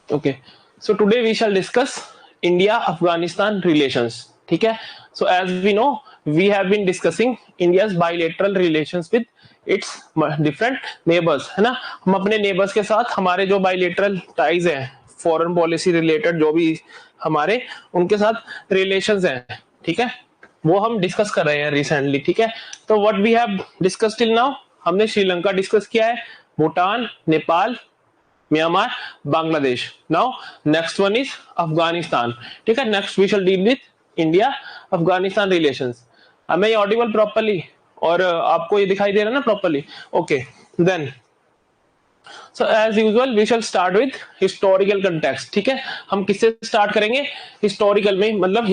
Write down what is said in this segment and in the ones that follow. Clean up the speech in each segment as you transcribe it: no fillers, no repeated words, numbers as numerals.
Okay, so today we shall discuss India Afghanistan relations. ठीक है, so as we know we have been discussing India's bilateral relations with its different neighbours, है ना। हम अपने neighbours के साथ हमारे जो बायलैटरल टाइज हैं, फॉरेन पॉलिसी रिलेटेड जो भी हमारे उनके साथ रिलेशंस हैं, ठीक है, वो हम डिस्कस कर रहे हैं रिसेंटली। ठीक है, तो what we have discussed till now, हमने श्रीलंका डिस्कस किया है, Bhutan, Nepal, Myanmar, Bangladesh. Now next one is Afghanistan. ठीक है, next we shall deal with India Afghanistan relations. हमें ये ऑडिबल प्रॉपर्ली और आपको ये दिखाई दे रहा है ना properly? Okay, then so as usual we shall start with historical context. ठीक है, हम किससे स्टार्ट करेंगे? हिस्टोरिकल में, मतलब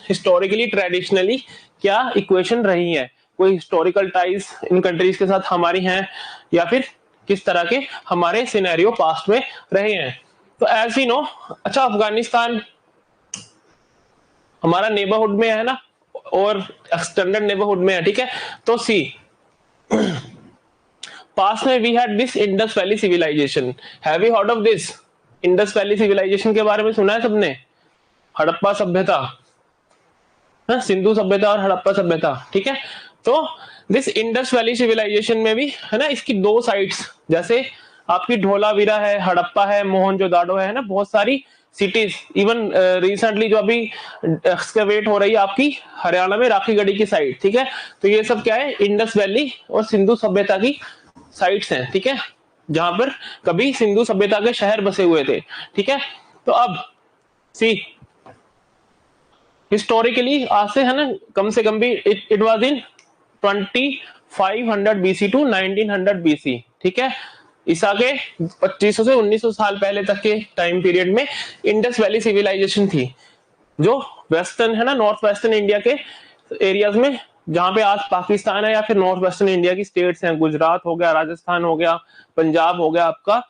हिस्टोरिकली ट्रेडिशनली क्या इक्वेशन रही है, कोई हिस्टोरिकल टाइज इन कंट्रीज के साथ हमारी हैं, या फिर किस तरह के हमारे सिनेरियो पास्ट में रहे हैं। तो एज वी नो, अच्छा अफगानिस्तान हमारा नेबरहुड में है ना, और एक्सटेंडेड नेबरहुड में है। ठीक है, तो सी पास में we had this Indus valley civilisation. Have you heard of this? Indus valley civilisation के बारे में सुना है सबने? हड़प्पा सभ्यता, सिंधु सभ्यता और हड़प्पा सभ्यता। ठीक है, तो दिस इंडस वैली सिविलाइजेशन में भी है ना, इसकी दो साइड्स, जैसे आपकी ढोलावीरा है, हड़प्पा है, मोहनजोदाड़ो है ना, बहुत सारी सिटीज। इवन रिसेंटली जो अभी एक्सकवेट हो रही है आपकी हरियाणा में राखीगढ़ी की साइड। ठीक है, तो ये सब क्या है? इंडस वैली और सिंधु सभ्यता की साइट्स हैं। ठीक है, जहां पर कभी सिंधु सभ्यता के शहर बसे हुए थे। ठीक है, तो अब सी हिस्टोरिकली आज से है ना, कम से कम भी it was in 2500 BC to 1900 BC. ठीक है, ईसा के 2500 से 1900 साल पहले तक के टाइम पीरियड में इंडस वैली सिविलाइजेशन थी, जो वेस्टर्न है ना, नॉर्थ वेस्टर्न इंडिया के एरियाज में, जहां पे आज पाकिस्तान है, या फिर नॉर्थ वेस्टर्न इंडिया की स्टेट्स हैं, गुजरात हो गया, राजस्थान हो गया, पंजाब हो गया आपका,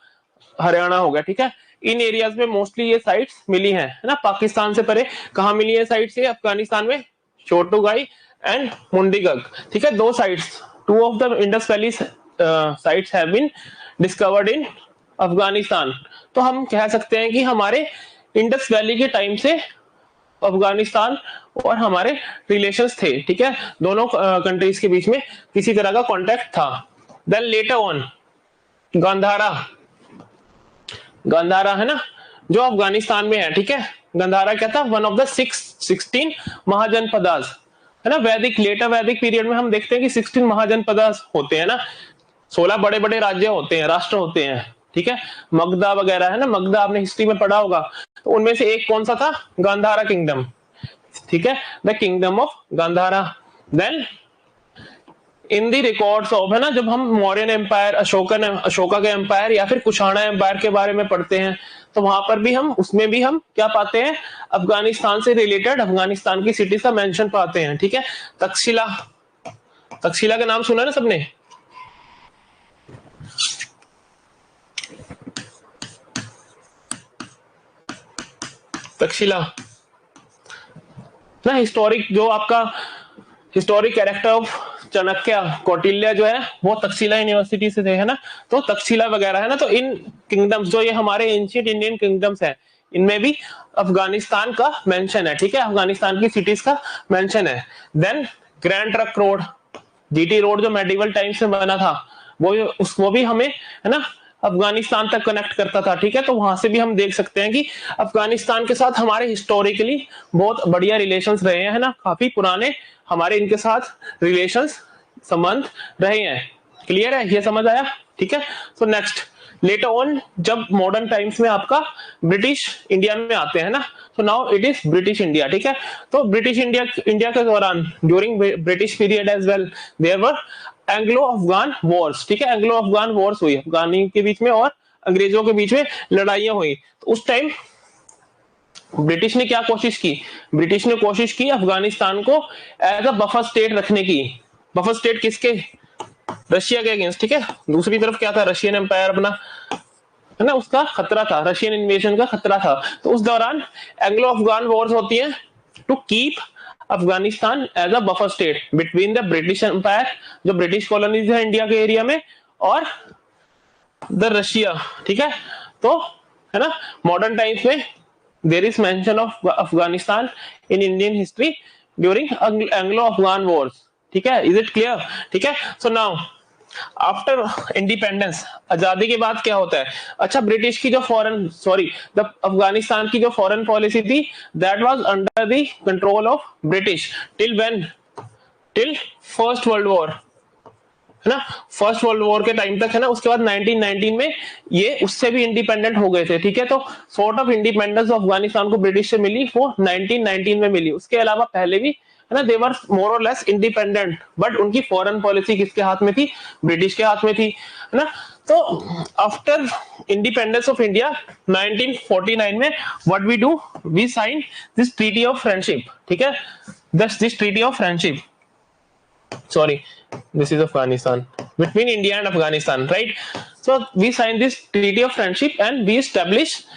हरियाणा हो गया। ठीक है, इन एरियाज में मोस्टली ये साइट्स मिली हैं, है ना। पाकिस्तान से परे कहां मिली है साइट्स? ये अफगानिस्तान में छोटूगाई एंड मुंडीगग। ठीक है, दो sites, two of the Indus valley sites have been discovered in Afghanistan. तो हम कह सकते हैं कि हमारे इंडस वैली के टाइम से अफगानिस्तान और हमारे रिलेशंस थे। ठीक है, दोनों कंट्रीज के बीच में किसी तरह का कांटेक्ट था। Then later on Gandhara, Gandhara है ना, जो अफगानिस्तान में है। ठीक है, गंधारा क्या था? वन ऑफ द 16 महाजनपदास, है ना। वैदिक, लेटर वैदिक पीरियड में हम देखते हैं कि 16 महाजनपदास होते हैं ना, 16 बड़े बड़े राज्य होते हैं, राष्ट्र होते हैं। ठीक है, मगधा वगैरह है ना, मगधा आपने हिस्ट्री में पढ़ा होगा। तो उनमें से एक कौन सा था? गांधारा किंगडम। ठीक है, the kingdom of Gandhara. Then in the records of, है ना, जब हम मौर्यन एम्पायर, अशोका के एम्पायर या फिर कुशाणा एम्पायर के बारे में पढ़ते हैं, तो वहां पर भी हम, उसमें भी हम क्या पाते हैं? अफगानिस्तान से रिलेटेड अफगानिस्तान की सिटीज का मेंशन पाते हैं। ठीक है, तक्षशिला, तक्षशिला का नाम सुना है ना सबने? तक्षशिला ना, हिस्टोरिक जो आपका historic character of Chanakya, Kautilya जो है वो तक्षशिला यूनिवर्सिटी से थे, है ना। तो तक्षशिला वगैरह है ना, तो इन किंगडम्स, जो ये हमारे एंशिएंट इंडियन किंगडम्स है, इनमें भी अफगानिस्तान का मेंशन है। ठीक है, अफगानिस्तान की सिटीज का मेंशन है। Then grand trunk road, GT road, जो मेडिवल टाइम्स में बना था, वो भी हमें, है ना, अफगानिस्तान तक कनेक्ट करता था। ठीक है, तो वहां से भी हम देख सकते हैं कि अफगानिस्तान के साथ हमारे हिस्टोरिकली बहुत बढ़िया रिलेशंस रहे हैं, है ना, काफी पुराने हमारे इनके साथ रिलेशंस, संबंध रहे हैं। क्लियर है? ये समझ आया? ठीक है, सो नेक्स्ट लेटर ऑन, जब मॉडर्न टाइम्स में आपका ब्रिटिश इंडिया में आते हैं ना, तो now it is British India. ठीक है, तो ब्रिटिश इंडिया के दौरान, during British period as well, there were Anglo Afghan wars. ठीक है, एंग्लो अफगान वॉर्स हुई, अफगानी के बीच में और अंग्रेजों के बीच में लड़ाइयां हुई। तो उस टाइम ब्रिटिश ने क्या कोशिश की? ब्रिटिश ने कोशिश की अफगानिस्तान को एज अ बफर स्टेट रखने की। बफर स्टेट किसके? रशिया के अगेंस्ट। ठीक है, दूसरी तरफ क्या था? रशियन एम्पायर अपना, है ना, उसका खतरा था, रशियन इन्वेजन का खतरा था। तो उस दौरान एंग्लो अफगान वॉर्स होती हैं to keep Afghanistan as a buffer state between the British empire, जो ब्रिटिश कॉलोनीज है इंडिया के एरिया में, और द रशिया। ठीक है, तो है ना, मॉडर्न टाइम्स में there is mention of Afghanistan in Indian history during Anglo Afghan wars, ठीक है, इज इट क्लियर? ठीक है, सो नाउ आफ्टर इंडिपेंडेंस, आजादी के बाद क्या होता है? अच्छा, ब्रिटिश की जो फॉरेन द अफगानिस्तान की जो फॉरेन पॉलिसी थी, that was under the control of British till when, till first world war, है ना, फर्स्ट वर्ल्ड वॉर के टाइम तक, है ना। उसके बाद 1919 में ये उससे भी इंडिपेंडेंट हो गए थे, ठीक है। तो सॉर्ट ऑफ इंडिपेंडेंस अफगानिस्तान को ब्रिटिश से मिली वो 1919 में मिली। उसके अलावा पहले भी, है ना, दे वर मोर और लेस इंडिपेंडेंट, बट उनकी फॉरेन पॉलिसी किसके हाथ में थी? ब्रिटिश के हाथ में थी, है ना। तो आफ्टर इंडिपेंडेंस ऑफ इंडिया 1949 में what we do, we sign this treaty of friendship, ठीक है, this treaty of friendship, sorry, this is Afghanistan, between India and Afghanistan, right? So we signed this treaty of friendship and we established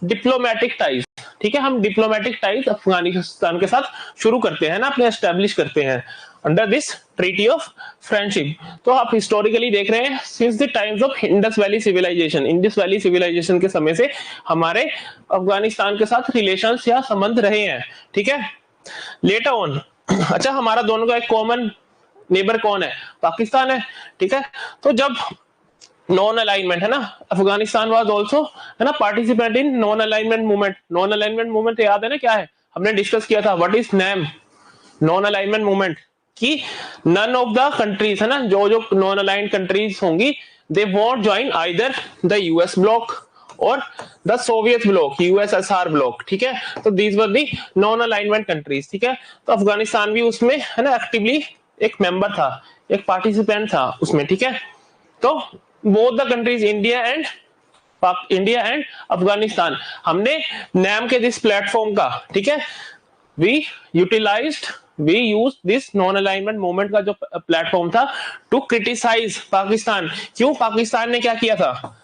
diplomatic ties, ठीक है। हम diplomatic ties Afghanistan के साथ शुरू करते हैं ना, अपने एस्टेब्लिश करते हैं under this treaty of friendship. तो आप हिस्टोरिकली देख रहे हैं, since the times of Indus valley civilisation, Indus valley civilisation के समय से हमारे अफगानिस्तान के साथ रिलेशंस या संबंध रहे हैं, ठीक है। लेटर ऑन, अच्छा, हमारा दोनों का एक कॉमन नेबर कौन है? पाकिस्तान है, ठीक है। तो जब नॉन अलाइनमेंट, है ना, अफगानिस्तान वाज आल्सो, है ना, participant in non alignment movement. Non alignment movement याद है ना क्या है? हमने डिस्कस किया था, what is NAM non alignment movement, कि नन ऑफ द कंट्रीज, है ना, जो जो नॉन अलाइंड कंट्रीज होंगी, they won't join either the US bloc और the Soviet bloc, USSR bloc, ठीक है। तो these were the non alignment countries, ठीक है। तो अफगानिस्तान भी उसमें, है ना, एक्टिवली एक मेंबर था, एक पार्टिसिपेंट था उसमें, ठीक है। तो both the countries, India and Afghanistan, हमने नैम के दिस प्लेटफॉर्म का, ठीक है, we use this non alignment movement का जो प्लेटफॉर्म था टू क्रिटिसाइज पाकिस्तान। क्यों? पाकिस्तान ने क्या किया था?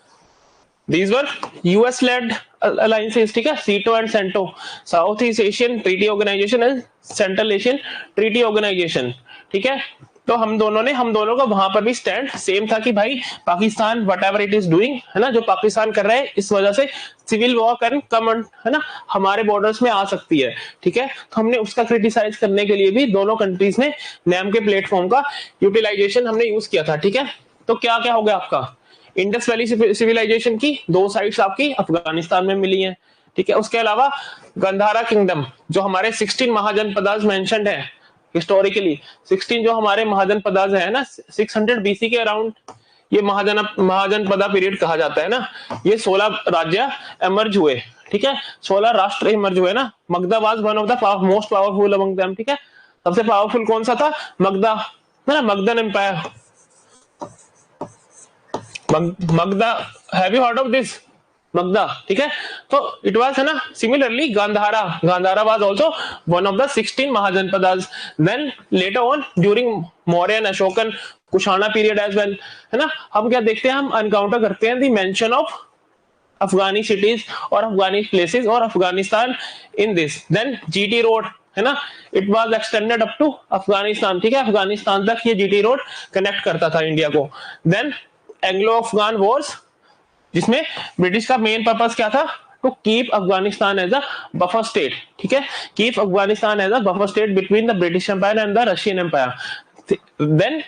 These were US led alliances, ठीक है, SEATO and CENTO, South East Asian treaty organisation and central Asian treaty organisation, ठीक है। तो हम दोनों का वहां पर भी स्टैंड सेम था कि भाई Pakistan whatever it is doing, है ना, जो पाकिस्तान कर रहा है, इस वजह से सिविल वॉर कैन कम, है ना, हमारे बॉर्डर्स में आ सकती है, ठीक है। तो हमने उसका क्रिटिसाइज करने के लिए भी दोनों कंट्रीज ने नैम के प्लेटफॉर्म का यूटिलाइजेशन हमने यूज किया था, ठीक है। तो क्या क्या हो गया आपका? इंडस वैली सिविलाइजेशन की 2 साइट्स आपकी अफगानिस्तान में मिली हैं, ठीक है। उसके अलावा गंधारा किंगडम, जो हमारे 16 महाजनपदास मेंशन्ड है हिस्टोरिकली, 16 जो हमारे महाजनपदास है ना, 600 बीसी के अराउंड ये महाजनपदा पीरियड कहा जाता है ना। ये 16 राज्य एमर्ज हुए, ठीक है, 16 राष्ट्र एमर्ज हुए ना। Magadha was one of the most powerful among them, ठीक है। सबसे पावरफुल कौन सा था? मगधा, है ना, Magadhan empire, Magadha, have you heard of this Magadha, ठीक है। तो इट वाज, है ना, similarly Gandhara was also one of the 16 Mahajanapadas. Then later on during Mauryan, Ashokan, Kushana period as well, है ना, हम क्या देखते हैं, हम अनकाउंटर करते हैं the mention of Afghani cities और अफगानी प्लेसेस और Afghanistan in this. Then GT road, है ना, it was extended up to Afghanistan, ठीक है, अफगानिस्तान तक ये जीटी रोड कनेक्ट करता था इंडिया को। देन एंग्लो अफगान वॉर्स, जिसमें ब्रिटिश का मेन पर्पस क्या था? To keep Afghanistan as a buffer state, ठीक है, keep Afghanistan as a buffer state between the British empire and the Russian empire. Then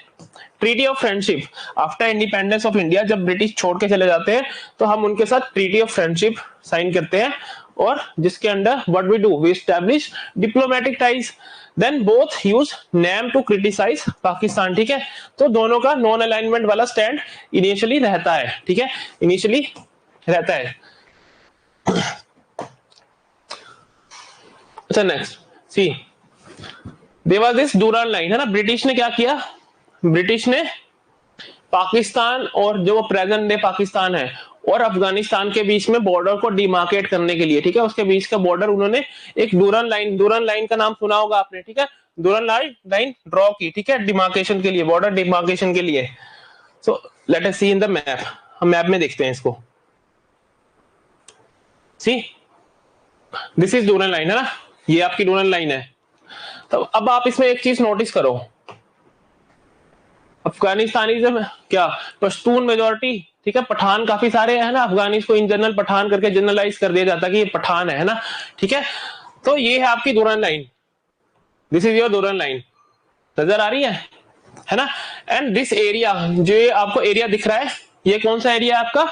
treaty of friendship, after independence of India, जब British छोड़ के चले जाते हैं तो हम उनके साथ ट्रीटी ऑफ फ्रेंडशिप साइन करते हैं, और जिसके under what we do, we establish diplomatic ties. Then both use NAM to criticize Pakistan, ठीक है। तो दोनों का नॉन अलाइनमेंट वाला स्टैंड इनिशियली रहता है, ठीक है, इनिशियली रहता है। अच्छा, next see, there was this Durand line, है ना। ब्रिटिश ने क्या किया? ब्रिटिश ने पाकिस्तान और जो प्रेजेंट डे पाकिस्तान है और अफगानिस्तान के बीच में बॉर्डर को डिमार्केट करने के लिए, ठीक है, उसके बीच का बॉर्डर उन्होंने एक डूरान लाइन का नाम सुना होगा आपने, ठीक है, डूरान लाइन ड्रॉ की, ठीक है, डिमार्केशन के लिए, बॉर्डर डिमार्केशन के लिए। So let us see in the map, हम मैप में देखते हैं इसको। See, this is Durand line, है ना, ये आपकी डूरान लाइन है। तो अब आप इसमें एक चीज नोटिस करो, अफगानिस्तानी क्या पश्तून मेजोरिटी ठीक है, पठान काफी सारे है ना, अफगानिस को इन जनरल पठान करके जनरलाइज कर दिया जाता है कि ये पठान है ना, ठीक है। तो ये है आपकी दुरान लाइन, दिस इज योर दुरान लाइन, नजर आ रही है ना। एंड दिस एरिया, जो ये आपको एरिया दिख रहा है, ये कौन सा एरिया है आपका,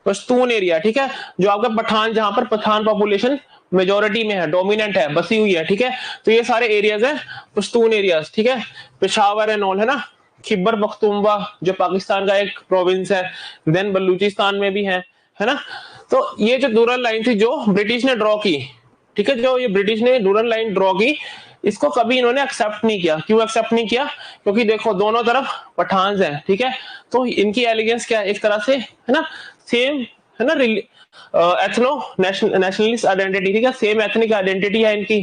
पश्तून एरिया, ठीक है, जो आपका पठान, जहां पर पठान पॉपुलेशन मेजोरिटी में है, डोमिनेंट है, बसी हुई है, ठीक है। तो ये सारे एरियाज हैं पश्तून एरियाज, ठीक है, पेशावर एंड ऑल, है ना, खिब्बर पख्तूनवा जो पाकिस्तान का एक प्रोविंस है, देन बलूचिस्तान में भी है ना। तो ये जो डूरल लाइन थी जो ब्रिटिश ने ड्रॉ की, ठीक है, जो ये ब्रिटिश ने डूरल लाइन ड्रॉ की, इसको कभी इन्होंने एक्सेप्ट नहीं किया। क्यों एक्सेप्ट नहीं किया, क्योंकि देखो दोनों तरफ पठान्स हैं, ठीक है। तो इनकी एलिगेंस क्या है, एक तरह से है ना, सेम है ना, एथनो नेशनलिस्ट आइडेंटिटी, ठीक है, सेम एथनिक आइडेंटिटी है इनकी,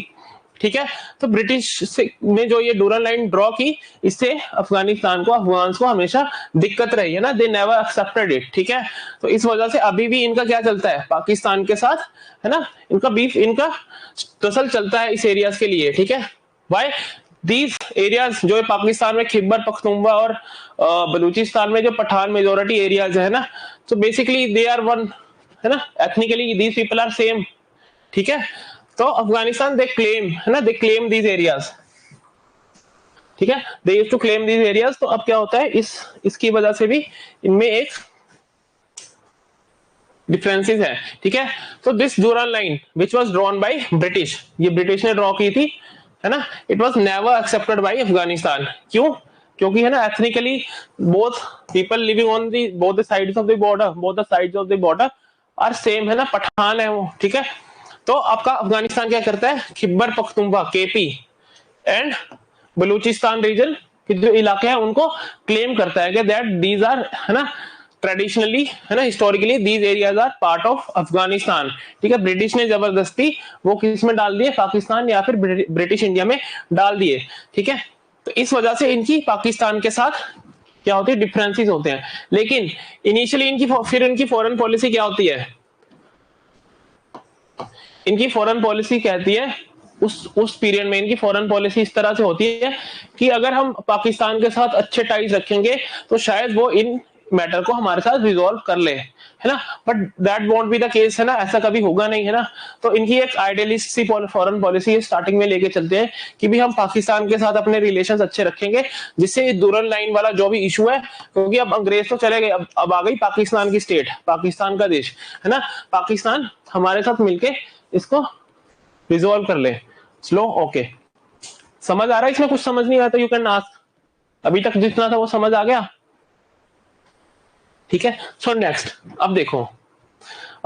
ठीक है। तो ब्रिटिश ने जो ये डूरल लाइन ड्रॉ की, इससे अफगानिस्तान को, अफगान्स को हमेशा दिक्कत रही है ना, दे नेवर एक्सेप्टेड इट, ठीक है। तो इस वजह से अभी भी इनका क्या चलता है पाकिस्तान के साथ, है ना, इनका बीफ, इनका टसल चलता है इस एरियाज के लिए, ठीक है। वाई दीज एरियाज जो है पाकिस्तान में खिब्बर पख्तूनवा और बलूचिस्तान में जो पठान मेजोरिटी एरियाज है ना, तो बेसिकली दे आर वन, है ना, ethnically these people are same, ठीक है। तो अफगानिस्तान दे क्लेम, है ना, दे क्लेम दीज एरियाज, ठीक है, they used to claim these areas. तो अब क्या होता है, इसकी वजह से भी इनमें एक डिफरेंसेस है, ठीक है। तो this Durand line which was drawn by British, ये ब्रिटिश ने ड्रॉ की थी, है ना, it was never accepted by Afghanistan. क्यों, क्योंकि है ना ethnically both people living on the both the sides of the border, both the sides of the border are same, है ना, पठान है वो, ठीक है। तो आपका अफगानिस्तान क्या करता है, Khyber Pakhtunkhwa KP and Balochistan region के जो इलाके हैं उनको क्लेम करता है कि दैट दीज आर, है ना, ट्रेडिशनली, है ना, historically these areas are part of Afghanistan, ठीक है। ब्रिटिश ने जबरदस्ती वो किस में डाल दिए, पाकिस्तान या फिर ब्रिटिश इंडिया में डाल दिए, ठीक है। तो इस वजह से इनकी पाकिस्तान के साथ क्या होती है, डिफरेंसेस होते हैं। लेकिन इनिशियली इनकी फॉरेन पॉलिसी क्या होती है, इनकी फॉरेन पॉलिसी कहती है, उस पीरियड में इनकी फॉरेन पॉलिसी इस तरह से होती है कि अगर हम पाकिस्तान के साथ अच्छे टाइज रखेंगे तो शायद वो इन मैटर को हमारे साथ रिजॉल्व कर ले, है ना, but that won't be the case, है ना, ऐसा कभी होगा नहीं, है ना। तो इनकी एक आइडियलिस्ट सी फॉरेन पॉलिसी स्टार्टिंग में लेके चलते हैं कि भी हम पाकिस्तान के साथ अपने रिलेशंस अच्छे रखेंगे, जिससे डूरल लाइन वाला जो भी इशू है, क्योंकि अब अंग्रेज तो चले गए, अब आ गई पाकिस्तान की स्टेट, पाकिस्तान का देश, है ना, पाकिस्तान हमारे साथ मिलके इसको रिजॉल्व कर ले। स्लो, ओके, समझ आ रहा है, इसमें कुछ समझ नहीं आता यू कैन आस्क, अभी तक जितना था वो समझ आ गया, ठीक है। सो नेक्स्ट, अब देखो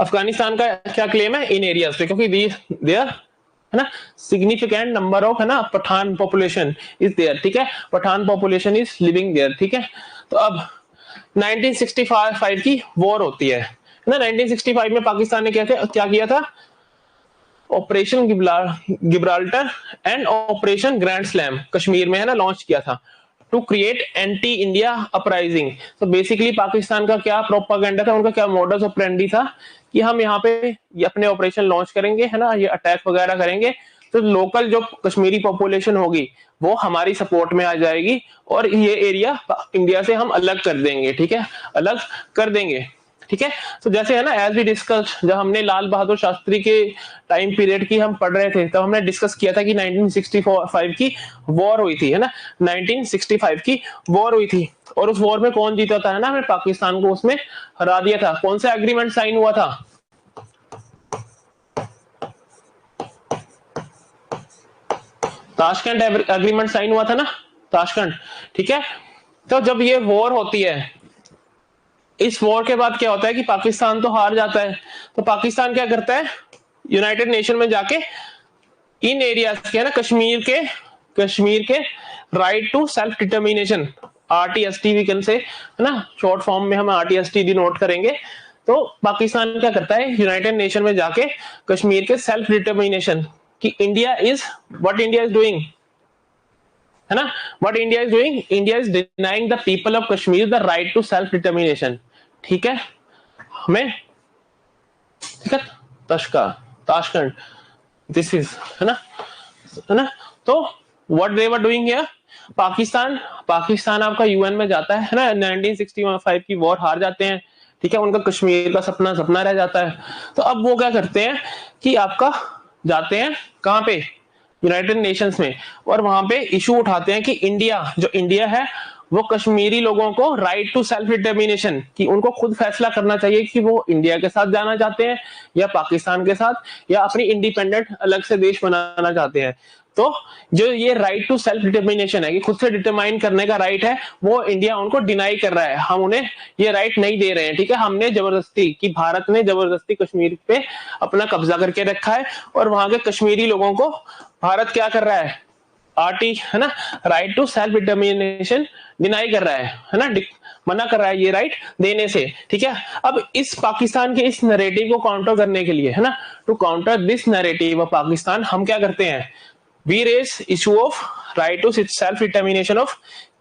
अफगानिस्तान का क्या क्लेम है इन एरियाज पे, क्योंकि देयर, है ना, सिग्निफिकेंट नंबर ऑफ, है ना, पठान पॉपुलेशन इज देयर, ठीक है, Pathan population is living there, ठीक है। तो अब 1965 की वॉर होती है ना, 1965 में पाकिस्तान ने क्या किया था, operation Gibraltar and operation grand slam Kashmir में, है ना, लॉन्च किया था to create anti India uprising. तो बेसिकली पाकिस्तान का क्या प्रोपागेंडा था, उनका क्या मॉडस ऑपरेंडी था कि हम यहाँ पे ये अपने ऑपरेशन लॉन्च करेंगे, है ना, ये अटैक वगैरह करेंगे, तो लोकल जो कश्मीरी पॉपुलेशन होगी वो हमारी सपोर्ट में आ जाएगी और ये एरिया इंडिया से हम अलग कर देंगे, ठीक है, अलग कर देंगे, ठीक है। तो जैसे है ना, एज वी डिस्कस, जब हमने लाल बहादुर शास्त्री के टाइम पीरियड की हम पढ़ रहे थे, तब हमने डिस्कस किया था कि 1965 की वॉर हुई थी, है ना, 1965 की वॉर हुई थी, और उस वॉर में कौन जीता था, है ना, हमें पाकिस्तान को उसमें हरा दिया था। कौन सा एग्रीमेंट साइन हुआ था, ताशकंद एग्रीमेंट साइन हुआ था ना, ताशकंद, ठीक है। तो जब ये वॉर होती है, इस वॉर के बाद क्या होता है कि पाकिस्तान तो हार जाता है, तो पाकिस्तान क्या करता है, यूनाइटेड नेशन में जाके इन एरियाज के, है ना, कश्मीर के right to self determination, RTSD we can say, है ना, शॉर्ट फॉर्म में हम आरटीएसटी डिनोट करेंगे। तो पाकिस्तान क्या करता है, यूनाइटेड नेशन में जाके कश्मीर के सेल्फ डिटर्मिनेशन कि India is what India is doing, है ना, what India is doing, India is denying the people of Kashmir the right to self determination, ठीक है, हमें, ठीक है, ताशकंद, दिस इज, है ना, तो what they were doing here, Pakistan Pakistan आपका यूएन में जाता है ना, 1965 की वॉर हार जाते हैं, ठीक है, उनका कश्मीर का सपना सपना रह जाता है। तो अब वो क्या करते हैं कि आपका जाते हैं कहाँ पे, यूनाइटेड नेशंस में, और वहां पे इशू उठाते हैं कि इंडिया है वो कश्मीरी लोगों को राइट टू सेल्फ डिटर्मिनेशन, कि उनको खुद फैसला करना चाहिए कि वो इंडिया के साथ जाना चाहते हैं या पाकिस्तान के साथ, या अपनी इंडिपेंडेंट अलग से देश बनाना चाहते हैं। तो जो ये राइट टू सेल्फ डिटर्मिनेशन है कि खुद से डिटरमाइन करने का राइट है, वो इंडिया उनको डिनाई कर रहा है, हम उन्हें ये राइट नहीं दे रहे हैं, ठीक है। हमने जबरदस्ती कि भारत ने जबरदस्ती कश्मीर पे अपना कब्जा करके रखा है, और वहां के कश्मीरी लोगों को भारत क्या कर रहा है, आरटी है ना, right to self determination deny कर रहा है ना, मना कर रहा है ये राइट देने से, ठीक है। अब इस पाकिस्तान के इस नैरेटिव को काउंटर करने के लिए, है ना, to counter this narrative of Pakistan, हम क्या करते हैं, we raise issue of right to self determination of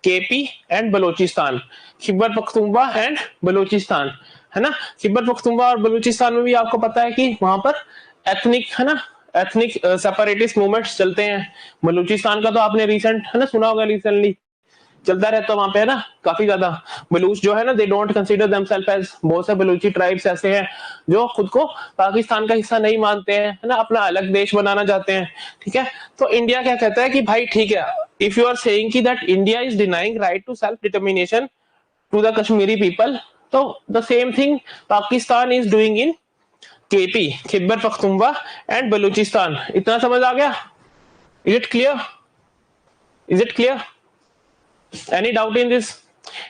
KP and Balochistan, Khyber Pakhtunkhwa and Balochistan, है ना। खिबर पख्तूनख्वा और बलूचिस्तान में भी आपको पता है कि वहां पर एथनिक, है ना, एथनिक सेपरेटिस्ट मूवमेंट्स चलते हैं। बलूचिस्तान का तो आपने रिसेंट, है ना, सुना होगा, रिसेंटली चलता रहता है वहां पे, है ना, काफी ज्यादा। बलूच जो है ना, they don't consider themselves as, बहुत से बलूची ट्राइब्स ऐसे हैं जो खुद को पाकिस्तान का हिस्सा नहीं मानते हैं, है ना, अपना अलग देश बनाना चाहते हैं, ठीक है। तो इंडिया क्या कहता है कि भाई ठीक है, इफ यू आर सेइंग कि that India is denying right to self determination to the Kashmiri people, तो the same thing Pakistan is doing in KP, Khyber Pakhtunkhwa and Balochistan. इतना समझ आ गया? Is it clear? Is it clear? Any doubt in this?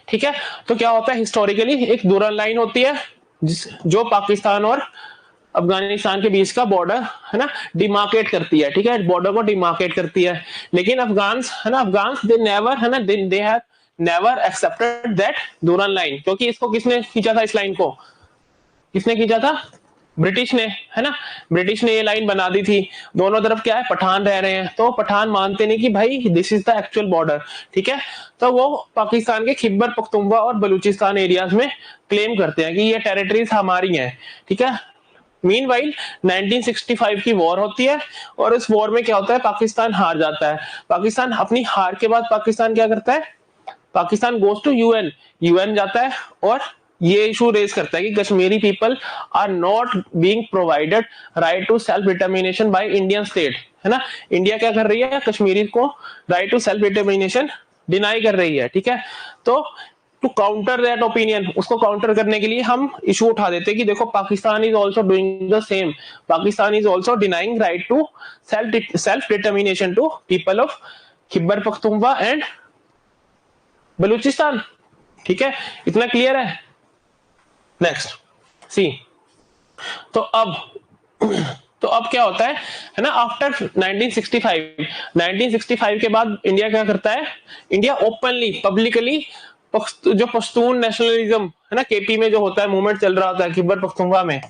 ठीक है। तो क्या होता है, हिस्टोरिकली एक डूरल लाइन होती है जो पाकिस्तान और अफगानिस्तान के बीच का बॉर्डर, है ना, डिमार्केट करती है, ठीक है, बॉर्डर को डिमार्केट करती है। लेकिन अफगान्स, है ना, अफगान्स दे नेवर, है ना, they have never accepted that Durand line, क्योंकि इसको किसने खींचा था, इस लाइन को किसने खींचा था, ब्रिटिश ने, है ना। ब्रिटिश ने ये लाइन बना दी थी, दोनों तरफ क्या है, पठान रह रहे हैं, तो पठान मानते नहीं कि भाई this is the actual border, ठीक है। तो वो पाकिस्तान के खिबर पख्तूनख्वा और बलूचिस्तान एरियाज में क्लेम करते हैं कि ये टेरिटरीज हमारी हैं, ठीक है। मीनवाइल 1965 की वॉर होती है, और इस वॉर में क्या होता है, पाकिस्तान हार जाता है। पाकिस्तान अपनी हार के बाद पाकिस्तान क्या करता है, Pakistan goes to UN, UN जाता है और ये इशू रेज करता है कि Kashmiri people are not being provided right to self determination by Indian state, है ना। इंडिया क्या कर रही है, कश्मीरी को right to self determination deny कर रही है, ठीक है। तो टू काउंटर दैट ओपिनियन, उसको काउंटर करने के लिए हम इशू उठा देते हैं कि देखो Pakistan is also doing the same, Pakistan is also denying right to self determination to people of Khyber Pakhtunkhwa and Balochistan, ठीक है। इतना क्लियर है? नेक्स्ट सी, तो अब क्या होता है ना, आफ्टर 1965 के बाद इंडिया क्या करता है, इंडिया ओपनली पब्लिकली जो पश्तून नेशनलिज्म, है ना, केपी में जो होता है मूवमेंट चल रहा होता है, खिबर पख्तूनख्वा में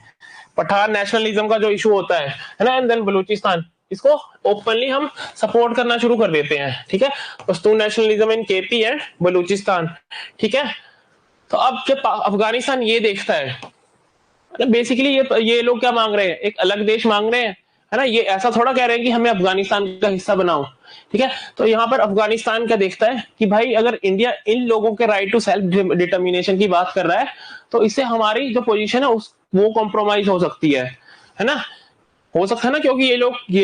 पठान नेशनलिज्म का जो इशू होता है ना, एंड देन बलूचिस्तान, इसको ओपनली हम सपोर्ट करना शुरू कर देते हैं, ठीक है, Pashtun nationalism in KP and Balochistan, ठीक है। तो अब जब अफगानिस्तान ये देखता है, बेसिकली ये लोग क्या मांग रहे हैं, एक अलग देश मांग रहे हैं, है ना, ये ऐसा थोड़ा कह रहे हैं कि हमें अफगानिस्तान का हिस्सा बनाओ, ठीक है। तो यहाँ पर अफगानिस्तान क्या देखता है कि भाई अगर इंडिया इन लोगों के राइट टू सेल्फ डिटर्मिनेशन की बात कर रहा है, तो इससे हमारी जो पोजीशन है वो कॉम्प्रोमाइज हो सकती है ना, हो सकता है ना, क्योंकि ये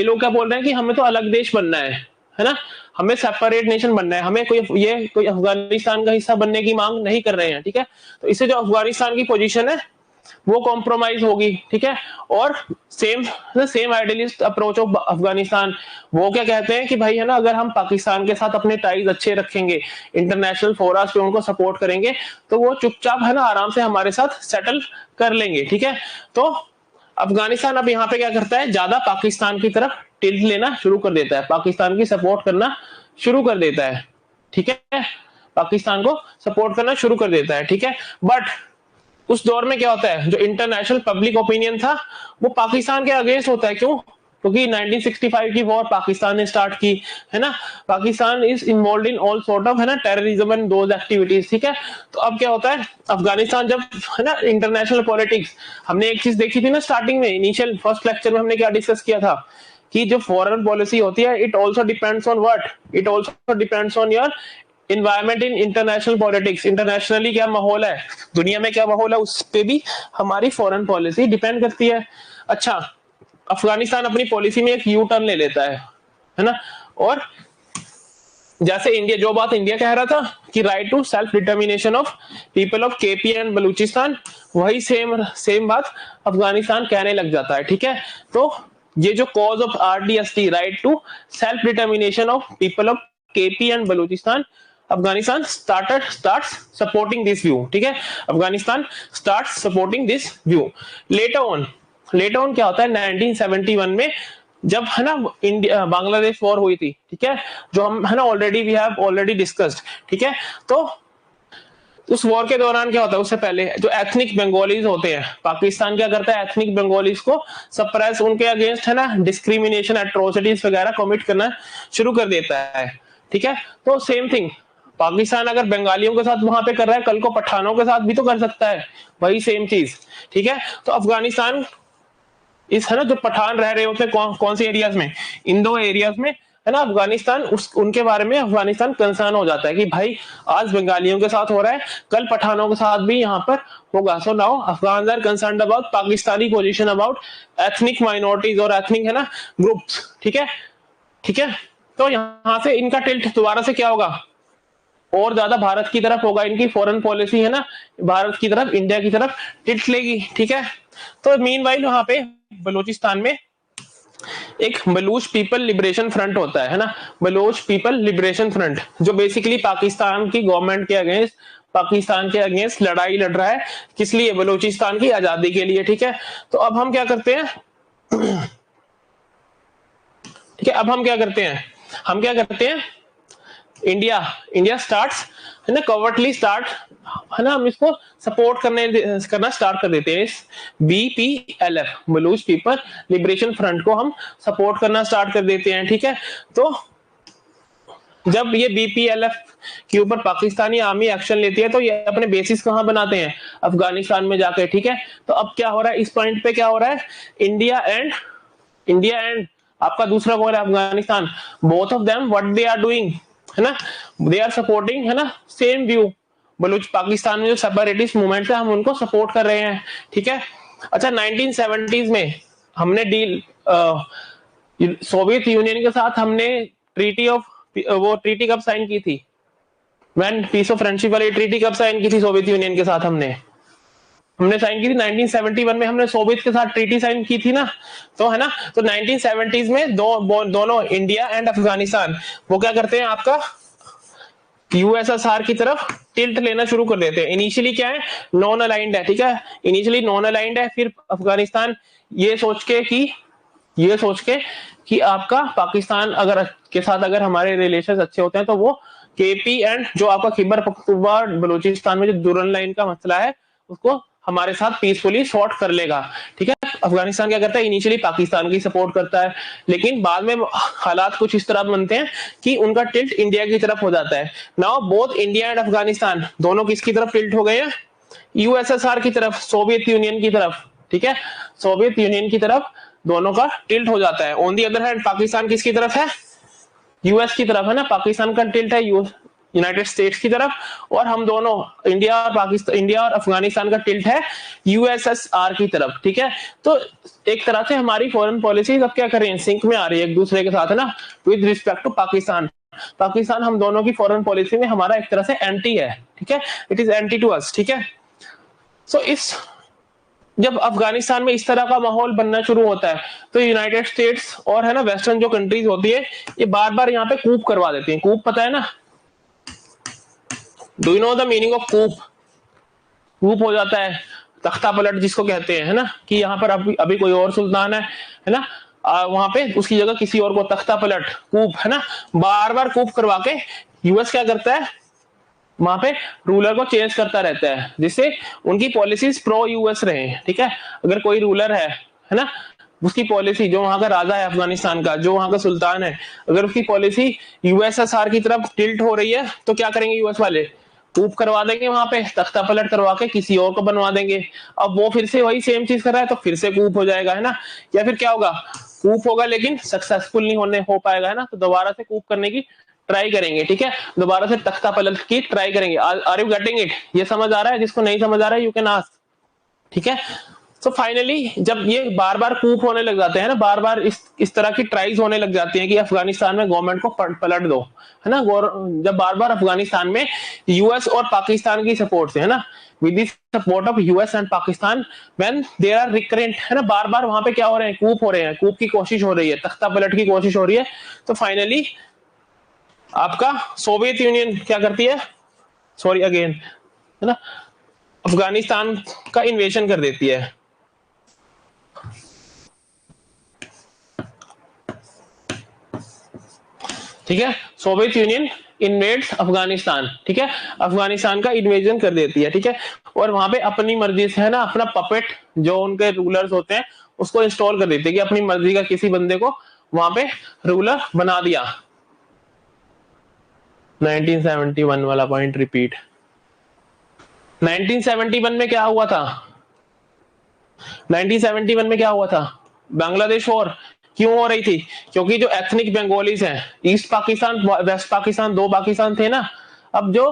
लोग क्या बोल रहे हैं कि हमें तो अलग देश बनना है ना, हमें सेपरेट नेशन बनना है, हमें कोई अफगानिस्तान का हिस्सा बनने की मांग नहीं कर रहे हैं, ठीक है। तो इससे जो अफगानिस्तान की पोजीशन है वो कॉम्प्रोमाइज होगी, ठीक है। और same idealist approach of Afghanistan, वो क्या कहते हैं कि भाई, है ना, अगर हम पाकिस्तान के साथ अपने टाइज अच्छे रखेंगे, इंटरनेशनल फोरम्स पे उनको सपोर्ट करेंगे, तो वो चुपचाप, है ना, आराम से हमारे साथ सेटल कर लेंगे, ठीक है। तो अफगानिस्तान अब यहाँ पे क्या करता है, ज्यादा पाकिस्तान की तरफ टिल्ट लेना शुरू कर देता है, पाकिस्तान की सपोर्ट करना शुरू कर देता है, ठीक है, पाकिस्तान को सपोर्ट करना शुरू कर देता है, ठीक है। बट उस दौर में क्या होता है, जो इंटरनेशनल पब्लिक ओपिनियन था वो पाकिस्तान के अगेंस्ट होता है, क्यों, क्योंकि 1965 की वॉर पाकिस्तान ने स्टार्ट की, है ना, Pakistan is involve in all sort of, है ना, टेररिज्म एंड दोज एक्टिविटीज, ठीक है। तो अब क्या होता है, अफगानिस्तान जब, है ना, इंटरनेशनल पॉलिटिक्स, हमने एक चीज देखी थी ना स्टार्टिंग में, इनिशियल फर्स्ट लेक्चर में हमने क्या डिस्कस किया था कि जो फॉरेन पॉलिसी होती है it also depends on what, it also depends on your environment in international politics. Internationally क्या माहौल है, दुनिया में क्या माहौल है, उस पे भी हमारी फॉरेन पॉलिसी डिपेंड करती है। अच्छा, अफगानिस्तान अपनी पॉलिसी में एक यू टर्न ले लेता है ना, और जैसे इंडिया, जो बात इंडिया कह रहा था कि right to self determination of people of KP and Balochistan, वही सेम बात अफगानिस्तान कहने लग जाता है। ठीक है, तो ये जो cause of RTSD, right to self determination of people of KP and Balochistan, Afghanistan starts supporting this view। ठीक है, Afghanistan starts supporting this view। later on क्या होता है 1971 में, जब है ना इंडिया बांग्लादेश वॉर हुई थी, ठीक है, जो हम है ना वी हैव ऑलरेडी डिस्कस्ड। ठीक है, तो उस वॉर के दौरान क्या होता है, उससे पहले जो एथनिक बंगालीज होते हैं, पाकिस्तान क्या करता है, एथनिक बंगालीज को सप्रेस, उनके अगेंस्ट है ना डिस्क्रिमिनेशन, एट्रोसिटीज वगैरह कमिट करना शुरू कर देता है। ठीक है, तो सेम थिंग पाकिस्तान अगर बंगालियों के साथ वहां पे कर रहा है, कल को पठानों के साथ भी तो कर सकता है, वही सेम चीज। ठीक है, तो अफगानिस्तान इस है ना जो पठान रह रहे होते हैं कौन से एरियाज में, इन दो एरियाज में है ना, अफगानिस्तान उनके बारे में अफगानिस्तान कंसर्न हो जाता है कि भाई आज बंगालियों के साथ हो रहा है, कल पठानों के साथ भी यहाँ पर होगा। So now Afghan are concerned about Pakistani position about ethnic minorities और एथनिक है ना ग्रुप्स। ठीक है, ठीक है, तो यहाँ से इनका टिल्ट दोबारा से क्या होगा, और ज्यादा भारत की तरफ होगा। इनकी फॉरेन पॉलिसी है ना भारत की तरफ, इंडिया की तरफ टिल्ट लेगी। ठीक है, तो मीनवाइल वहां पे बलूचिस्तान में एक बलूच पीपल लिबरेशन फ्रंट होता है ना, बलूच पीपल लिबरेशन फ्रंट, जो बेसिकली पाकिस्तान की गवर्नमेंट के अगेंस्ट, पाकिस्तान के अगेंस्ट लड़ाई लड़ रहा है। किस लिए, बलूचिस्तान की आजादी के लिए। ठीक है, तो अब हम क्या करते हैं, ठीक है, अब हम क्या करते हैं, इंडिया स्टार्ट्स है ना कवर्टली स्टार्ट है ना, हम इसको सपोर्ट करना स्टार्ट कर देते हैं। इस BPLF Baloch people liberation front को हम सपोर्ट करना स्टार्ट कर देते हैं। ठीक है, तो जब ये BPLF के ऊपर पाकिस्तानी आर्मी एक्शन लेती है तो ये अपने बेसिस कहां बनाते हैं, अफगानिस्तान में जाकर। ठीक है, तो अब क्या हो रहा है, इस पॉइंट पे क्या हो रहा है, इंडिया एंड आपका दूसरा कौन है, Afghanistan, both of them what they are doing है ना, दे आर सपोर्टिंग है ना सेम व्यू, बलूच पाकिस्तान में जो सेपरेटिस्ट मूवमेंट है हम उनको सपोर्ट कर रहे हैं। ठीक है, अच्छा 1970s में हमने डील सोवियत यूनियन के साथ हमने ट्रीटी कब साइन की थी, व्हेन पीस ऑफ फ्रेंडशिप वाली ट्रीटी कब साइन की थी सोवियत यूनियन के साथ, हमने साइन की थी 1971 में, हमने सोवियत के साथ ट्रीटी साइन की थी ना, तो है ना, तो 1970s में दोनों इंडिया एंड अफगानिस्तान वो क्या करते हैं, आपका यूएसएसआर की तरफ टिल्ट लेना शुरू कर देते हैं। इनिशियली क्या है, नॉन अलाइंड है। ठीक है, इनिशियली नॉन अलाइंड है, फिर अफगानिस्तान ये सोच के कि आपका पाकिस्तान अगर के साथ अगर हमारे रिलेशन अच्छे होते हैं तो वो केपी एंड जो आपका खैबर पख्तूनख्वा बलूचिस्तान में जो दुरन लाइन का मसला है उसको हमारे साथ पीसफुली सॉर्ट कर लेगा। ठीक है, अफगानिस्तान क्या करता है, इनिशियली पाकिस्तान की सपोर्ट करता है, लेकिन बाद में हालात कुछ इस तरह बनते हैं कि उनका टिल्ट इंडिया की तरफ हो जाता है। Now both India and Afghanistan दोनों किसकी तरफ टिल्ट हो गए हैं, यूएसएसआर की तरफ, सोवियत यूनियन की तरफ। ठीक है, सोवियत यूनियन की तरफ दोनों का टिल्ट हो जाता है। On the other hand Pakistan किसकी तरफ है, यूएस की तरफ है ना, पाकिस्तान का टिल्ट है यूनाइटेड स्टेट्स की तरफ, और हम दोनों इंडिया और अफगानिस्तान का टिल्ट है यूएसएसआर की तरफ। ठीक है, तो एक तरह से हमारी फॉरेन पॉलिसी अब क्या कर रही है, सिंक में आ रही है एक दूसरे के साथ है ना, विद रिस्पेक्ट टू पाकिस्तान हम दोनों की फॉरेन पॉलिसी में हमारा एक तरह से एंटी है। ठीक है, it is anti to us. ठीक है, सो जब अफगानिस्तान में इस तरह का माहौल बनना शुरू होता है तो यूनाइटेड स्टेट्स और है ना वेस्टर्न जो कंट्रीज होती है ये बार बार यहाँ पे कूप करवा देती हैं। कूप पता है ना, do you know the meaning of coup? Coup हो जाता है तख्ता पलट जिसको कहते हैं, है ना, कि यहाँ पर अभी कोई और सुल्तान है ना, वहां पे उसकी जगह किसी और को तख्ता पलट, कूप है ना, बार बार कूप करवा के यूएस क्या करता है, वहां पे रूलर को चेंज करता रहता है जिससे उनकी पॉलिसीज प्रो यूएस रहे। ठीक है, अगर कोई रूलर है ना, उसकी पॉलिसी जो वहां का राजा है अफगानिस्तान का, जो वहां का सुल्तान है, अगर उसकी पॉलिसी यूएसएसआर की तरफ टिल्ट हो रही है तो क्या करेंगे यूएस वाले, कूप करवा देंगे, वहां पे तख्ता पलट करवा के किसी और को बनवा देंगे। अब वो फिर से वही सेम चीज कर रहा है तो फिर से कूप हो जाएगा, है ना, या फिर क्या होगा, कूप होगा लेकिन सक्सेसफुल नहीं होने हो पाएगा, है ना, तो दोबारा से कूप करने की ट्राई करेंगे, ठीक है, दोबारा से तख्ता पलट की ट्राई करेंगे। Are you getting it? ये समझ आ रहा है? जिसको नहीं समझ आ रहा है यू कैन आस्क, ठीक है। तो फाइनली जब ये बार बार कूप होने लग जाते हैं ना, बार बार इस तरह की ट्राइज होने लग जाती हैं कि अफगानिस्तान में गवर्नमेंट को पलट दो, है ना, जब बार बार अफगानिस्तान में यूएस और पाकिस्तान की सपोर्ट से, है ना, with the support of US and Pakistan, when there are recurrent, है ना, बार बार वहां पे क्या हो रहे हैं, कूप हो रहे हैं, कूप की कोशिश हो रही है, तख्ता पलट की कोशिश हो रही है, तो फाइनली आपका सोवियत यूनियन क्या करती है, सॉरी अगेन, है ना, अफगानिस्तान का इन्वेजन कर देती है। ठीक है, सोवियत यूनियन इन्वेड्स अफगानिस्तान, ठीक है, अफगानिस्तान का इन्वेजन कर देती है, ठीक है, और वहां पे अपनी मर्जी से, है ना, अपना पपेट जो उनके रूलर्स होते हैं उसको इंस्टॉल कर देती है कि अपनी मर्जी का किसी बंदे को वहां पे रूलर बना दिया। 1971 वाला पॉइंट रिपीट। 1971 में क्या हुआ था? 1971 में क्या हुआ था? बांग्लादेश वॉर क्यों हो रही थी? क्योंकि जो एथनिक बंगालीज हैं, ईस्ट पाकिस्तान वेस्ट पाकिस्तान, दो पाकिस्तान थे ना, अब जो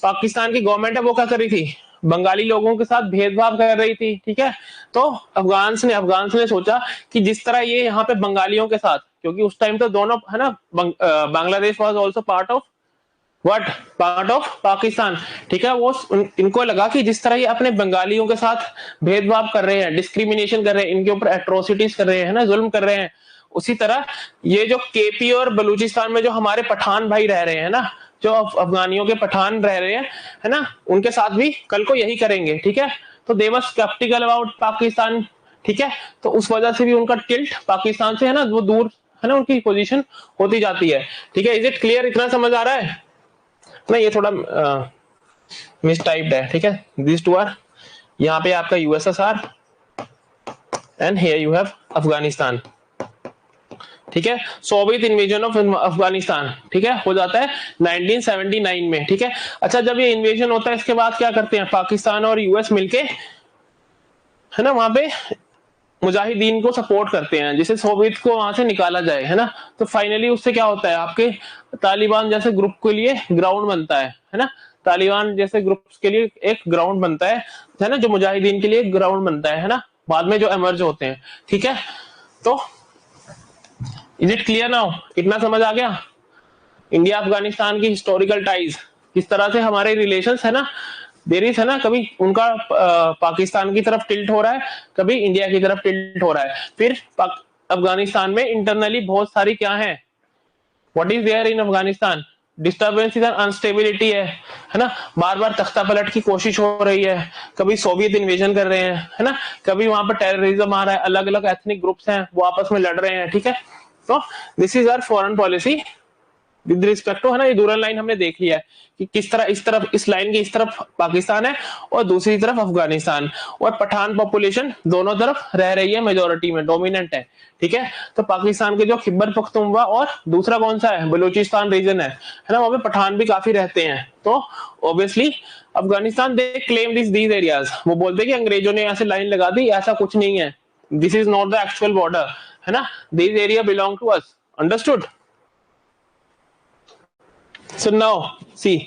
पाकिस्तान की गवर्नमेंट है वो क्या कर रही थी, बंगाली लोगों के साथ भेदभाव कर रही थी, ठीक है, तो अफगान्स ने सोचा कि जिस तरह ये यहाँ पे बंगालियों के साथ, क्योंकि उस टाइम तो दोनों, है ना, Bangladesh was also part of part of Pakistan, ठीक है, वो इनको लगा कि जिस तरह ये अपने बंगालियों के साथ भेदभाव कर रहे हैं, डिस्क्रिमिनेशन कर रहे हैं, इनके ऊपर एट्रोसिटीज कर रहे हैं, ना, जुल्म कर रहे हैं, उसी तरह ये जो केपी और बलूचिस्तान में जो हमारे पठान भाई रह रहे हैं ना, जो अफगानियों के पठान रह रहे हैं, है ना, उनके साथ भी कल को यही करेंगे, ठीक है, तो दे वर स्केप्टिकल अबाउट पाकिस्तान, ठीक है, तो उस वजह से भी उनका टिल्ट पाकिस्तान से, है ना, वो दूर, है ना, उनकी पोजीशन होती जाती है, ठीक है। Is it clear? इतना समझ आ रहा है ना? ये थोड़ा मिस टाइप्ड है, ठीक है, दिस टू आर, यहाँ पे आपका USSR and here you have Afghanistan, ठीक है, सोवियत इन्वेजन ऑफ अफगानिस्तान, ठीक है, हो जाता है 1979 में, ठीक है। अच्छा, जब ये इन्वेजन होता है इसके बाद क्या करते हैं पाकिस्तान और यूएस मिलके, है ना, वहां पे मुजाहिदीन को सपोर्ट करते हैं जिसे सोवियत को वहां से निकाला जाए, है ना, तो फाइनली उससे क्या होता है, आपके तालिबान जैसे ग्रुप के लिए ग्राउंड बनता है ना, तालिबान जैसे ग्रुप के लिए एक ग्राउंड बनता है ना, जो मुजाहिदीन के लिए ग्राउंड बनता है ना, बाद में जो एमर्ज होते हैं, ठीक है। तो इज इट क्लियर नाउ? इतना समझ आ गया? इंडिया अफगानिस्तान की हिस्टोरिकल टाइज, किस तरह से हमारे रिलेशंस, है ना, देर इज, है ना, कभी उनका पाकिस्तान की तरफ टिल्ट हो रहा है, कभी इंडिया की तरफ टिल्ट हो रहा है। फिर अफगानिस्तान में इंटरनली बहुत सारी क्या है, what is there in Afghanistan, disturbance and unstability है ना, बार बार तख्ता पलट की कोशिश हो रही है, कभी सोवियत इन्वेजन कर रहे हैं, है ना, कभी वहां पर टेररिज्म आ रहा है, अलग अलग एथनिक ग्रुप्स हैं वो आपस में लड़ रहे हैं, ठीक है। तो this is our foreign policy with respect to, है ना, ये डूरल लाइन हमने देख लिया है कि किस तरह इस तरफ, इस लाइन की इस तरफ पाकिस्तान है और दूसरी तरफ अफगानिस्तान, और पठान पॉपुलेशन दोनों तरफ रह रही है, मेजोरिटी में डोमिनेंट है, ठीक है। तो पाकिस्तान के जो खिब्बर पख्तूनख्वा और दूसरा कौन सा है, बलूचिस्तान रीजन है ना, वहां पे पठान भी काफी रहते हैं, तो obviously Afghanistan they claim these areas, वो बोलते हैं कि अंग्रेजों ने यहाँ से लाइन लगा दी, ऐसा कुछ नहीं है, this is not the actual border, है ना, this area belong to us, understood? So now see,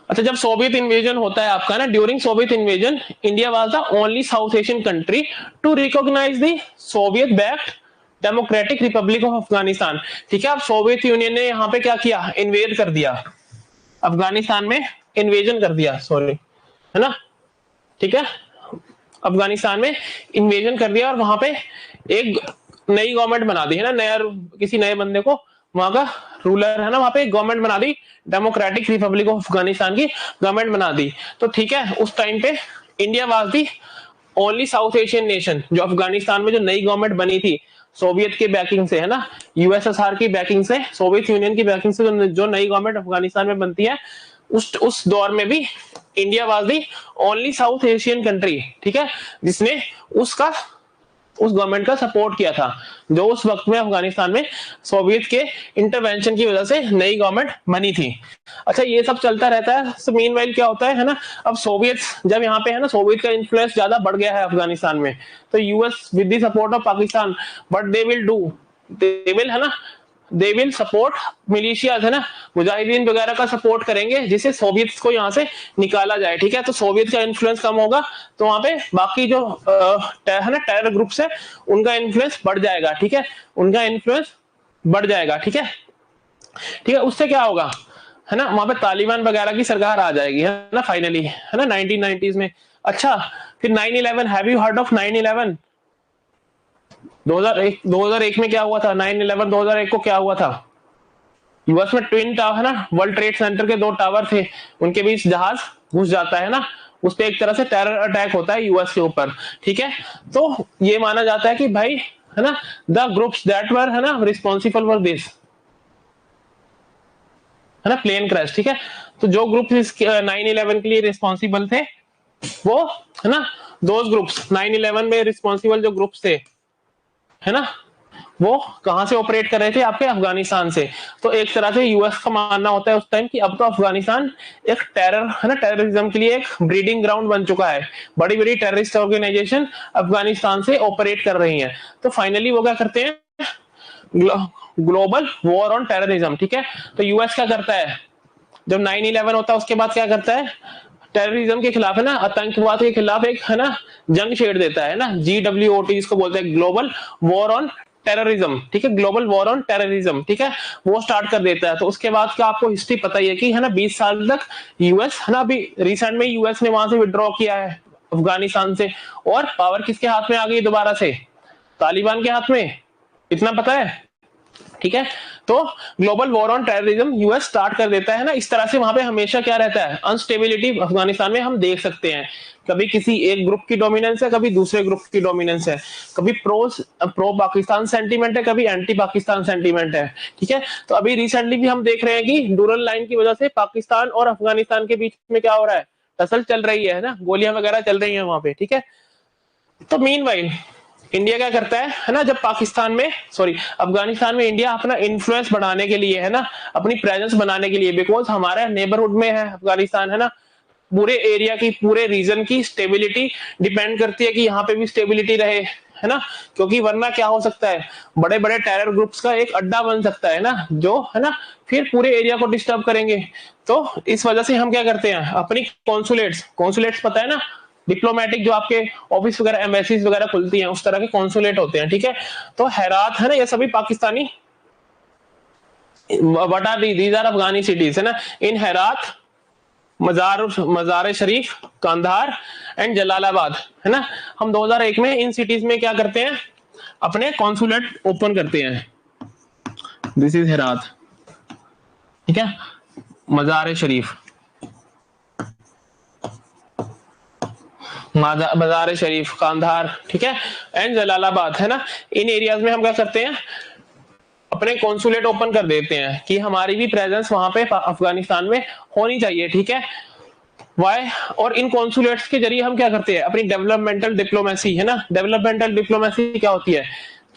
अच्छा, जब सोवियत इन्वेजन होता है आपका ना, during Soviet invasion India was the only South Asian country to recognise the Soviet backed democratic republic of Afghanistan, ठीक है। अब सोवियत यूनियन ने यहाँ पे क्या किया, इन्वेड कर दिया अफगानिस्तान में, इन्वेजन कर दिया, सॉरी, है ना, ठीक है, अफगानिस्तान में इन्वेजन कर दिया और वहां पे एक नई गवर्नमेंट बना दी, है ना, नया किसी नए बंदे को वहां का रूलर, है ना, वहां पे गवर्नमेंट बना दी, डेमोक्रेटिक रिपब्लिक ऑफ अफगानिस्तान की गवर्नमेंट बना दी, तो ठीक है, उस टाइम पे India was the only South Asian nation, जो अफगानिस्तान में जो नई गवर्नमेंट बनी थी सोवियत के बैकिंग से, है ना, यूएसएसआर की बैकिंग से, सोवियत यूनियन की बैकिंग से जो नई गवर्नमेंट अफगानिस्तान में बनती है, उस दौर में भी India was the only South Asian country, ठीक है, जिसने उसका उस गवर्नमेंट का सपोर्ट किया था, जो उस वक्त में अफगानिस्तान में सोवियत के इंटरवेंशन की वजह से नई गवर्नमेंट बनी थी। अच्छा, ये सब चलता रहता है। सो मीनवाइल क्या होता है ना, अब सोवियत जब यहाँ पे है ना, सोवियत का इन्फ्लुएंस ज्यादा बढ़ गया है अफगानिस्तान में, तो US with the support of Pakistan, but they will है ना, दे विल सपोर्ट मिलिशियाज, है ना, मुजाहिदीन वगैरह का सपोर्ट करेंगे, जिससे सोवियत को यहाँ से निकाला जाए। ठीक है, तो सोवियत का इन्फ्लुएंस कम होगा, तो वहां पे बाकी जो है ना टेरर ग्रुप्स है, उनका इन्फ्लुएंस बढ़ जाएगा। ठीक है, उनका इन्फ्लुएंस बढ़ जाएगा। ठीक है, ठीक है, उससे क्या होगा, है ना, वहां पे तालिबान वगैरह की सरकार आ जाएगी, है ना, फाइनली, है ना, 1990s में। अच्छा, फिर 9/11, हैव यू हर्ड ऑफ 9/11? 2001 में क्या हुआ था? 9/11 2001 को क्या हुआ था? यूएस में ट्विन टावर, है ना, वर्ल्ड ट्रेड सेंटर के 2 टावर थे, उनके बीच जहाज घुस जाता है ना, उस पे एक तरह से टेरर अटैक होता है यूएस के ऊपर। ठीक है, तो ये माना जाता है कि भाई, है ना, द ग्रुप्स दैट वर, है ना, रिस्पॉन्सिबल फॉर दिस, है ना, प्लेन क्रैश। ठीक है, तो जो ग्रुप इस 9/11 के लिए रिस्पॉन्सिबल थे, वो, है ना, दोज ग्रुप्स 9/11 में रिस्पॉन्सिबल जो ग्रुप्स थे, है ना, वो कहां से ऑपरेट कर रहे थे? आपके अफगानिस्तान से। तो एक तरह से यूएस का मानना होता है उस टाइम कि अब तो अफगानिस्तान एक टेरर, है ना, टेररिज्म के लिए एक ब्रीडिंग ग्राउंड बन चुका है, बड़ी बड़ी टेररिस्ट ऑर्गेनाइजेशन अफगानिस्तान से ऑपरेट कर रही हैं। तो फाइनली वो क्या करते हैं? Global war on terrorism. ठीक है, तो यूएस क्या करता है जब 9/11 होता है, उसके बाद क्या करता है? टेररिज्म के खिलाफ, है ना, आतंकवाद के खिलाफ एक, है ना, जंग छेड़ देता है ना, GWOT इसको बोलते हैं, ग्लोबल वॉर ऑन टेररिज्म। ठीक है, ग्लोबल वॉर ऑन टेररिज्म। ठीक है, वो स्टार्ट कर देता है। तो उसके बाद का आपको हिस्ट्री पता ही है कि, है ना, 20 साल तक यूएस, है ना, अभी रिसेंट में यूएस ने वहां से विड्रॉ किया है अफगानिस्तान से, और पावर किसके हाथ में आ गई दोबारा से? तालिबान के हाथ में। इतना पता है? ठीक है, तो global war on terrorism US start कर देता है ना। इस तरह से वहां पे हमेशा क्या रहता है? अनस्टेबिलिटी अफगानिस्तान में हम देख सकते हैं। कभी किसी एक ग्रुप की डोमिनेंस है, कभी दूसरे ग्रुप की डोमिनेंस है, कभी प्रो पाकिस्तान सेंटीमेंट है, कभी एंटी पाकिस्तान सेंटीमेंट है। ठीक है, तो अभी रिसेंटली भी हम देख रहे हैं कि डूरल लाइन की वजह से पाकिस्तान और अफगानिस्तान के बीच में क्या हो रहा है? टसल चल रही है ना, गोलियां वगैरह चल रही है वहां पे। ठीक है, तो मीनवाइल इंडिया क्या करता है ना, जब पाकिस्तान में, सॉरी, अफगानिस्तान में इंडिया अपना इन्फ्लुएंस बढ़ाने के लिए, है ना, अपनी प्रेजेंस बनाने के लिए, बिकॉज हमारा नेबरहुड में है अफगानिस्तान, है ना, पूरे एरिया की, पूरे रीजन की स्टेबिलिटी डिपेंड करती है कि यहाँ पे भी स्टेबिलिटी रहे, है ना, क्योंकि वरना क्या हो सकता है? बड़े बड़े टेरर ग्रुप्स का एक अड्डा बन सकता है ना, जो, है ना, फिर पूरे एरिया को डिस्टर्ब करेंगे। तो इस वजह से हम क्या करते हैं? अपनी कॉन्सुलेट्स पता है ना, डिप्लोमेटिक जो आपके ऑफिस वगैरह, एम्बेसीज वगैरह खुलती हैं, उस तरह के कॉन्सुलेट होते हैं। ठीक है, तो हेरात, है ना, ये सभी Pakistani, what are these are Afghani cities, है ना, इन हेरात, मजार शरीफ, कांधार एंड जलालाबाद, है ना, हम 2001 में इन सिटीज में क्या करते हैं? अपने कॉन्सुलेट ओपन करते हैं। दिस इज हेरात, ठीक है, मजार शरीफ, मजार शरीफ, कांधार, ठीक है, एंड जलालाबाद, है ना, इन एरियाज में हम क्या करते हैं? अपने कॉन्सुलेट ओपन कर देते हैं कि हमारी भी प्रेजेंस वहां पे अफगानिस्तान में होनी चाहिए। ठीक है, वाई, और इन कॉन्सुलेट्स के जरिए हम क्या करते हैं? अपनी डेवलपमेंटल डिप्लोमेसी, है ना, डेवलपमेंटल डिप्लोमेसी क्या होती है?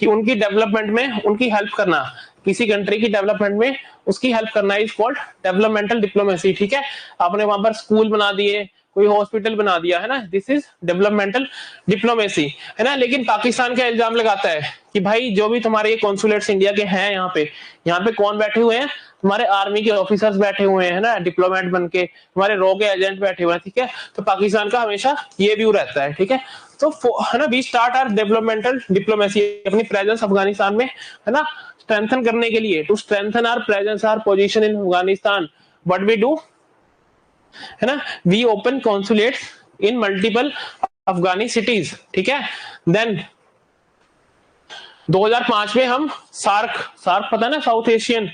कि उनकी डेवलपमेंट में उनकी हेल्प करना, किसी कंट्री की डेवलपमेंट में उसकी हेल्प करना इज कॉल्ड डेवलपमेंटल डिप्लोमेसी। ठीक है, आपने वहां पर स्कूल बना दिए, कोई हॉस्पिटल बना दिया, है ना, दिस इज डेवलपमेंटल डिप्लोमेसी, है ना। लेकिन पाकिस्तान का इल्जाम लगाता है कि भाई जो भी तुम्हारे ये कॉन्सुलेट्स इंडिया के हैं, यहाँ पे कौन बैठे हुए हैं? तुम्हारे आर्मी के ऑफिसर्स बैठे हुए हैं, ना, डिप्लोमेट बन के, तुम्हारे रॉ के एजेंट बैठे हुए हैं। ठीक है, तो पाकिस्तान का हमेशा ये व्यू रहता है। ठीक है, तो, है ना, we start our developmental diplomacy, अपनी प्रेजेंस अफगानिस्तान में, है ना, स्ट्रेंथन करने के लिए, to strengthen our presence, our position in Afghanistan, what we do, है ना, we open consulates in multiple Afghani cities. ठीक है, देन 2005 में हम सार्क पता है ना, साउथ एशियन,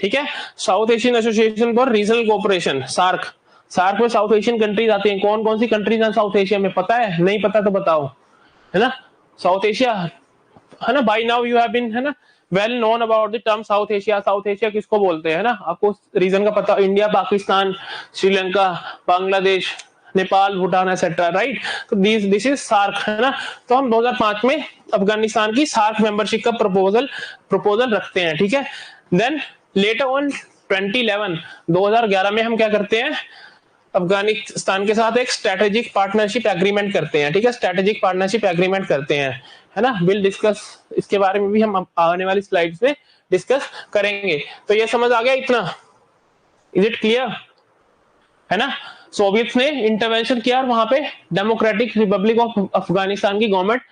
ठीक है, South Asian association for regional cooperation, SAARC में साउथ एशियन कंट्रीज आती हैं। कौन कौन सी कंट्रीज हैं साउथ एशिया में? पता है? नहीं पता तो बताओ, है ना, साउथ एशिया, है ना, by now you have been, है ना, well known about the term South Asia. South Asia किसको बोलते हैं, है ना, आपको रीजन का पता? India, Pakistan, Sri Lanka, Bangladesh, Nepal, Bhutan etcetera, right. तो दिस इज सार्क, है ना। तो हम 2005 में अफगानिस्तान की सार्क मेंबरशिप का प्रपोजल रखते हैं, ठीक है। देन लेटर ऑन 2011 में हम क्या करते हैं, अफगानिस्तान के साथ एक स्ट्रेटेजिक पार्टनरशिप एग्रीमेंट करते हैं, ठीक है। स्ट्रेटेजिक पार्टनरशिप एग्रीमेंट करते हैं, है ना। विल डिस्कस, इसके बारे में भी हम आने वाली स्लाइड्स में डिस्कस करेंगे। तो ये समझ आ गया इतना, इज इट क्लियर, है ना। सोवियत ने इंटरवेंशन किया और वहां पे डेमोक्रेटिक रिपब्लिक ऑफ अफगानिस्तान की गवर्नमेंट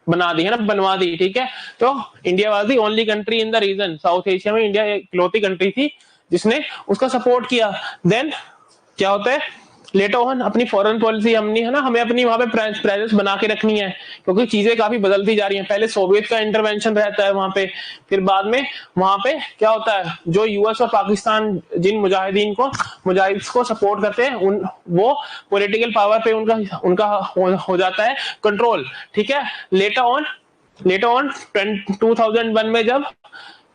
बना दी, है ना, बनवा दी, ठीक है। तो India was the only country in the region, South Asia में इंडिया इकलौती कंट्री थी जिसने उसका सपोर्ट किया। देन क्या होता है, लेटर ऑन अपनी फॉरेन पॉलिसी हमने, है ना, हमें अपनी वहां पे प्रेजेंस बना के रखनी है, क्योंकि चीजें काफी बदलती जा रही हैं। पहले सोवियत का इंटरवेंशन रहता है वहां पे, फिर बाद में वहां पे क्या होता है, जो यूएस और पाकिस्तान जिन मुजाहिदीन को सपोर्ट करते हैं, उन वो पॉलिटिकल पावर पे उनका हो जाता है कंट्रोल, ठीक है। लेटर ऑन 2001 में जब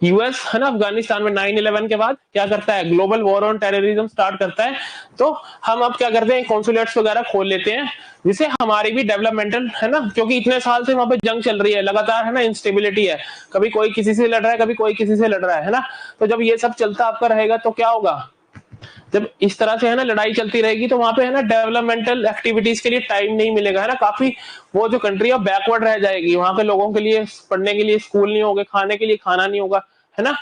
यूएस, है ना, अफगानिस्तान में 9/11 के बाद क्या करता है, global war on terrorism start करता है। तो हम अब क्या करते हैं, कॉन्सुलेट्स वगैरह खोल लेते हैं, जिससे हमारी भी डेवलपमेंटल, है ना, क्योंकि इतने साल से वहां पे जंग चल रही है लगातार, है ना, इंस्टेबिलिटी है, कभी कोई किसी से लड़ रहा है, कभी कोई किसी से लड़ रहा है ना। तो जब ये सब चलता आपका रहेगा तो क्या होगा, जब इस तरह से, है ना, लड़ाई चलती रहेगी तो वहां पे, है ना, डेवलपमेंटल एक्टिविटीज के लिए टाइम नहीं मिलेगा, है ना। काफी वो जो कंट्री है बैकवर्ड रह जाएगी, वहां पे लोगों के लिए पढ़ने के लिए स्कूल नहीं होंगे, खाने के लिए खाना नहीं होगा, है ना,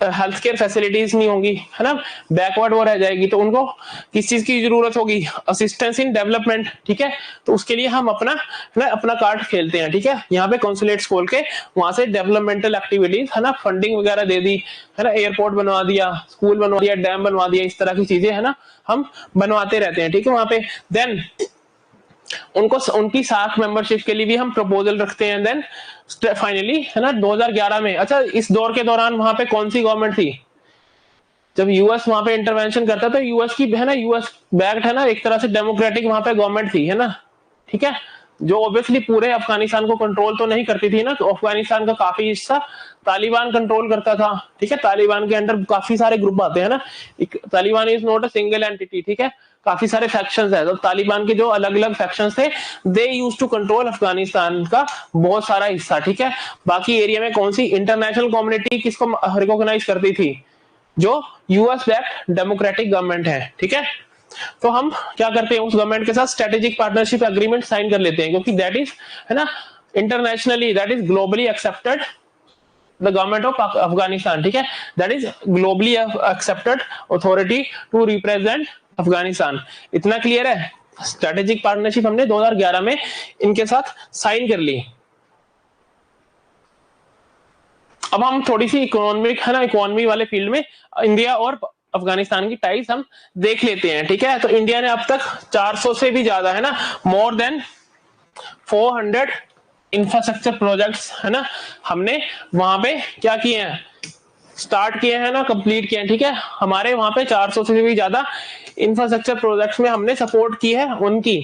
हेल्थ केयर फैसिलिटीज नहीं होंगी, है ना, बैकवर्ड वो रह जाएगी। तो उनको किस चीज की जरूरत होगी, असिस्टेंस इन डेवलपमेंट, ठीक है। तो उसके लिए हम अपना कार्ड खेलते हैं, ठीक है। यहाँ पे कॉन्सुलेट्स खोल के वहां से डेवलपमेंटल एक्टिविटीज, है ना, फंडिंग वगैरह दे दी, है ना, एयरपोर्ट बनवा दिया, स्कूल बनवा दिया, डैम बनवा दिया, इस तरह की चीजें, है ना, हम बनवाते रहते हैं, ठीक है, वहां पे। देन उनकी सार्क मेंबरशिप के लिए भी हम प्रपोजल रखते हैं। देन फाइनली, है ना, 2011 में, अच्छा, इस दौर के दौरान वहां पे कौन सी गवर्नमेंट थी, जब यूएस वहां पे इंटरवेंशन करता तो यूएस की, है ना, यूएस बैक्ड, है ना, एक तरह से डेमोक्रेटिक वहां पे गवर्नमेंट थी, है ना, ठीक है, जो ऑब्वियसली पूरे अफगानिस्तान को कंट्रोल तो नहीं करती थी ना। तो अफगानिस्तान का काफी हिस्सा तालिबान कंट्रोल करता था, ठीक है। तालिबान के अंडर काफी सारे ग्रुप आते हैं ना, Taliban is not a single entity, ठीक है, काफी सारे फैक्शंस है। तो तालिबान के जो अलग अलग फैक्शंस थे, दे यूज टू कंट्रोल अफगानिस्तान का बहुत सारा हिस्सा, ठीक है। बाकी एरिया में कौन सी इंटरनेशनल कम्युनिटी किसको रिकॉग्नाइज करती थी, जो यूएस बैक्ड डेमोक्रेटिक गवर्नमेंट है, ठीक है। तो हम क्या करते हैं, उस गवर्नमेंट के साथ स्ट्रेटेजिक पार्टनरशिप एग्रीमेंट साइन कर लेते हैं, क्योंकि दैट इज, है ना, internationally, that is globally accepted the government of Afghanistan, ठीक है। That is globally accepted authority to represent Afghanistan. इतना क्लियर है। स्ट्रेटेजिक पार्टनरशिप हमने 2011 में इनके साथ साइन कर ली। अब हम थोड़ी सी इकोनॉमिक, है ना, इकोनॉमी वाले फील्ड में इंडिया और अफगानिस्तान की टाइज हम देख लेते हैं, ठीक है। तो इंडिया ने अब तक 400 से भी ज्यादा, है ना, मोर देन 400 इंफ्रास्ट्रक्चर प्रोजेक्ट्स, है ना, हमने वहां पे क्या किए हैं, स्टार्ट किए हैं ना, कंप्लीट किए हैं, ठीक है। हमारे वहां पे 400 से भी ज्यादा इंफ्रास्ट्रक्चर प्रोजेक्ट्स में हमने सपोर्ट की है उनकी।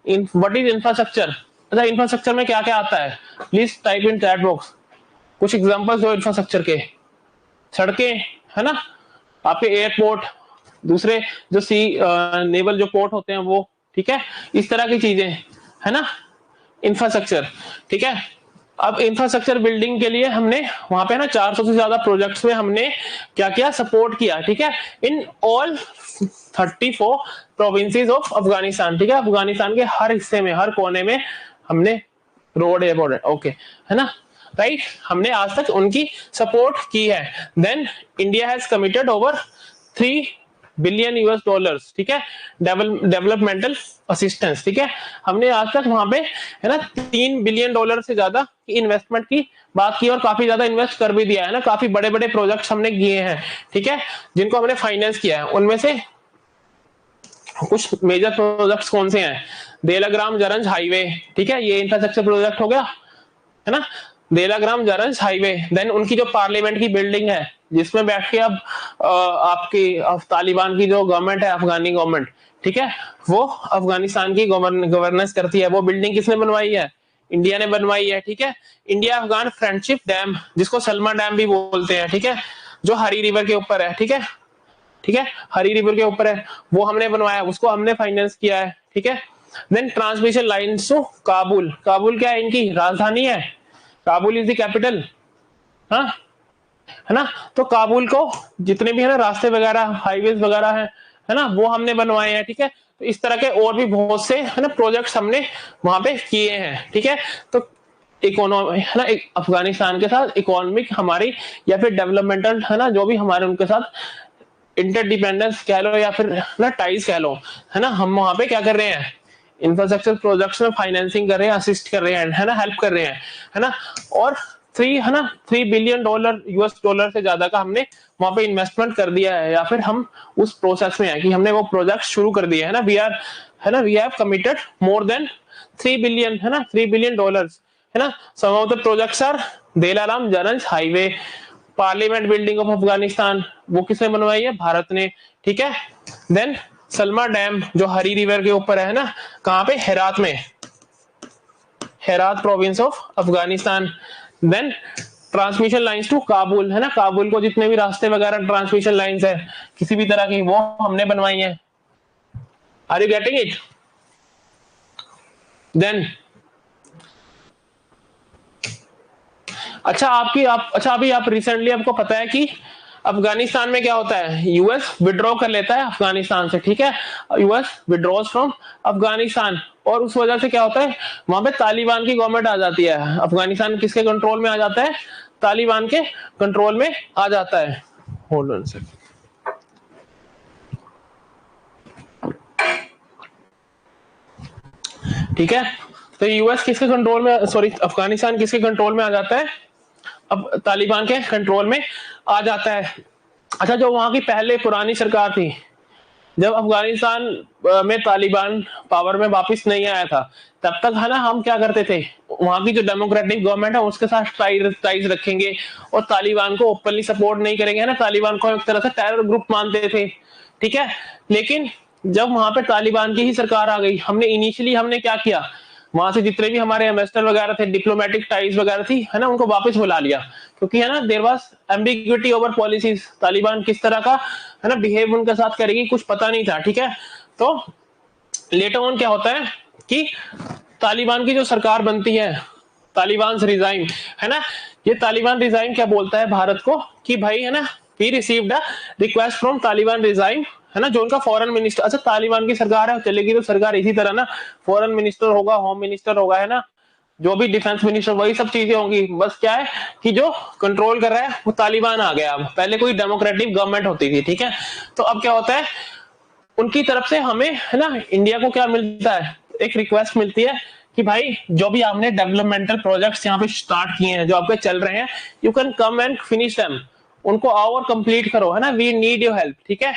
व्हाट इज इंफ्रास्ट्रक्चर, अच्छा, इंफ्रास्ट्रक्चर में क्या क्या आता है, please type in chat box कुछ एग्जांपल्स दो इंफ्रास्ट्रक्चर के। सड़कें, है ना, आपके एयरपोर्ट, दूसरे जो सी नेवल जो पोर्ट होते हैं वो, ठीक है, इस तरह की चीजें, है ना, इंफ्रास्ट्रक्चर, ठीक है। अब इंफ्रास्ट्रक्चर बिल्डिंग के लिए हमने वहां पे ना 400 से ज्यादा प्रोजेक्ट्स में हमने क्या किया, सपोर्ट किया, ठीक है, in all 34 provinces of Afghanistan, ठीक है। अफगानिस्तान के हर हिस्से में, हर कोने में हमने रोड, एयरपोर्ट, ओके, है ना, राइट, हमने आज तक उनकी सपोर्ट की है। Then India has committed over 3 billion US dollars, ठीक है, डेवलपमेंटल असिस्टेंस, ठीक है। हमने आज तक वहां पे, है ना, 3 बिलियन डॉलर से ज्यादा की इन्वेस्टमेंट की बात की और काफी ज्यादा इन्वेस्ट कर भी दिया है ना। काफी बड़े बड़े प्रोजेक्ट्स हमने किए हैं, ठीक है, जिनको हमने फाइनेंस किया है। उनमें से कुछ मेजर प्रोजेक्ट्स कौन से हैं, देलाग्राम जरंज हाईवे, ठीक है, ये इंफ्रास्ट्रक्चर प्रोजेक्ट हो गया, है ना, देलाग्राम जरंज हाईवे। देन उनकी जो पार्लियामेंट की बिल्डिंग है, जिसमें बैठ के अब आपकी तालिबान की जो गवर्नमेंट है, अफगानी गवर्नमेंट, ठीक है, वो अफगानिस्तान की गवर्नेंस करती है। वो बिल्डिंग किसने बनवाई है, इंडिया ने बनवाई है, ठीक है। इंडिया अफगान फ्रेंडशिप डैम, जिसको सलमा डैम भी बोलते हैं, ठीक है, जो हरी रिवर के ऊपर है, ठीक है, ठीक है, हरी रिवर के ऊपर है, वो हमने बनवाया, उसको हमने फाइनेंस किया है, ठीक है। Then transmission lines to Kabul, Kabul क्या है, इनकी राजधानी है, काबुल इज द कैपिटल, हाँ है ना। तो काबुल को जितने भी है ना रास्ते वगैरह, हाईवेज वगैरह है ना, वो हमने बनवाए हैं, ठीक है। तो इस तरह के और भी बहुत से है ना प्रोजेक्ट्स हमने वहां पे किए हैं, ठीक है। तो इकोनॉमी है ना, अफगानिस्तान के साथ इकोनॉमिक हमारी या फिर डेवलपमेंटल है ना, जो भी हमारे उनके साथ इंटरडिपेंडेंस कह लो या फिर ना टाइज कह लो, है ना, हम वहां पे क्या कर रहे हैं, इंफ्रास्ट्रक्चर प्रोजेक्ट्स में फाइनेंसिंग कर रहे हैं, असिस्ट कर रहे हैं, है ना, हेल्प कर रहे हैं, है ना। और 3 बिलियन डॉलर यूएस डॉलर से ज्यादा का हमने वहां पे इन्वेस्टमेंट कर दिया है, या फिर हम उस प्रोसेस में है कि हमने वो प्रोजेक्ट शुरू कर दिए है ना। We have committed more than 3 billion, है ना, $3 बिलियन, है ना। Some of the projects are Delaram Zaranj highway, parliament building of Afghanistan, वो किसने बनवाई है, भारत ने, ठीक है। देन सलमा डैम जो हरी रिवर के ऊपर है ना, कहां पे, हेरात में, Herat province of Afghanistan. Then transmission lines to Kabul, है ना, काबुल को जितने भी रास्ते वगैरह ट्रांसमिशन लाइंस है किसी भी तरह की, वो हमने बनवाई है। Are you getting it? Then अच्छा अभी आप रिसेंटली आपको पता है कि अफगानिस्तान में क्या होता है, यूएस विड्रॉ कर लेता है अफगानिस्तान से, ठीक है, यूएस विड्रॉज फ्रॉम अफगानिस्तान, और उस वजह से क्या होता है, वहां पे तालिबान की गवर्नमेंट आ जाती है, अफगानिस्तान किसके कंट्रोल में आ जाता है, तालिबान के कंट्रोल में आ जाता है। होल्ड ऑन सेकंड, ठीक है। तो यूएस किसके कंट्रोल में, सॉरी अफगानिस्तान किसके कंट्रोल में आ जाता है, अब तालिबान के कंट्रोल में आ जाता है। अच्छा, जो वहां की पहले पुरानी सरकार थी, जब अफगानिस्तान में तालिबान पावर में वापस नहीं आया था, तब तक है ना हम क्या करते थे, वहां की जो डेमोक्रेटिक गवर्नमेंट है उसके साथ टाइज रखेंगे और तालिबान को ओपनली सपोर्ट नहीं करेंगे, है ना, तालिबान को एक तरह से टेरर ग्रुप मानते थे, ठीक है। लेकिन जब वहां पे तालिबान की ही सरकार आ गई, हमने क्या किया, वहां से जितने भी हमारे एम्बेसडर वगैरह थे, डिप्लोमेटिक टाइज वगैरह थी, है ना, उनको वापस बुला लिया, क्योंकि है ना there was ambiguity over policies, Taliban किस तरह का है ना बिहेव उनके साथ करेगी कुछ पता नहीं था, ठीक है। तो लेटर ऑन क्या होता है कि तालिबान की जो सरकार बनती है, तालिबान रिजाइन, है ना, ये तालिबान रिजाइन क्या बोलता है भारत को कि भाई है ना, we received a request from Taliban regime, है ना, जो उनका फॉरेन मिनिस्टर, अच्छा तालिबान की सरकार है, चलेगी तो सरकार इसी तरह ना, फॉरेन मिनिस्टर होगा, होम मिनिस्टर होगा, है ना, जो भी डिफेंस मिनिस्टर, वही सब चीजें होंगी, बस क्या है कि जो कंट्रोल कर रहा है वो तालिबान आ गया। अब पहले कोई डेमोक्रेटिक गवर्नमेंट होती थी, ठीक है। तो अब क्या होता है, उनकी तरफ से हमें है ना इंडिया को क्या मिलता है, एक रिक्वेस्ट मिलती है कि भाई जो भी आपने डेवलपमेंटल प्रोजेक्ट्स यहाँ पे स्टार्ट किए हैं, जो आपके चल रहे हैं, you can come and finish them, उनको आओ और कंप्लीट करो, है ना, वी नीड योर हेल्प, ठीक है।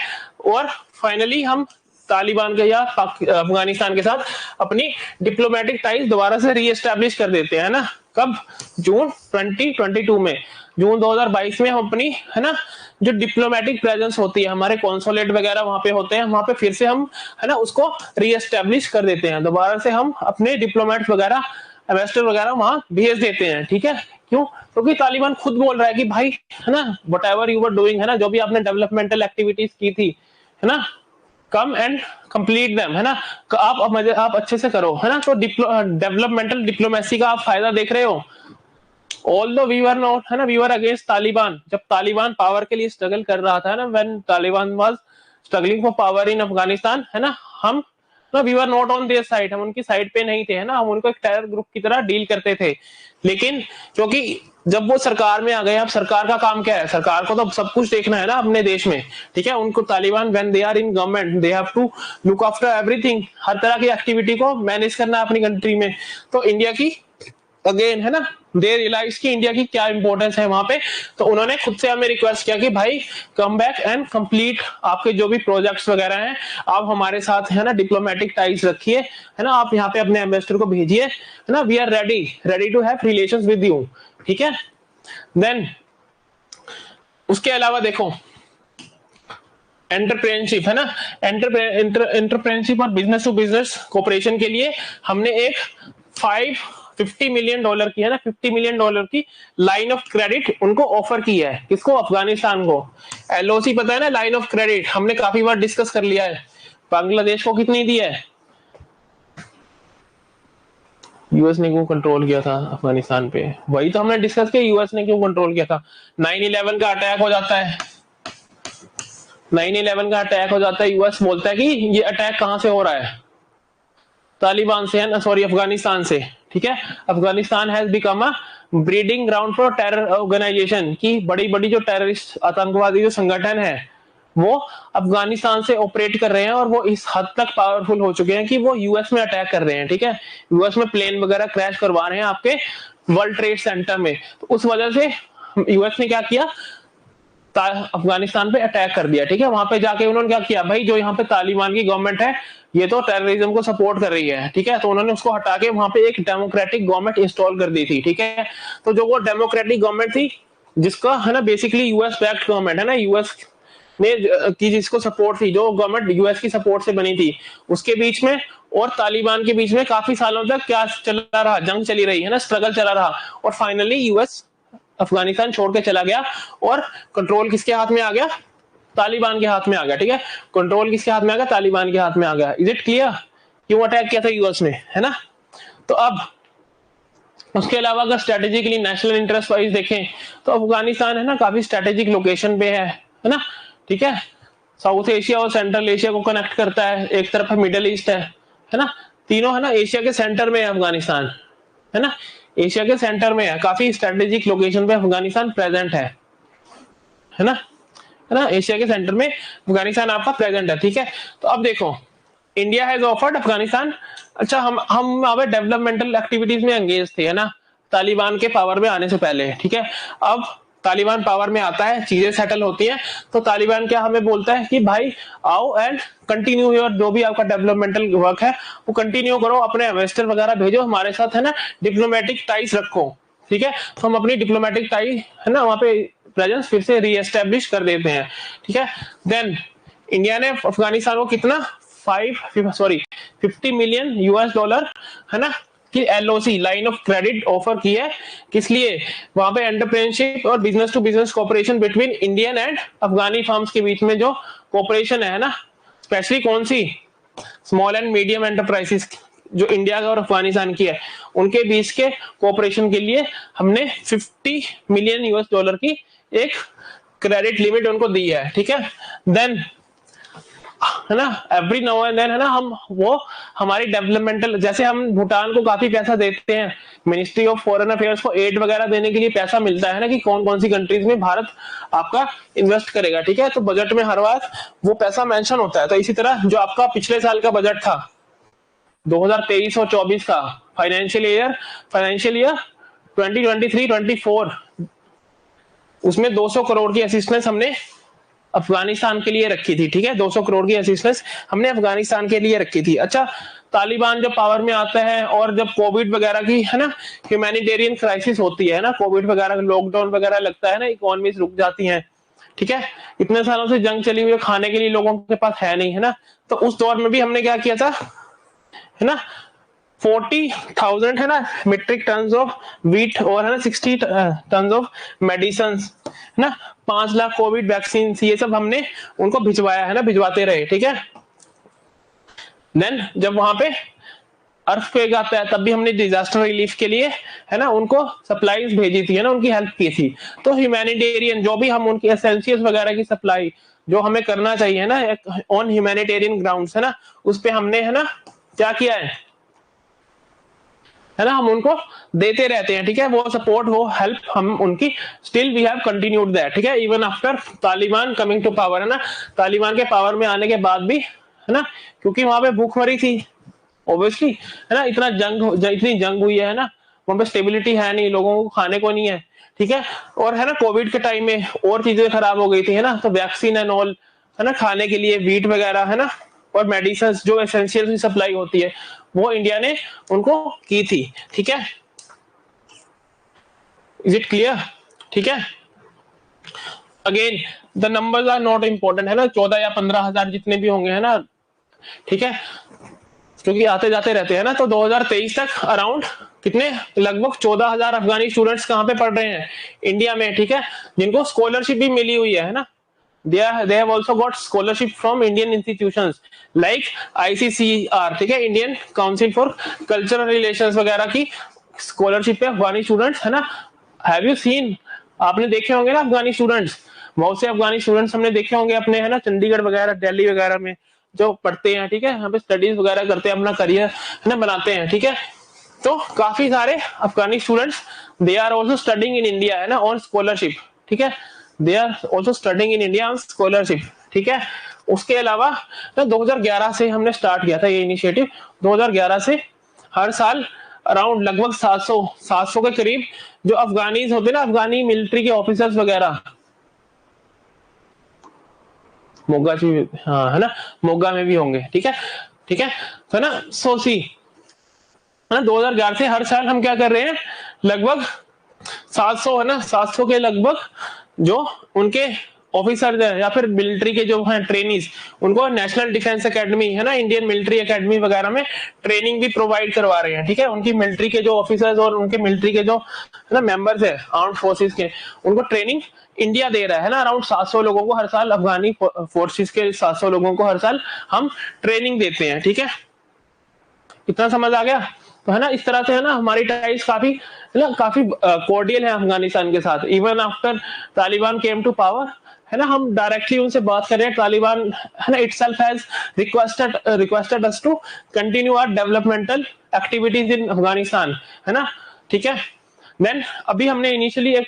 और फाइनली हम तालिबान के या अफगानिस्तान के साथ अपनी डिप्लोमेटिक टाइज दोबारा से रीएस्टैब्लिश कर देते हैं ना, कब, जून 2022 में, जून 2022 में हम अपनी है ना जो डिप्लोमेटिक प्रेजेंस होती है, हमारे कॉन्सुलेट वगैरह वहां पे होते हैं, वहां पे फिर से हम है ना उसको रीएस्टैब्लिश कर देते हैं, दोबारा से हम अपने डिप्लोमेट्स वगैरह, एम्बेसडर वगैरह वहां भेज देते हैं, ठीक है। क्यों, क्योंकि तालिबान खुद बोल रहा है कि भाई है ना what ever you were doing, है ना, जो भी आपने डेवलपमेंटल एक्टिविटीज की थी, है ना, कम एंड कंप्लीट देम, है ना, आप अच्छे से करो, है ना। तो डेवलपमेंटल डिप्लोमेसी का आप फायदा देख रहे हो। ऑल्दो वी वर नॉट, है ना, वी वर अगेंस्ट तालिबान, जब तालिबान पावर के लिए स्ट्रगल कर रहा था ना, when Taliban was struggling for power in Afghanistan, है ना, हम ना we were not on their side, हम उनकी साइड पे नहीं थे, है ना, हम उनको एक टेरर ग्रुप की तरह डील करते थे। लेकिन क्योंकि जब वो सरकार में आ गए, अब सरकार का काम क्या है, सरकार को तो सब कुछ देखना है ना अपने देश में, ठीक है। उनको Taliban when they are in government they have to look after everything, हर तरह की एक्टिविटी को मैनेज करना है अपनी कंट्री में। तो इंडिया की अगेन है ना, दे रियलाइज की इंडिया की क्या इंपॉर्टेंस है वहां पे, तो उन्होंने खुद से हमें रिक्वेस्ट किया कि भाई कम बैक एंड कंप्लीट आपके जो भी प्रोजेक्ट्स वगैरह हैं, आप हमारे साथ है ना डिप्लोमेटिक टाइज रखिए, है ना, आप यहाँ पे अपने एम्बेसडर को भेजिए, है ना, we are ready to have relations with you, ठीक है। देन उसके अलावा देखो एंटरप्रेन्योरशिप, है ना, एंटरप्रेन्योरशिप और बिजनेस टू बिजनेस कोऑपरेशन के लिए हमने एक $50 मिलियन की है ना, $50 मिलियन की लाइन ऑफ क्रेडिट उनको ऑफर की है। किसको? अफगानिस्तान को। एलओसी पता है ना, लाइन ऑफ क्रेडिट, हमने काफी बार डिस्कस कर लिया है। बांग्लादेश को कितनी दी है? यूएस ने क्यों कंट्रोल किया था अफगानिस्तान पे? वही तो हमने डिस्कस किया, यूएस ने क्यों कंट्रोल किया था। 9/11 का अटैक हो जाता है, 9/11 का अटैक हो जाता है, यूएस बोलता है कि ये अटैक कहां से हो रहा है? तालिबान से है ना, सॉरी अफगानिस्तान से। ठीक है, Afghanistan has become a breeding ground for terror organization, की बड़ी बड़ी जो टेररिस्ट आतंकवादी जो संगठन है वो अफगानिस्तान से ऑपरेट कर रहे हैं, और वो इस हद तक पावरफुल हो चुके हैं कि वो यूएस में अटैक कर रहे हैं। ठीक है, यूएस में प्लेन वगैरह क्रैश करवा रहे हैं आपके वर्ल्ड ट्रेड सेंटर में। तो उस वजह से यूएस ने क्या किया, अफगानिस्तान पे अटैक कर दिया। ठीक है, वहां पे जाके उन्होंने क्या किया, भाई जो यहाँ पे तालिबान की गवर्नमेंट है ये तो टेररिज्म को सपोर्ट कर रही है। ठीक है, तो उन्होंने उसको हटा के वहां पे एक डेमोक्रेटिक गवर्नमेंट इंस्टॉल कर दी थी। ठीक है, तो जो वो डेमोक्रेटिक गवर्नमेंट थी, जिसका है ना बेसिकली यूएस बैक्ड गवर्नमेंट है ना, यूएस ने की जिसको सपोर्ट थी, जो गवर्नमेंट यूएस की सपोर्ट से बनी थी, उसके बीच में और तालिबान के बीच में काफी सालों तक क्या चला रहा, जंग चली रही है ना, स्ट्रगल चला रहा, और फाइनली यूएस अफगानिस्तान छोड़ के चला गया और कंट्रोल किसके हाथ में आ गया? तालिबान के हाथ में आ गया। ठीक है, कंट्रोल किसके हाथ में आ गया? तालिबान के हाथ में आ गया। Is it clear? क्यों अटैक किया था यूएस ने, है ना? तो अब उसके अलावा अगर स्ट्रेटेजिकली नेशनल इंटरेस्ट वाइज देखें तो अफगानिस्तान है ना काफी स्ट्रेटेजिक लोकेशन पे है ना। ठीक है, साउथ एशिया और सेंट्रल एशिया को कनेक्ट करता है, एक तरफ है मिडिल ईस्ट है ना, तीनों है ना एशिया के सेंटर में है अफगानिस्तान, है ना, एशिया के सेंटर में है, काफी स्ट्रेटेजिक लोकेशन पे अफगानिस्तान प्रेजेंट है ना, है ना, एशिया के सेंटर में अफगानिस्तान आपका प्रेजेंट है। ठीक है, तो अब देखो इंडिया हैज ऑफर्ड अफगानिस्तान, अच्छा हम अब डेवलपमेंटल एक्टिविटीज में एंगेज थे, है ना, तालिबान के पावर में आने से पहले। ठीक है, अब तालिबान पावर में आता है, चीजें सेटल होती हैं, तो तालिबान क्या हमें बोलता है कि भाई आओ एंड कंटिन्यू योर जो भी आपका डेवलपमेंटल वर्क है वो कंटिन्यू करो, अपने इन्वेस्टर वगैरह भेजो हमारे साथ, है ना, डिप्लोमेटिक टाइज रखो। ठीक है, तो हम अपनी डिप्लोमेटिक टाई है ना वहां पे प्रेजेंस फिर से रीएस्टेब्लिश कर देते हैं। ठीक है, देन इंडिया ने अफगानिस्तान को कितना 50 मिलियन यूएस डॉलर है ना कि LOC line of credit offer की है। किस लिए? वहां पे एंटरप्रेन्योरशिप और business to business cooperation between Indian and Afghani firms के बीच में जो कोऑपरेशन है ना, स्पेशली कौन सी? स्मॉल एंड मीडियम एंटरप्राइजेस जो इंडिया का और अफगानिस्तान की है, उनके बीच के कोऑपरेशन के लिए हमने 50 मिलियन यूएस डॉलर की एक क्रेडिट लिमिट उनको दी है। ठीक है, देन है ना एवरी नाउ एंड देन है ना हम वो हमारी डेवलपमेंटल, जैसे हम भूटान को काफी पैसा देते हैं, मिनिस्ट्री ऑफ फॉरेन अफेयर्स को एड वगैरह देने के लिए पैसा मिलता है ना कि कौन कौन सी कंट्रीज में भारत आपका इन्वेस्ट करेगा। ठीक है, तो बजट में हर बार वो पैसा मेंशन होता है। तो इसी तरह जो आपका पिछले साल का बजट था 2023 और 24 का फाइनेंशियल ईयर 2023-24, उसमें 200 करोड़ की असिस्टेंस हमने अफगानिस्तान के लिए रखी थी। ठीक है, 200 करोड़ की असिस्टेंस हमने अफगानिस्तान के लिए रखी थी। अच्छा, तालिबान जब पावर में आता है और जब कोविड वगैरह की है ना ह्यूमैनिटेरियन क्राइसिस होती है ना, कोविड वगैरह लॉकडाउन वगैरह लगता है ना, इकोनॉमीज रुक जाती हैं। ठीक है, इतने सालों से जंग चली हुई है, खाने के लिए लोगों के पास है नहीं, है ना, तो उस दौर में भी हमने क्या किया था, है ना, 40,000 है ना मेट्रिक टन ऑफ वीट और है ना 60 टन ऑफ मेडिसिन, है ना, 5 लाख कोविड वैक्सीन, ये सब हमने उनको भिजवाया है ना, भिजवाते रहे। ठीक है, देन जब वहां पे अर्थक्वेक आता है तब भी हमने डिजास्टर रिलीफ के लिए है ना उनको सप्लाईज भेजी थी, है ना, उनकी हेल्प की थी। तो ह्यूमैनिटेरियन जो भी हम उनकी एसेंशियल्स वगैरह की सप्लाई जो हमें करना चाहिए ना ऑन ह्यूमैनिटेरियन ग्राउंड्स, है ना, उस पे हमने है ना क्या किया है ना, हम उनको देते रहते हैं। ठीक है, वो सपोर्ट वो हेल्प हम उनकी still we have continued that. ठीक है, even after Taliban coming to power, है ना, तालिबान के पावर में आने के बाद भी, है ना, क्योंकि वहां पे भूखमरी थी ऑब्वियसली, है ना, इतनी जंग हुई है ना, वहां पे स्टेबिलिटी है नहीं, लोगों को खाने को नहीं है। ठीक है, और है ना कोविड के टाइम में और चीजें खराब हो गई थी, है ना, तो वैक्सीन एंड ऑल, है ना, खाने के लिए वीट वगैरह, है ना, और मेडिसिन जो एसेंशियल की सप्लाई होती है वो इंडिया ने उनको की थी। ठीक है, इज इट क्लियर? ठीक है, again the numbers are not important, है ना, 14 या 15,000 जितने भी होंगे, है ना, ठीक है, क्योंकि आते जाते रहते हैं ना। तो 2023 तक अराउंड कितने, लगभग 14,000 अफगानी स्टूडेंट्स कहाँ पे पढ़ रहे हैं, इंडिया में, ठीक है, जिनको स्कॉलरशिप भी मिली हुई है ना। they have also got scholarship from Indian institutions like ICCR, ठीक है, Indian council for cultural relations वगैरह की स्कॉलरशिप है अफगानी स्टूडेंट्स, है ना। हैव यू सीन, आपने देखे होंगे ना अफगानी स्टूडेंट्स, बहुत से अफगानी स्टूडेंट्स हमने देखे होंगे अपने, है ना, चंडीगढ़ वगैरह, दिल्ली वगैरह में जो पढ़ते हैं, ठीक है, यहाँ पे स्टडीज वगैरह करते हैं, अपना करियर, है ना, बनाते हैं, ठीक है। तो काफी सारे Afghani students they are also studying in India, है ना, ऑन स्कॉलरशिप, ठीक है, they are also studying in India on scholarship, ठीक है। उसके अलावा 2011 से हमने स्टार्ट किया था ये इनिशिएटिव, 2011 से हर साल अराउंड लगभग 700 के करीब जो अफगानीज होते हैं ना, अफगानी मिलिट्री के ऑफिसर्स वगैरह, मोगा जी, हाँ, है ना, मोगा में भी होंगे, ठीक है, ठीक है, तो ना सोसी, है ना, 2011 से हर साल हम क्या कर रहे हैं, लगभग 700, है ना, 700 के लगभग जो उनके ऑफिसर है या फिर मिलिट्री के जो हैं ट्रेनीज, उनको नेशनल डिफेंस एकेडमी, है ना, इंडियन मिलिट्री एकेडमी वगैरह में ट्रेनिंग भी प्रोवाइड करवा रहे हैं, ठीक है। उनकी मिलिट्री के जो ऑफिसर्स और उनके मिलिट्री के जो, है ना, मेंबर्स है आर्म्ड फोर्सेस के, उनको ट्रेनिंग इंडिया दे रहा है ना, अराउंड 700 लोगों को हर साल, अफगानी फोर्सेस के 700 लोगों को हर साल हम ट्रेनिंग देते हैं, ठीक है। इतना समझ आ गया, तो है ना, इस तरह से, है ना, हमारी टाइज काफी, है ना, काफी कोर्डियल है अफगानिस्तान के साथ। Even after Taliban came to power, है ना, हम डायरेक्टली उनसे बात कर रहे हैं, तालिबान, है ना, itself has requested us to continue our developmental activities in Afghanistan, है ना, ठीक है। देन अभी हमने इनिशियली एक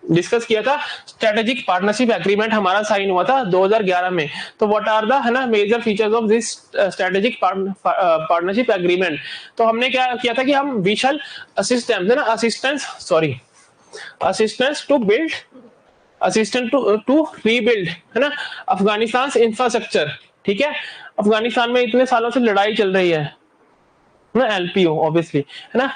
डिस्कस किया था, स्ट्रेटेजिक पार्टनरशिप एग्रीमेंट हमारा साइन हुआ था 2011 में। तो व्हाट आर द, है ना, major features of this strategic partnership agreement. तो हमने क्या किया था कि हम विशल असिस्टेंस, है ना, assistance to build, assistant to rebuild, है ना, अफगानिस्तान इंफ्रास्ट्रक्चर, ठीक है। अफगानिस्तान में इतने सालों से लड़ाई चल रही है ना, एलपीओ ऑब्वियसली, है ना,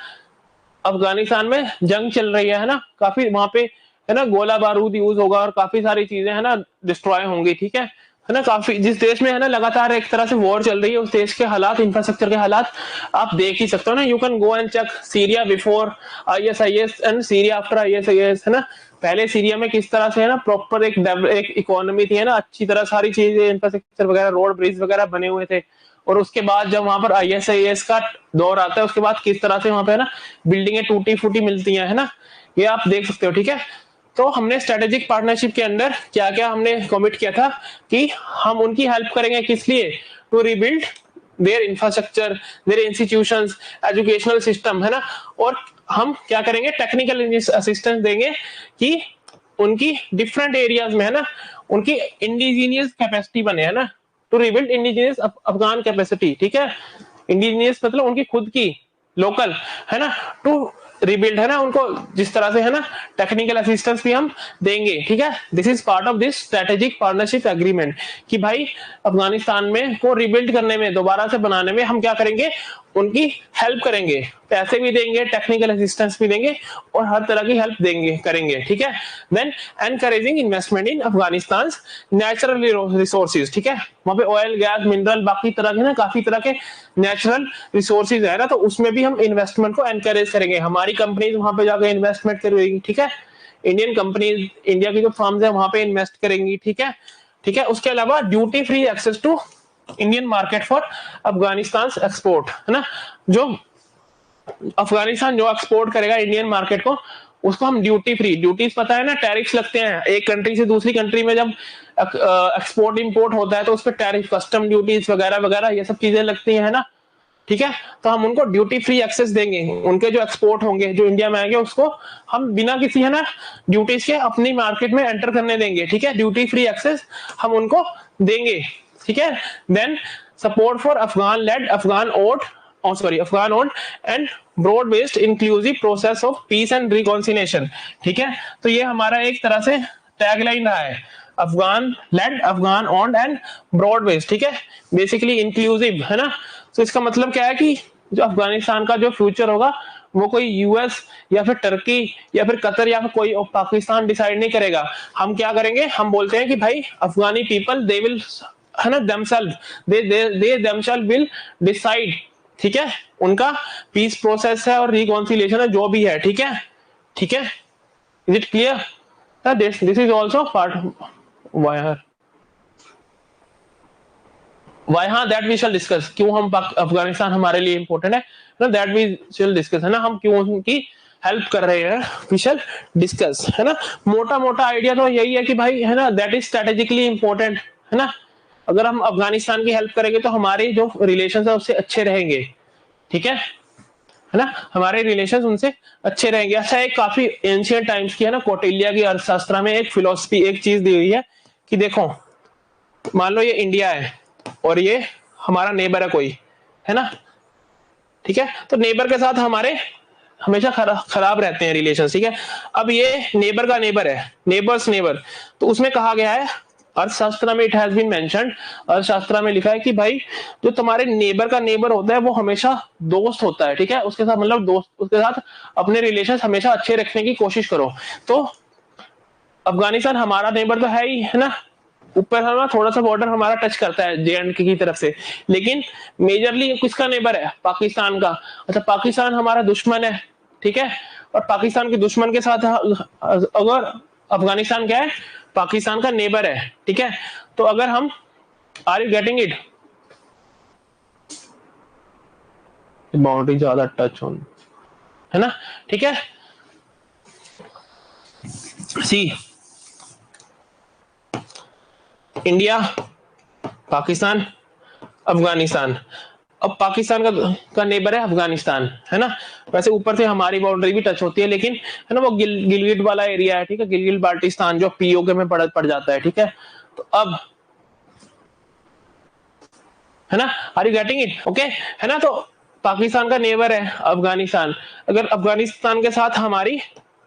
अफगानिस्तान में जंग चल रही है ना, काफी वहां पे, है ना, गोला बारूद यूज होगा और काफी सारी चीजें, है ना, डिस्ट्रॉय होंगी, ठीक है ना। काफी, जिस देश में, है ना, लगातार एक तरह से वॉर चल रही है, उस देश के हालात, इंफ्रास्ट्रक्चर के हालात आप देख ही सकते हो ना। You can go and check Syria before ISIS and Syria after ISIS, है ना। पहले सीरिया में किस तरह से, है ना, प्रॉपर एक इकोनॉमी थी, है ना, अच्छी तरह सारी चीजें, इंफ्रास्ट्रक्चर वगैरह, रोड ब्रिज वगैरह बने हुए थे। और उसके बाद जब वहां पर ISIS का दौर आता है, उसके बाद किस तरह से वहां पे, है ना, बिल्डिंगें टूटी फूटी मिलती हैं, है ना, ये आप देख सकते हो, ठीक है। तो हमने स्ट्रेटेजिक पार्टनरशिप के अंदर क्या क्या हमने कमिट किया था कि हम उनकी हेल्प करेंगे, किस लिए, to rebuild their infrastructure, their institutions, educational system, है ना। और हम क्या करेंगे, टेक्निकल असिस्टेंस देंगे कि उनकी डिफरेंट एरियाज में, है ना, उनकी इंडिजीनियस कैपेसिटी बने, है ना, to rebuild indigenous Afghan capacity, ठीक है। इंडिजिनियस मतलब उनकी खुद की लोकल, है ना, टू रिबिल्ड, है ना, उनको जिस तरह से, है ना, टेक्निकल असिस्टेंस भी हम देंगे, ठीक है। This is part of this strategic partnership agreement कि भाई अफगानिस्तान में को रिबिल्ड करने में, दोबारा से बनाने में हम क्या करेंगे, उनकी हेल्प करेंगे, पैसे भी देंगे, टेक्निकल असिस्टेंस भी देंगे और हर तरह की हेल्प देंगे, करेंगे, ठीक है। Then encouraging investment in Afghanistan natural resources, ठीक है। वहां पे ऑयल, गैस, मिनरल, बाकी तरह के ना, काफी तरह के नेचुरल रिसोर्सेज है ना, तो उसमें भी हम इन्वेस्टमेंट को एनकरेज करेंगे। हमारी कंपनीज वहां पे जाकर इन्वेस्टमेंट करेगी, ठीक है। इंडियन कंपनीज, इंडिया की जो फर्म्स है वहां पे इन्वेस्ट करेंगी, ठीक है, ठीक है। उसके अलावा duty free access to Indian market for Afghanistan export, है ना, जो अफगानिस्तान जो एक्सपोर्ट करेगा इंडियन मार्केट को, उसको हम ड्यूटी फ्री, ड्यूटीज पता है ना, टैरिफ लगते हैं एक कंट्री से दूसरी कंट्री में, जब एक्सपोर्ट इंपोर्ट होता है तो उस पर टैरिफ, कस्टम ड्यूटीज वगैरह वगैरह ये सब चीजें लगती है ना, ठीक है। तो हम उनको ड्यूटी फ्री एक्सेस देंगे, उनके जो एक्सपोर्ट होंगे, जो इंडिया में आएंगे, उसको हम बिना किसी, है ना, ड्यूटीज के अपनी मार्केट में एंटर करने देंगे, ठीक है। ड्यूटी फ्री एक्सेस हम उनको देंगे, ठीक है। Then support for Afghan owned and broad based inclusive process of peace and reconciliation, ठीक है। तो ये हमारा एक तरह से टैगलाइन रहा है, Afghan led, Afghan owned and broad based, ठीक है, बेसिकली इंक्लूसिव, है ना। तो इसका मतलब क्या है कि जो अफगानिस्तान का जो फ्यूचर होगा वो कोई यूएस या फिर टर्की या फिर कतर या फिर कोई पाकिस्तान डिसाइड नहीं करेगा। हम क्या करेंगे, हम बोलते हैं कि भाई अफगानी पीपल दे विल, है ना, देमसेल्फ विल डिसाइड ठीक है, उनका पीस प्रोसेस है और रिकॉन्सिलिएशन है, जो भी है, ठीक है, ठीक है, is it clear? This is also part why, हाँ, दैट वी शैल डिस्कस, क्यों हम अफगानिस्तान हमारे लिए इंपॉर्टेंट है ना, दैट वी शैल डिस्कस, है ना, हम क्यों उनकी हेल्प कर रहे हैं, वी शैल डिस्कस, है ना। मोटा मोटा आइडिया तो यही है कि भाई, है ना, दैट इज स्ट्रेटेजिकली इंपॉर्टेंट, है ना। अगर हम अफगानिस्तान की हेल्प करेंगे तो हमारे जो रिलेशन है उससे अच्छे रहेंगे, ठीक है ना, हमारे रिलेशन उनसे अच्छे रहेंगे। अच्छा, एक काफी एंशियंट टाइम्स की, है ना, कौटिल्य की अर्थशास्त्र में एक फिलोसफी, एक चीज दी हुई है कि देखो, मान लो ये इंडिया है और ये हमारा नेबर है कोई, है ना, ठीक है, तो नेबर के साथ हमारे हमेशा खराब रहते हैं रिलेशन, ठीक है। अब ये नेबर का नेबर है, नेबर्स नेबर, तो उसमें कहा गया है, अर्थशास्त्र में इट हैज बीन मेंशन्ड, अर्थशास्त्र में लिखा है कि भाई जो तुम्हारे नेबर का नेबर होता है वो हमेशा दोस्त होता है, ठीक है, उसके साथ मतलब दोस्त, उसके साथ अपने रिलेशन हमेशा अच्छे रखने की कोशिश करो। तो अफगानिस्तान हमारा नेबर तो है ही, है ना, ऊपर है ना, थोड़ा सा बॉर्डर हमारा टच करता है JNK की तरफ से, लेकिन मेजरली किसका नेबर है? पाकिस्तान का। अच्छा, पाकिस्तान हमारा दुश्मन है, ठीक है, और पाकिस्तान के दुश्मन के साथ अगर अफगानिस्तान क्या है? पाकिस्तान का नेबर है, ठीक है। तो अगर हम, are you getting it? Boundary ज्यादा टच होन, है ना, ठीक है। See, India, Pakistan, Afghanistan. अब पाकिस्तान का नेबर है अफगानिस्तान, है ना, वैसे ऊपर से हमारी बाउंड्री भी टच होती है, लेकिन है ना वो गिलगिट वाला एरिया है, ठीक है, गिलगिट बाल्टिस्तान जो POK में पड़ जाता है, ठीक है। तो अब, है ना, are you getting it? Okay, है ना, तो पाकिस्तान का नेबर है अफगानिस्तान, अगर अफगानिस्तान के साथ हमारी,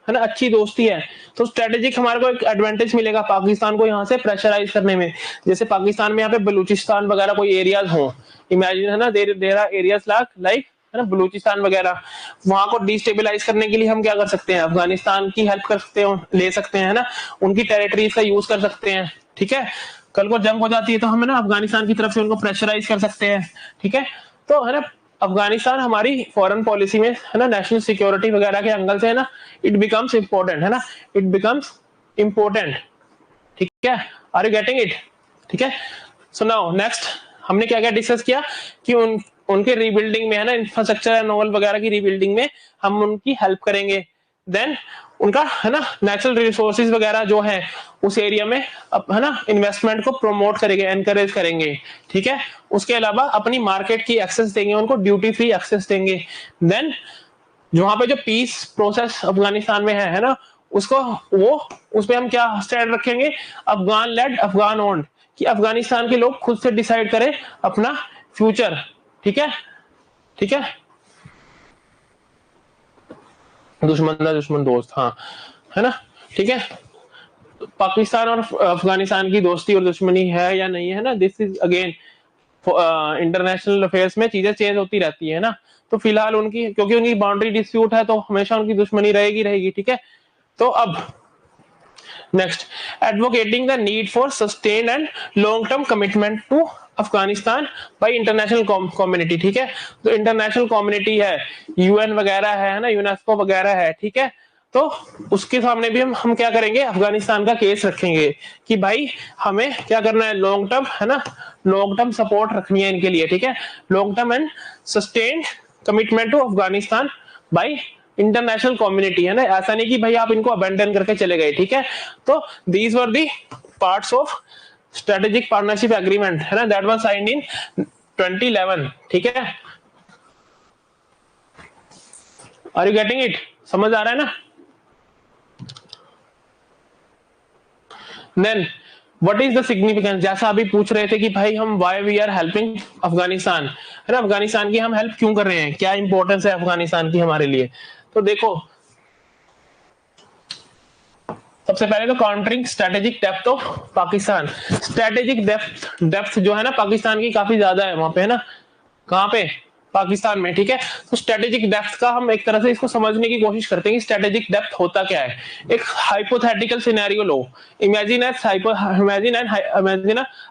है ना, अच्छी दोस्ती है, तो स्ट्रेटेजिक हमारे को एक एडवांटेज मिलेगा पाकिस्तान को यहाँ से प्रेशराइज करने में। जैसे पाकिस्तान में यहाँ पे बलूचिस्तान वगैरह कोई एरियाज हो, इमेजिन, है ना, देर आर एरियाज लाइक, है ना, बलूचिस्तान वगैरह, वहां को डिस्टेबलाइज करने के लिए हम क्या कर सकते हैं? अफगानिस्तान की हेल्प कर सकते हो, ले सकते हैं, है ना, उनकी टेरिटरीज का यूज कर सकते हैं, ठीक है। कल को जंग हो जाती है तो हम, है ना, अफगानिस्तान की तरफ से उनको प्रेशराइज कर सकते हैं, ठीक है। तो है ना, अफगानिस्तान हमारी फॉरेन पॉलिसी में, है ना, नेशनल सिक्योरिटी वगैरह के एंगल से, है ना, इट बिकम्स इंपॉर्टेंट, है ना, इट बिकम्स इंपॉर्टेंट, ठीक है, आर यू गेटिंग इट? ठीक है, सो नाउ नेक्स्ट हमने क्या क्या डिस्कस किया कि उनके रीबिल्डिंग में, है ना, इंफ्रास्ट्रक्चर एंड नोवल वगैरह की रीबिल्डिंग में हम उनकी हेल्प करेंगे। देन उनका, है ना, नेचुरल रिसोर्सेज वगैरह जो है उस एरिया में, है ना, इन्वेस्टमेंट को प्रमोट करेंगे, एनकरेज करेंगे, ठीक है। उसके अलावा अपनी मार्केट की एक्सेस देंगे, उनको ड्यूटी फ्री एक्सेस देंगे। देन वहां पे जो पीस प्रोसेस अफगानिस्तान में है ना, उसको वो उस पे हम क्या स्टैंड रखेंगे? अफगान लेड, अफगान ओन्ड, कि अफगानिस्तान के लोग खुद से डिसाइड करें अपना फ्यूचर, ठीक है, ठीक है। दुश्मन ना दुश्मन दोस्त, हाँ, है ना, ठीक है। पाकिस्तान और अफगानिस्तान की दोस्ती और दुश्मनी है या नहीं है ना, this is again international affairs में चीजें चेंज होती रहती है ना। तो फिलहाल उनकी, क्योंकि उनकी बाउंड्री डिस्प्यूट है, तो हमेशा उनकी दुश्मनी रहेगी रहेगी, ठीक है। तो अब next, advocating the need for sustain and long term commitment to Afghanistan by international community, ठीक है। तो इंटरनेशनल कम्युनिटी है, UN वगैरह है ना, यूनेस्को वगैरह है, ठीक है। तो उसके सामने भी हम क्या करेंगे? अफगानिस्तान का केस रखेंगे कि भाई हमें क्या करना है, लॉन्ग टर्म, है ना, लॉन्ग टर्म सपोर्ट रखनी है इनके लिए, ठीक है, long term and sustain commitment to Afghanistan by international community, है ना। ऐसा नहीं कि भाई आप इनको अबेंडन करके चले गए, ठीक है। तो these were the parts of strategic partnership agreement, है ना, दैट वाज साइंड इन 2011, ठीक है। Are you getting it? समझ आ रहा है ना? Then what is the significance, जैसा अभी पूछ रहे थे कि भाई हम why we are helping Afghanistan, है ना, अफगानिस्तान की हम हेल्प क्यों कर रहे हैं, क्या इंपॉर्टेंस है अफगानिस्तान की हमारे लिए। तो देखो, सबसे पहले तो countering strategic depth of Pakistan. Strategic depth जो है ना पाकिस्तान की काफी ज्यादा है वहां पे, है ना, कहां पे? पाकिस्तान में, ठीक है। तो स्ट्रेटेजिक डेप्थ का हम एक तरह से इसको समझने की कोशिश करते हैं कि स्ट्रेटेजिक डेप्थ होता क्या है। एक हाइपोथेटिकल सिनेरियो लो, इमेजिन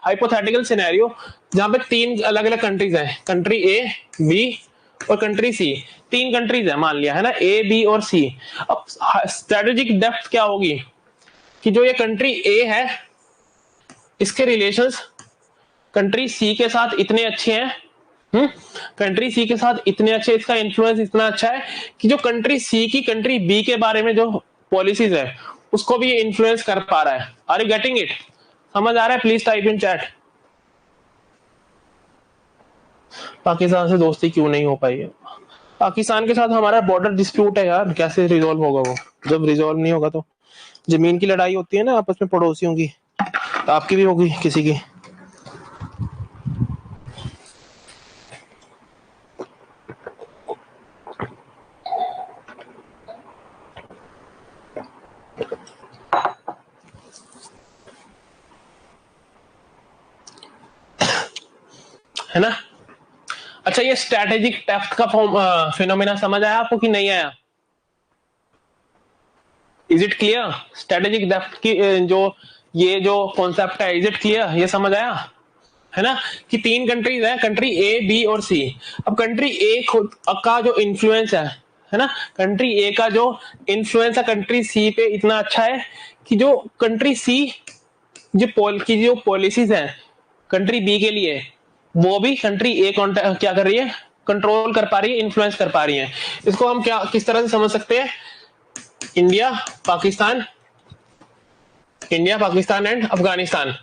हाइपोथेटिकल सिनेरियो जहां पे 3 अलग अलग कंट्रीज हैं, कंट्री A, B और कंट्री सी, 3 कंट्रीज है मान लिया है ना, ए बी और सी। अब स्ट्रेटेजिक डेप्थ क्या होगी कि जो ये कंट्री ए है इसके रिलेशंस कंट्री सी के साथ इतने अच्छे हैं, कंट्री सी के साथ इतने अच्छे, इसका इन्फ्लुएंस इतना अच्छा है कि जो कंट्री सी की कंट्री बी के बारे में जो पॉलिसीज है उसको भी ये इन्फ्लुएंस कर पा रहा है। Are you getting it? समझ आ रहा है? Please type in chat. Pakistan से दोस्ती क्यों नहीं हो पाई है? पाकिस्तान के साथ हमारा बॉर्डर डिस्प्यूट है यार, कैसे रिजॉल्व होगा वो? जब रिजॉल्व नहीं होगा तो जमीन की लड़ाई होती है ना आपस में पड़ोसियों की, तो आपकी भी होगी किसी की। है ना? अच्छा, ये स्ट्रेटेजिक डेप्थ का फिनोमेना समझ आया आपको कि नहीं आया? Is it clear? Strategic depth की जो ये जो कॉन्सेप्ट है, इज इट क्लियर? ये समझ आया है ना कि 3 कंट्रीज है, कंट्री ए बी और सी। अब कंट्री ए खुद का जो इन्फ्लुएंस है ना, कंट्री ए का जो इन्फ्लुएंस है कंट्री सी पे इतना अच्छा है कि जो कंट्री सी जो पॉलिसीज है कंट्री बी के लिए वो भी कंट्री ए क्या कर रही है, कंट्रोल कर पा रही है, इन्फ्लुएंस कर पा रही है। इसको हम क्या किस तरह से समझ सकते हैं? India Pakistan, India Pakistan and Afghanistan.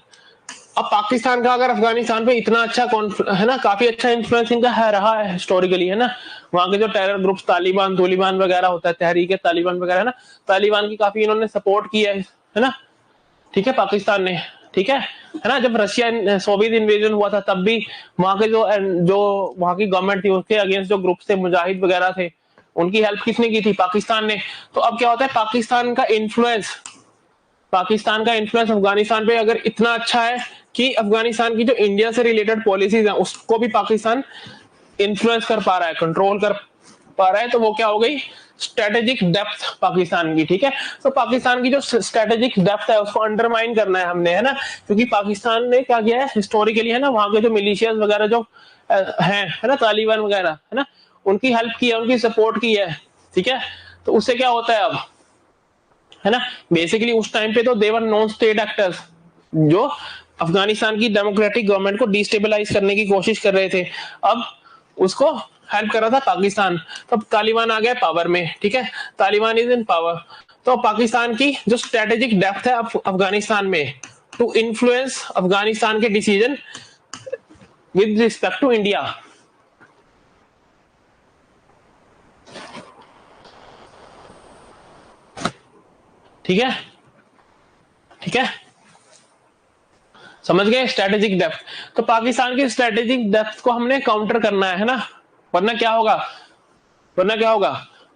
अब पाकिस्तान का अगर अफगानिस्तान पे इतना अच्छा है ना, काफी अच्छा इन्फ्लुएंस इनका है रहा है हिस्टोरिकली, है ना। वहां के जो टेरर ग्रुप्स तालिबान तूलिबान वगैरह होता है, तहरीक तालिबान वगैरह, है ना, तालिबान की काफी इन्होंने सपोर्ट किया है ना, ठीक है, पाकिस्तान ने, ठीक है ना। जब रशिया सोवियत इन्वेजन हुआ था तब भी वहां के जो वहां की गवर्नमेंट थी उसके अगेंस्ट जो ग्रुप थे, मुजाहिद वगैरह थे, उनकी हेल्प किसने की थी? पाकिस्तान ने। तो अब क्या होता है, पाकिस्तान का इन्फ्लुएंस अफगानिस्तान पे अगर इतना अच्छा है कि अफगानिस्तान की जो इंडिया से रिलेटेड पॉलिसीज है उसको भी पाकिस्तान इन्फ्लुएंस कर पा रहा है, कंट्रोल कर पा रहा है, तो वो क्या हो गई? स्ट्रेटेजिक डेप्थ पाकिस्तान की, ठीक है। तो पाकिस्तान की जो स्ट्रेटेजिक डेप्थ है उसको अंडरमाइन करना है हमने, है ना, क्योंकि पाकिस्तान ने क्या किया है हिस्टोरिकली, है ना, वहां के जो मिलिशियाज वगैरह जो है ना, तालिबान वगैरह, है ना, उनकी हेल्प की है, उनकी सपोर्ट की है, ठीक है। तो उससे क्या होता है अब, है ना, बेसिकली उस टाइम पे तो देवर नॉन स्टेट एक्टर्स जो अफगानिस्तान की डेमोक्रेटिक गवर्नमेंट को डिस्टेबलाइज करने की कोशिश कर रहे थे, अब उसको हेल्प कर रहा था पाकिस्तान। तो तालिबान आ गया पावर में, ठीक है, तालिबान इज इन पावर। तो पाकिस्तान की जो स्ट्रेटेजिक डेप्थ है अफगानिस्तान में टू इन्फ्लुएंस अफगानिस्तान के decision with respect to India, ठीक है, ठीक है, समझ गए स्ट्रेटेजिक डेप्थ। तो पाकिस्तान की स्ट्रेटेजिक डेप्थ को हमने काउंटर करना है ना, वरना क्या होगा, वरना क्या होगा,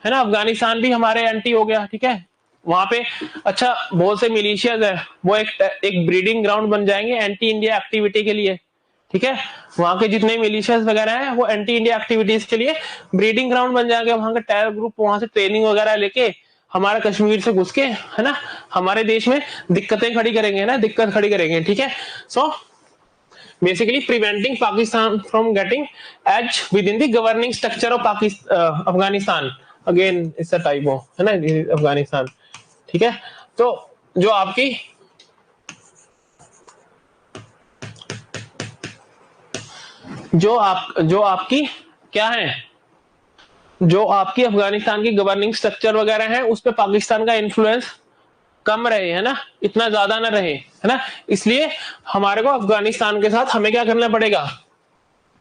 है ना, अफगानिस्तान भी हमारे एंटी हो गया, ठीक है, वहां पे अच्छा बहुत से मिलिशियाज है, वो एक ब्रीडिंग ग्राउंड बन जाएंगे एंटी इंडिया एक्टिविटी के लिए, ठीक है, वहां के जितने मिलिशियाज वगैरह हैं वो एंटी इंडिया एक्टिविटीज के लिए ब्रीडिंग ग्राउंड बन जाएंगे, वहां के टेरर ग्रुप वहां से ट्रेनिंग वगैरह लेके हमारा कश्मीर से घुस के, है ना, हमारे देश में दिक्कतें खड़ी करेंगे ना, दिक्कत खड़ी करेंगे, ठीक है। सो basically preventing Pakistan from getting edge within the governing structure of Afghanistan, again it's a typo, है ना, अफगानिस्तान, ठीक है। तो जो आपकी जो आपकी क्या है, जो आपकी अफगानिस्तान की गवर्निंग स्ट्रक्चर वगैरह है उस पर पाकिस्तान का इन्फ्लुएंस कम रहे, है ना, इतना ज्यादा ना रहे, है ना, इसलिए हमारे को अफगानिस्तान के साथ हमें क्या करना पड़ेगा,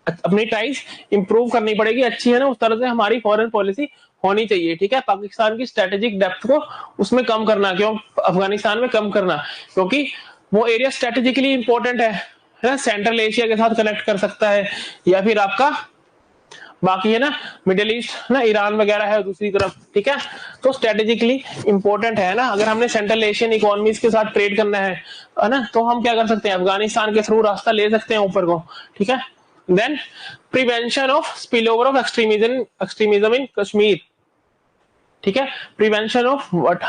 अपनी टाइज इंप्रूव करनी पड़ेगी, अच्छी, है ना, उस तरह से हमारी फॉरेन पॉलिसी होनी चाहिए, ठीक है। पाकिस्तान की स्ट्रेटेजिक डेप्थ को उसमें कम करना, क्यों अफगानिस्तान में कम करना, क्योंकि वो एरिया स्ट्रेटेजिकली इंपॉर्टेंट है ना, सेंट्रल एशिया के साथ कनेक्ट कर सकता है, या फिर आपका बाकी, है ना, मिडिल ईस्ट ना, ईरान वगैरह है दूसरी तरफ, ठीक है। तो स्ट्रेटेजिकली इंपॉर्टेंट है ना, अगर हमने सेंट्रल एशियन इकोनॉमीज के साथ ट्रेड करना है ना, तो हम क्या कर सकते हैं, अफगानिस्तान के थ्रू रास्ता ले सकते हैं ऊपर को, ठीक है। Then prevention of spill over of extremism in Kashmir, ठीक है, प्रिवेंशन ऑफ व्हाट,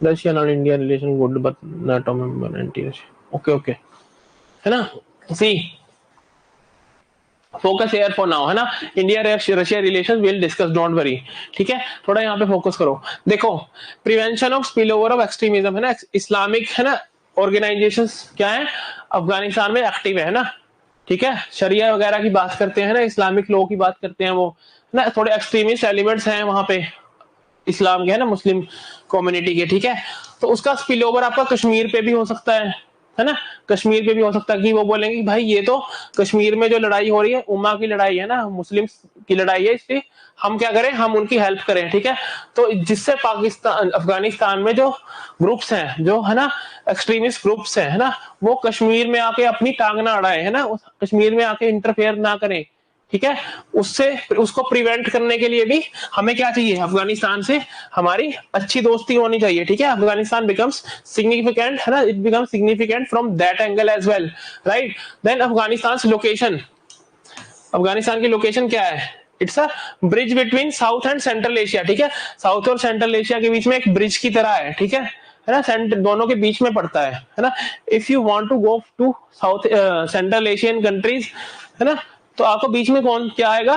रशियन और India relation good but NATO member anti, okay okay, है ना। See focus here for now, है ना, India Russia relation will discuss, don't worry, ठीक है, थोड़ा यहाँ पे फोकस करो। देखो prevention of spill over of extremism, है ना, इस्लामिक, है ना, ऑर्गेनाइजेशंस क्या है अफगानिस्तान में एक्टिव है ना, ठीक है, शरिया वगैरह की बात करते हैं ना, इस्लामिक लॉ की बात करते हैं वो, है ना, थोड़े एक्सट्रीमिस्ट एलिमेंट्स हैं वहां पे इस्लाम के, है ना, मुस्लिम कम्युनिटी के, ठीक है। तो उसका स्पिल ओवर आपका कश्मीर पे भी हो सकता है ना, कश्मीर पे भी हो सकता है कि वो बोलेंगे कि भाई ये तो कश्मीर में जो लड़ाई हो रही है उम्मा की लड़ाई है ना, मुस्लिम की लड़ाई है, इसलिए हम क्या करें, हम उनकी हेल्प करें, ठीक है। तो जिससे पाकिस्तान अफगानिस्तान में जो ग्रुप्स हैं, जो है ना एक्सट्रीमिस्ट ग्रुप्स हैं, है ना, वो कश्मीर में आके अपनी टांग ना अड़ाए, है ना, कश्मीर में आके इंटरफेयर ना करें, ठीक है। उससे उसको प्रिवेंट करने के लिए भी हमें क्या चाहिए, अफगानिस्तान से हमारी अच्छी दोस्ती होनी चाहिए, ठीक है। अफगानिस्तान बिकम्स सिग्निफिकेंट, है ना, it becomes significant from that angle as well, right. Then Afghanistan location, Afghanistan की लोकेशन क्या है, it's a bridge between south and central Asia, ठीक है, साउथ और सेंट्रल एशिया के बीच में एक ब्रिज की तरह है, ठीक है ना, दोनों के बीच में पड़ता है ना। If you want to go to south central Asian countries, है ना, तो आपको बीच में कौन क्या आएगा,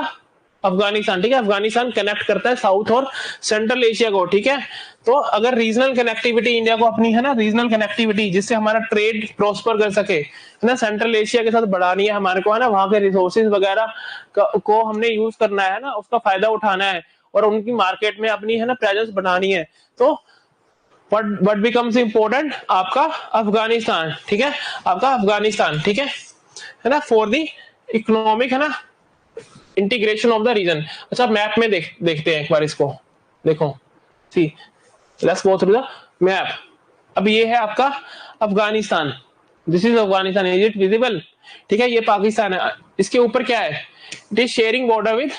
अफगानिस्तान, ठीक है। अफगानिस्तान कनेक्ट करता है साउथ और सेंट्रल एशिया को, ठीक है। तो अगर रीजनल कनेक्टिविटी इंडिया को अपनी, है ना, रीजनल कनेक्टिविटी जिससे हमारा ट्रेड प्रॉस्पर कर सके, है ना, सेंट्रल एशिया के साथ बढ़ानी है हमारे को, है ना, वहां के रिसोर्सेज वगैरह को हमने यूज करना है ना, उसका फायदा उठाना है और उनकी मार्केट में अपनी, है ना, प्रेजेंस बढ़ानी है। तो व्हाट बिकम्स इंपॉर्टेंट, आपका अफगानिस्तान, ठीक है, आपका अफगानिस्तान, ठीक है ना, फॉर दी इकोनॉमिक, है ना, इंटीग्रेशन ऑफ द रीजन। अच्छा मैप में देखते हैं एक बार इसको, देखो see, let's go through the map. अब ये है आपका Afghanistan, this is Afghanistan, is it visible, ठीक है, ये पाकिस्तान है, इसके ऊपर क्या है, it is sharing border with,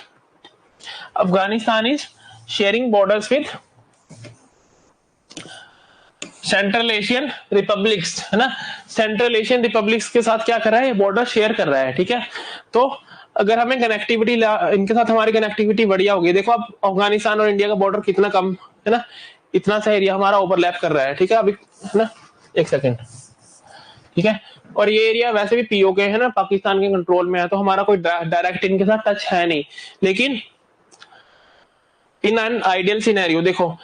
Afghanistan is sharing borders with central Asian republics, है ना, सेंट्रल एशियन रिपब्लिक्स के साथ क्या कर रहा है, ये बॉर्डर शेयर कर रहा है, ठीक है। तो अगर हमें कनेक्टिविटी, इनके साथ हमारी कनेक्टिविटी बढ़िया होगी, देखो अब अफगानिस्तान और इंडिया का बॉर्डर कितना कम है ना, इतना सा एरिया हमारा ओवरलैप कर रहा है, ठीक है, अभी, है ना, एक सेकेंड, ठीक है। और ये एरिया वैसे भी पीओके, है ना, पाकिस्तान के कंट्रोल में है, तो हमारा कोई डायरेक्ट इनके साथ टच है नहीं। लेकिन इन एन आइडियल सिनेरियो देखो,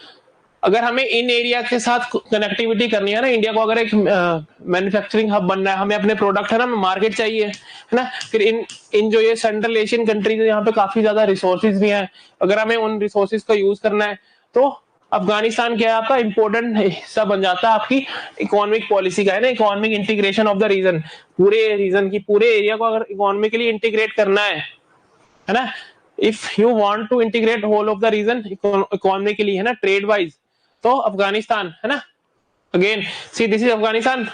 अगर हमें इन एरिया के साथ कनेक्टिविटी करनी है ना, इंडिया को अगर एक मैन्युफैक्चरिंग हब बनना है, हमें अपने प्रोडक्ट, है ना, मार्केट चाहिए, है ना, फिर इन जो ये सेंट्रल एशियन कंट्रीज है, यहाँ पे काफी ज्यादा रिसोर्सेज भी हैं, अगर हमें उन रिसोर्सेज का यूज करना है, तो अफगानिस्तान क्या है आपका इंपॉर्टेंट हिस्सा बन जाता है आपकी इकोनॉमिक पॉलिसी का, है ना, economic integration of the region, पूरे रीजन की, पूरे एरिया को अगर इकोनॉमिकली इंटीग्रेट करना है ना, if you want to integrate whole of the region economically, है ना, ट्रेड वाइज, तो अफगानिस्तान, है ना, again see this is Afghanistan,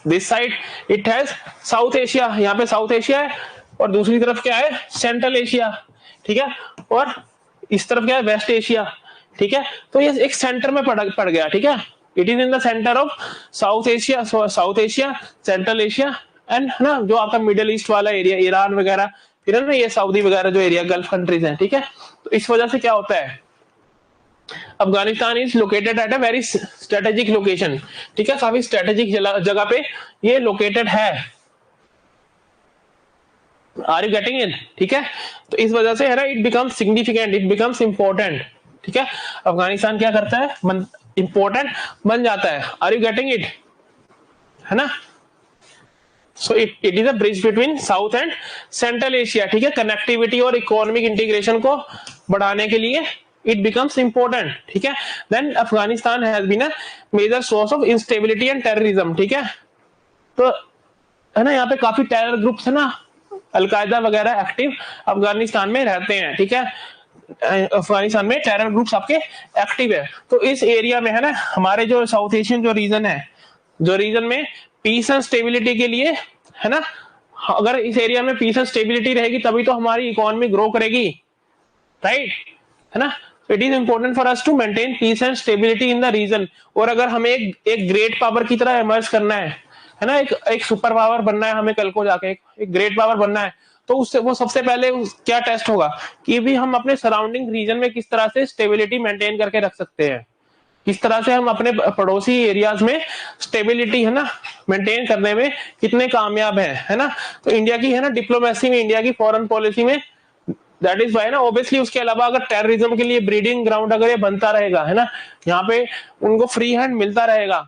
this side it has south Asia, यहाँ पे साउथ एशिया है, और दूसरी तरफ क्या है, सेंट्रल एशिया, ठीक है, और इस तरफ क्या है, वेस्ट एशिया, ठीक है। तो ये एक सेंटर में पड़ गया, ठीक है, it is in the centre of south Asia, central Asia and, है ना, जो आपका मिडिल ईस्ट वाला एरिया, ईरान वगैरह, फिर है ना ये सऊदी वगैरह जो एरिया, गल्फ कंट्रीज हैं, ठीक है। तो इस वजह से क्या होता है, Afghanistan is located at a very strategic location, ठीक है, काफी स्ट्रेटेजिक जगह पे ये लोकेटेड है, आर यू गेटिंग इट, ठीक है। तो इस वजह से, है ना, it becomes significant, it becomes important, ठीक है, अफगानिस्तान क्या करता है, इंपॉर्टेंट बन जाता है, आर यू गेटिंग इट, है ना। So it is a bridge between south and central Asia, ठीक है, कनेक्टिविटी और इकोनॉमिक इंटीग्रेशन को बढ़ाने के लिए इट बिकम्स इंपॉर्टेंट, ठीक है। Then Afghanistan has been a major source of instability and terrorism, ठीक है। तो है ना, यहाँ पे काफी टेरर ग्रुप्स है ना, अलकायदा वगैरह एक्टिव अफगानिस्तान में रहते हैं, ठीक है, अफगानिस्तान में टेरर ग्रुप्स आपके एक्टिव है। तो इस एरिया में, है ना, हमारे जो साउथ एशियन जो रीजन है, जो रीजन में पीस एंड स्टेबिलिटी के लिए, है ना, अगर इस एरिया में पीस एंड स्टेबिलिटी रहेगी तभी तो हमारी इकोनॉमी ग्रो करेगी, राइट, है ना। It is important for us to maintain peace and stability in the region. और अगर हमें एक ग्रेट पावर की तरह इमर्ज करना है ना, एक सुपर पावर बनना है हमें, कल को जाके एक ग्रेट पावर बनना है, तो उससे वो सबसे पहले क्या टेस्ट होगा कि भी हम अपने सराउंडिंग रीजन में किस तरह से स्टेबिलिटी मेंटेन करके रख सकते हैं, किस तरह से हम अपने पड़ोसी एरियाज में स्टेबिलिटी है ना मेंटेन करने में कितने कामयाब हैं, है ना। तो इंडिया की है ना डिप्लोमेसी में, इंडिया की फॉरेन पॉलिसी में, दैट इज वाई ना ऑब्वियसली। उसके अलावा अगर टेररिज्म के लिए ब्रीडिंग ग्राउंड अगर ये बनता रहेगा, है ना, यहाँ पे उनको फ्री हैंड मिलता रहेगा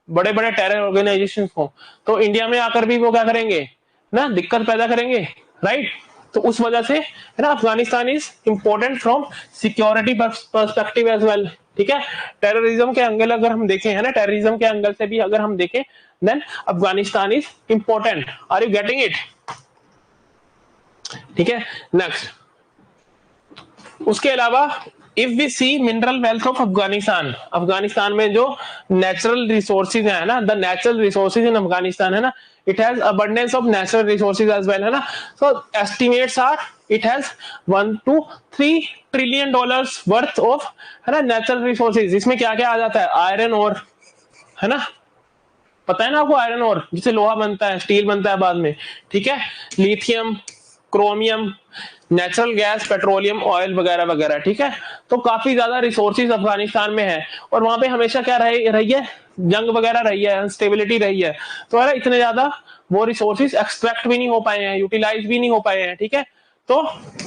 बड़े बड़े टेरर ऑर्गेनाइजेशन को, तो इंडिया में आकर भी वो क्या करेंगे ना, दिक्कत पैदा करेंगे, राइट। तो उस वजह से है ना Afghanistan is important from security perspective as well, ठीक है। टेररिज्म के एंगल अगर हम देखें, है ना, टेररिज्म के एंगल से भी अगर हम देखें, then Afghanistan is important. Are you getting it? ठीक है, नेक्स्ट। उसके अलावा if we see mineral wealth of Afghanistan, Afghanistan में जो नेचुरल रिसोर्सेज है ना, the natural resources in Afghanistan, है ना, it has abundance of natural resources as well, है ना। So estimates are it has 1 to 3 trillion dollars worth of, है ना, नेचुरल रिसोर्सेज। इसमें क्या क्या आ जाता है? आयरन ओर, है ना, पता है ना आपको, आयरन ओर जिससे लोहा बनता है, स्टील बनता है बाद में, ठीक है, lithium, chromium, natural gas, petroleum, oil वगैरह वगैरह, ठीक है। तो काफी ज्यादा रिसोर्सेज अफगानिस्तान में है, और वहां पे हमेशा क्या रही है, जंग वगैरह रही है, अनस्टेबिलिटी रही है, तो है इतने ज्यादा वो रिसोर्सेज एक्सट्रैक्ट भी नहीं हो पाए हैं, यूटिलाइज भी नहीं हो पाए हैं, ठीक है। तो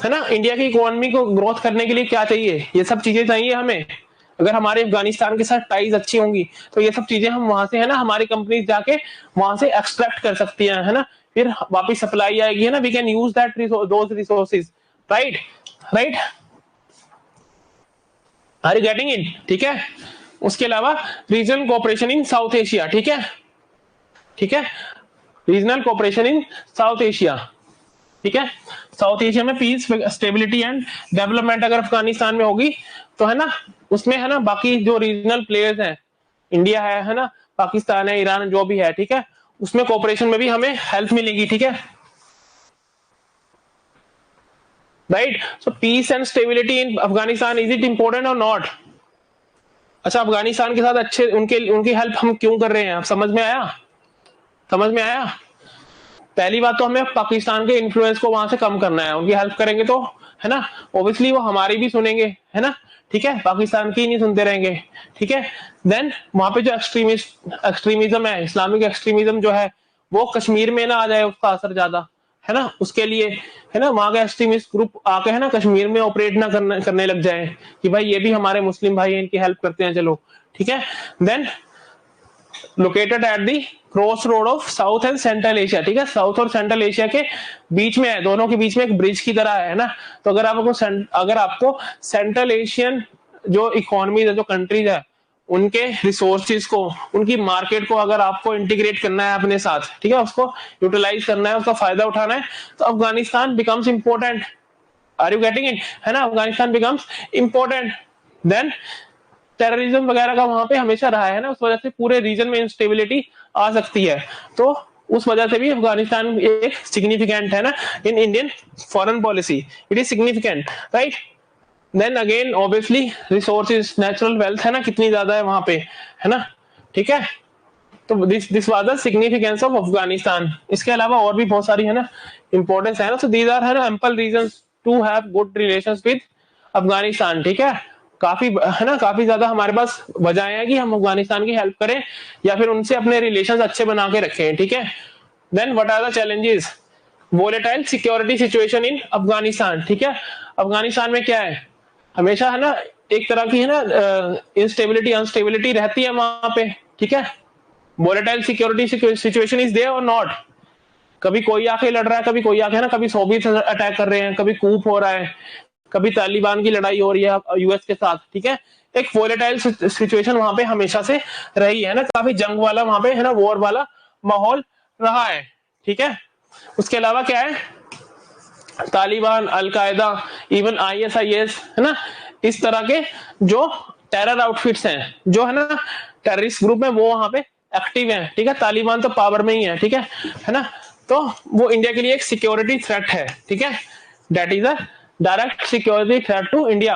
है ना इंडिया की इकोनॉमी को ग्रोथ करने के लिए क्या चाहिए? ये सब चीजें चाहिए हमें। अगर हमारे अफगानिस्तान के साथ टाइज अच्छी होंगी तो ये सब चीजें हम वहां से, है ना, हमारी कंपनीज जाके वहां से एक्सट्रैक्ट कर सकती हैं, है ना, फिर वापस सप्लाई आएगी, है ना, we can use that those resources, right, right. Are you getting it? ठीक है। उसके अलावा regional cooperation in south Asia, ठीक है, ठीक है, regional cooperation in south Asia, ठीक है। साउथ एशिया में पीस, स्टेबिलिटी एंड डेवलपमेंट अगर अफगानिस्तान में होगी तो, है ना, उसमें, है ना, बाकी जो रीजनल प्लेयर्स हैं, इंडिया है ना, पाकिस्तान है, ईरान, जो भी है, ठीक है, उसमें कोऑपरेशन में भी हमें हेल्प मिलेगी, ठीक है, right. So peace and stability in Afghanistan, is it important और नॉट? अच्छा, अफगानिस्तान के साथ अच्छे उनकी हेल्प हम क्यों कर रहे हैं? आप समझ में आया? समझ में आया? पहली बात तो हमें पाकिस्तान के इन्फ्लुएंस को वहां से कम करना है, उनकी हेल्प करेंगे तो, है ना, ऑब्वियसली वो हमारी भी सुनेंगे, है ना, ठीक है, पाकिस्तान की नहीं सुनते रहेंगे, ठीक है। देन वहां पे जो एक्सट्रीमिज्म है, इस्लामिक एक्सट्रीमिज्म जो है, वो कश्मीर में ना आ जाए उसका असर ज्यादा, है ना, उसके लिए, है ना, वहां के एक्सट्रीमिस्ट ग्रुप आके, है ना, कश्मीर में ऑपरेट ना करने लग जाए कि भाई ये भी हमारे मुस्लिम भाई हैं, इनकी हेल्प करते हैं, चलो, ठीक है। Then located at the cross road of south and central Asia, ठीक है, साउथ और सेंट्रल एशिया के बीच में है, दोनों के बीच में एक ब्रिज की तरह है ना। तो अगर आपको सेंट्रल एशियन जो इकोनॉमी है, जो कंट्रीज है, उनके रिसोर्सेज को, उनकी मार्केट को अगर आपको इंटीग्रेट करना है अपने साथ, ठीक है, उसको यूटिलाइज करना है, उसका फायदा उठाना है, तो Afghanistan becomes important. Are you getting it? है ना, Afghanistan becomes important. Then terrorism वगैरह का वहां पे हमेशा रहा है ना, उस वजह से पूरे रीजन में इंस्टेबिलिटी आ सकती है, तो उस वजह से भी अफगानिस्तान एक सिग्निफिकेंट है ना in Indian foreign policy, it is significant, right. Then again obviously resources, natural wealth, है ना, कितनी ज्यादा है वहां पे, है ना, ठीक है। तो this was the significance of Afghanistan. इसके अलावा और भी बहुत सारी, है ना, इंपॉर्टेंस है ना। सो दीज आर, है ना, ample reasons to have good relations with Afghanistan, ठीक है। काफी, है ना, काफी ज्यादा हमारे पास वजह है कि हम अफगानिस्तान की हेल्प करें या फिर उनसे अपने रिलेशंस अच्छे बना के रखें, ठीक है। Then what are the challenges? Volatile security situation in Afghanistan, ठीक है। अफगानिस्तान में क्या है, हमेशा, है ना, एक तरह की, है ना, इंस्टेबिलिटी, अनस्टेबिलिटी रहती है वहां पे, ठीक है। Volatile security situation is there और नॉट? कभी कोई आके लड़ रहा है, कभी कोई आके, है ना, कभी सोवियत अटैक कर रहे हैं, कभी कूप हो रहा है, कभी तालिबान की लड़ाई हो रही है यूएस के साथ, ठीक है। एक वोलेटाइल सिचुएशन वहां पे हमेशा से रही है ना, काफी जंग वाला वहां पे, है ना, वॉर वाला माहौल रहा है, ठीक है। उसके अलावा क्या है, तालिबान, अलकायदा, इवन आईएसआईएस, है ना, इस तरह के जो टेरर आउटफिट्स हैं, जो, है ना, टेररिस्ट ग्रुप है, वो वहां पे एक्टिव हैं, ठीक है। तालिबान तो पावर में ही है, ठीक है ना। तो वो इंडिया के लिए एक सिक्योरिटी थ्रेट है, ठीक है, that is a direct security threat to India.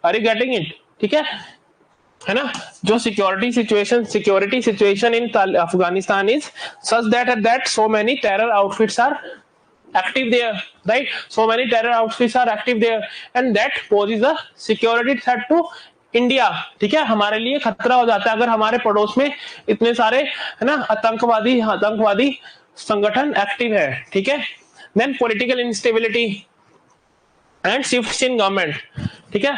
Are you getting it? ठीक है ना। जो security situation in Afghanistan is such that so many terror outfits are active there, right? So many terror outfits are active there, and that poses a security threat to India, ठीक है, हमारे लिए खतरा हो जाता है अगर हमारे पड़ोस में इतने सारे है ना आतंकवादी आतंकवादी संगठन एक्टिव है, ठीक है। Then political instability and shifts in government, ठीक है।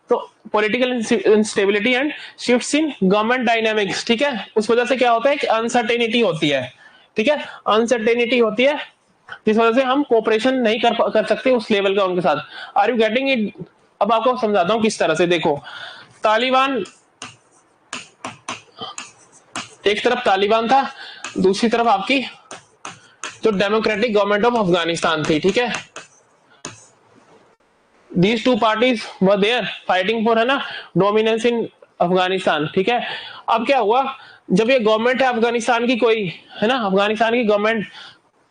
तो political instability and shifts in government dynamics, ठीक है, उस वजह से क्या होता है कि अनसर्टेनिटी होती है, ठीक है, अनसर्टेनिटी होती है जिस वजह से हम कोऑपरेशन नहीं कर सकते उस लेवल का उनके साथ। Are you getting it? अब आपको समझाता हूं किस तरह से। देखो, तालिबान, एक तरफ तालिबान था, दूसरी तरफ आपकी जो डेमोक्रेटिक गवर्नमेंट ऑफ अफगानिस्तान थी, ठीक है। These two parties were there fighting for है ना डोमिनेंस इन अफगानिस्तान, ठीक है। अब क्या हुआ, जब ये गवर्नमेंट है अफगानिस्तान की, कोई है ना अफगानिस्तान की गवर्नमेंट,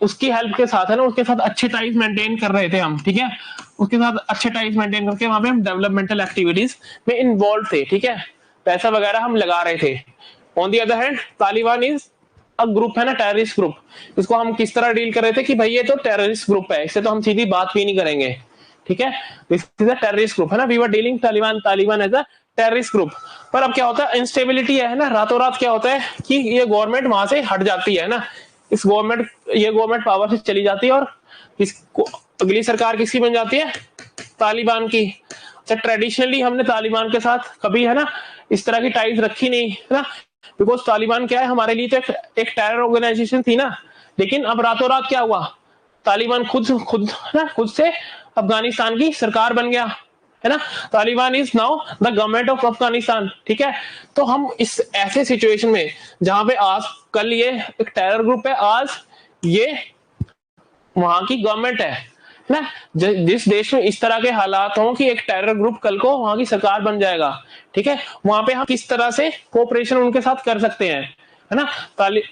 उसकी हेल्प के साथ है ना, उसके साथ अच्छे टाइज मेंटेन कर रहे थे हम, ठीक है, उसके साथ अच्छे टाइज मेंटेन करके वहां पे हम डेवलपमेंटल एक्टिविटीज में इन्वॉल्व थे, ठीक है, पैसा वगैरह हम लगा रहे थे। On the other hand Taliban is a group, है ना, टेररिस्ट ग्रुप। इसको हम किस तरह डील कर रहे थे कि भाई ये तो टेररिस्ट ग्रुप है, इससे तो हम सीधी बात भी नहीं करेंगे, ठीक है, this is a terrorist group, है ना, we were dealing Taliban as a terrorist group. पर अब क्या होता है, इंस्टेबिलिटी है ना, रातों रात क्या होता है कि ये गवर्नमेंट वहां से हट जाती है ना, ये गवर्नमेंट पावर से चली जाती है और इसको अगली सरकार किसकी बन जाती है, तालिबान की। अच्छा, ट्रेडिशनली हमने तालिबान के साथ कभी है ना इस तरह की टाइज रखी नहीं, है ना, बिकॉज तालिबान क्या है हमारे लिए तो एक टेरर ऑर्गेनाइजेशन थी ना। लेकिन अब रातों रात क्या हुआ, तालिबान खुद ना खुद से अफगानिस्तान की सरकार बन गया, है ना, Taliban is now the government of Afghanistan, ठीक है। तो हम इस ऐसे सिचुएशन में जहां पे आज कल ये एक टेरर ग्रुप है, आज ये वहां की गवर्नमेंट है ना, जिस देश में इस तरह के हालात हों कि एक टेरर ग्रुप कल को वहां की सरकार बन जाएगा, ठीक है, वहां पे हम किस तरह से कोऑपरेशन उनके साथ कर सकते हैं, है ना।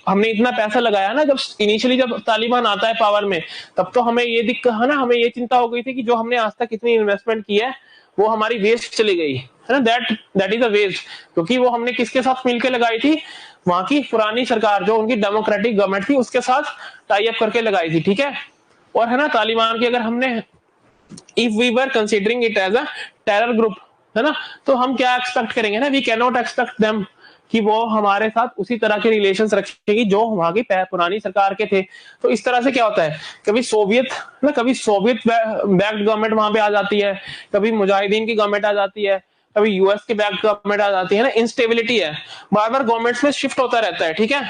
हमने इतना पैसा लगाया ना, जब इनिशियली जब तालिबान आता है पावर में, तब तो हमें ये दिक्कत है ना, हमें ये चिंता हो गई थी कि जो हमने आज तक इतनी इन्वेस्टमेंट की है वो हमारी वेस्ट चली गई, है ना, दैट इज अ वेस्ट, क्योंकि वो हमने किसके साथ मिलकर लगाई थी, वहां की पुरानी सरकार जो उनकी डेमोक्रेटिक गवर्नमेंट थी उसके साथ टाई अप करके लगाई थी, ठीक है। और है ना तालिबान की अगर हमने, if we were considering it as a terror group, है ना, तो हम क्या एक्सपेक्ट करेंगे ना, we can not expect them कि वो हमारे साथ उसी तरह के रिलेशंस रखेगी जो वहां की पुरानी सरकार के थे। तो इस तरह से क्या होता है, कभी सोवियत बैक्ड गवर्नमेंट वहां पे आ जाती है, कभी मुजाहिदीन की गवर्नमेंट आ जाती है, कभी यूएस की बैक्ड गवर्नमेंट आ जाती है ना, इंस्टेबिलिटी है, बार बार गवर्नमेंट्स में शिफ्ट होता रहता है, ठीक है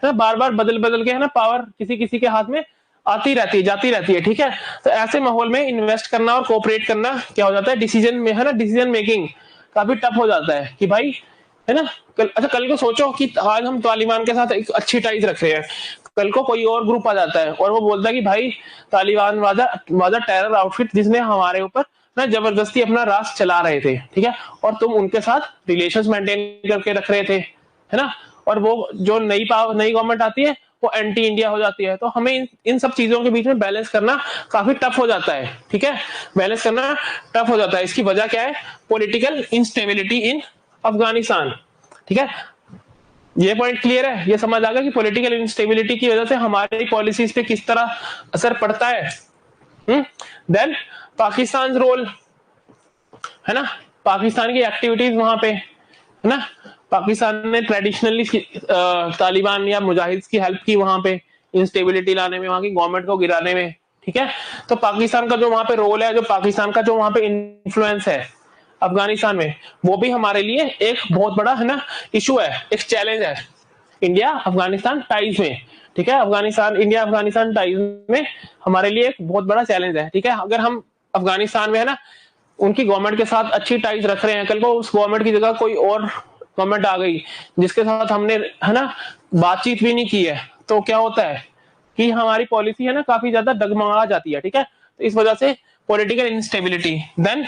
ना, बार बार बदल बदल के है ना पावर किसी किसी के हाथ में आती रहती है जाती रहती है, ठीक है। तो ऐसे माहौल में इन्वेस्ट करना और कोऑपरेट करना क्या हो जाता है, डिसीजन में है ना, डिसीजन मेकिंग काफी टफ हो जाता है कि भाई, है ना, कल को सोचो कि आज हम तालिबान के साथ एक अच्छी टाइज रख रहे हैं, कल को कोई और ग्रुप आ जाता है और वो बोलता है कि भाई तालिबान वाजा टेरर आउटफिट जिसने हमारे ऊपर ना जबरदस्ती अपना राज चला रहे थे, ठीक है, और तुम उनके साथ रिलेशंस मेंटेन करके रख रहे थे, है ना, और वो जो नई गवर्नमेंट आती है वो एंटी इंडिया हो जाती है। तो हमें इन सब चीजों के बीच में बैलेंस करना काफी टफ हो जाता है, ठीक है, बैलेंस करना टफ हो जाता है। इसकी वजह क्या है, पॉलिटिकल इंस्टेबिलिटी इन अफगानिस्तान, ठीक है। ये पॉइंट क्लियर है, ये समझ आ गया कि पॉलिटिकल इंस्टेबिलिटी की वजह से हमारी पॉलिसीज पे किस तरह असर पड़ता है। देन पाकिस्तान रोल, है ना, पाकिस्तान की एक्टिविटीज वहां पे, है ना, पाकिस्तान ने ट्रेडिशनली तालिबान या मुजाहिद की हेल्प की वहां पे इंस्टेबिलिटी लाने में, वहां की गवर्नमेंट को गिराने में, ठीक है। तो पाकिस्तान का जो वहां पे रोल है, जो पाकिस्तान का जो वहां पे इन्फ्लुएंस है अफगानिस्तान में, वो भी हमारे लिए एक बहुत बड़ा है ना इशू है, एक चैलेंज है इंडिया अफगानिस्तान टाइज में, ठीक है। इंडिया अफगानिस्तान टाइज में हमारे लिए एक बहुत बड़ा चैलेंज है, ठीक है। अगर हम अफगानिस्तान में है ना उनकी गवर्नमेंट के साथ अच्छी टाइज रख रहे हैं, कल को उस गवर्नमेंट की जगह कोई और गवर्नमेंट आ गई जिसके साथ हमने है ना बातचीत भी नहीं की है, तो क्या होता है कि हमारी पॉलिसी है ना काफी ज्यादा डगमगा जाती है, ठीक है। तो इस वजह से political instability. Then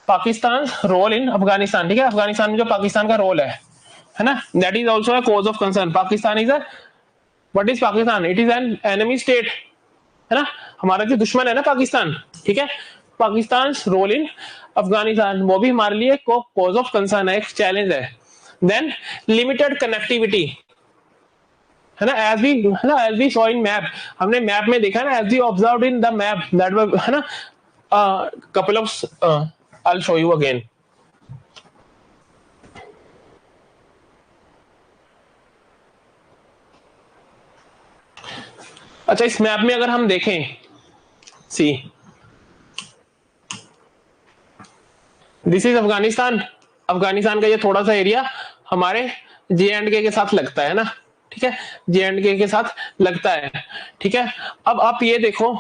Pakistan role in Afghanistan, ठीक है, अफगानिस्तान में जो पाकिस्तान का रोल है ना, that is also a cause of concern. Pakistan is a, what is Pakistan, it is an enemy state, है ना, हमारा जो दुश्मन है ना पाकिस्तान, ठीक है। पाकिस्तान रोल इन अफगानिस्तान वो भी हमारे लिए कॉज ऑफ कंसर्न है, एक चैलेंज है। देन लिमिटेड कनेक्टिविटी, है ना, as we saw in map, हमने मैप में देखा ना, as we observed in the map that है ना couple of I will show you again. अच्छा, इस मैप में अगर हम देखें, see this is Afghanistan. Afghanistan का ये थोड़ा सा एरिया हमारे JNK के साथ लगता है ना, ठीक है, JNK के साथ लगता है, ठीक है। अब आप ये देखो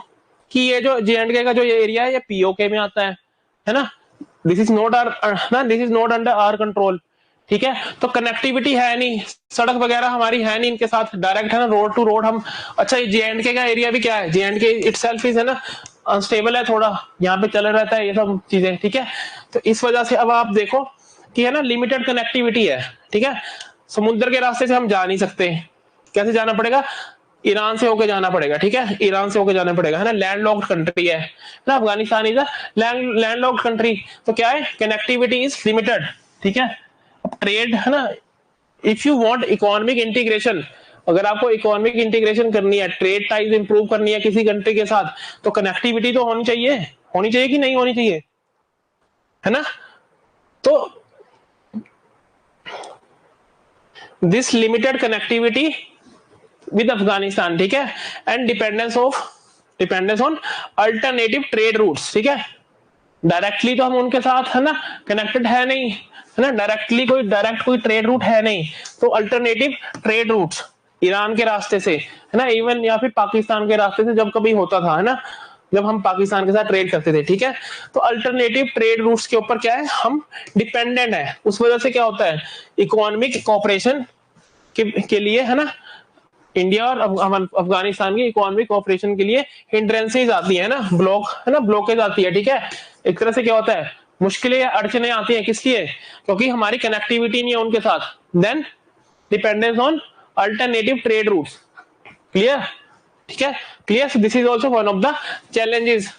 कि ये जो JNK का जो ये एरिया है ये POK में आता है ना, this is not our, this is not under our control, ठीक है। तो कनेक्टिविटी है नहीं, सड़क वगैरह हमारी है नहीं इनके साथ डायरेक्ट, है ना, रोड टू रोड हम। अच्छा, ये JNK का एरिया भी क्या है, JNK इटसेल्फ इज, है ना, अनस्टेबल है थोड़ा, यहाँ पे चल रहता है ये सब चीजें, ठीक है। तो इस वजह से अब आप देखो कि, है ना, लिमिटेड कनेक्टिविटी है, ठीक है। समुद्र के रास्ते से हम जा नहीं सकते, कैसे जाना पड़ेगा, ईरान से होके जाना पड़ेगा, ठीक है, ईरान से होके जाना पड़ेगा, है ना। लैंडलॉक्ड कंट्री है ना, Afghanistan is a landlocked country. तो क्या है, कनेक्टिविटी इज लिमिटेड, ठीक है। अब ट्रेड, है ना, if you want economic integration, अगर आपको इकोनॉमिक इंटीग्रेशन करनी है, ट्रेड टाइज इंप्रूव करनी है किसी कंट्री के साथ, तो कनेक्टिविटी तो होनी चाहिए कि नहीं होनी चाहिए, है ना। तो this limited connectivity with Afghanistan, ठीक है, and dependence on alternative trade roots, ठीक है। डायरेक्टली तो हम उनके साथ, है ना, कनेक्टेड है नहीं, है ना, डायरेक्टली कोई ट्रेड रूट है नहीं, तो अल्टरनेटिव ट्रेड रूट्स ईरान के रास्ते से, है ना, इवन या फिर पाकिस्तान के रास्ते से जब कभी होता था, है ना, जब हम पाकिस्तान के साथ ट्रेड करते थे, ठीक है। तो अल्टरनेटिव ट्रेड रूट्स के ऊपर क्या है, हम डिपेंडेंट है। उस वजह से क्या होता है, इकोनॉमिक कोऑपरेशन के लिए, है ना, इंडिया और अफगानिस्तान की इकोनॉमिक कोऑपरेशन के लिए हिंड्रेंसेस आती है ना, ब्लॉकेज आती है, ठीक है। एक तरह से क्या होता है, मुश्किलें या अड़चने आती हैं, किस लिए, क्योंकि हमारी कनेक्टिविटी नहीं है उनके साथ। Then dependence on alternative trade routes, clear, ठीक है, clear. So this is also one of the challenges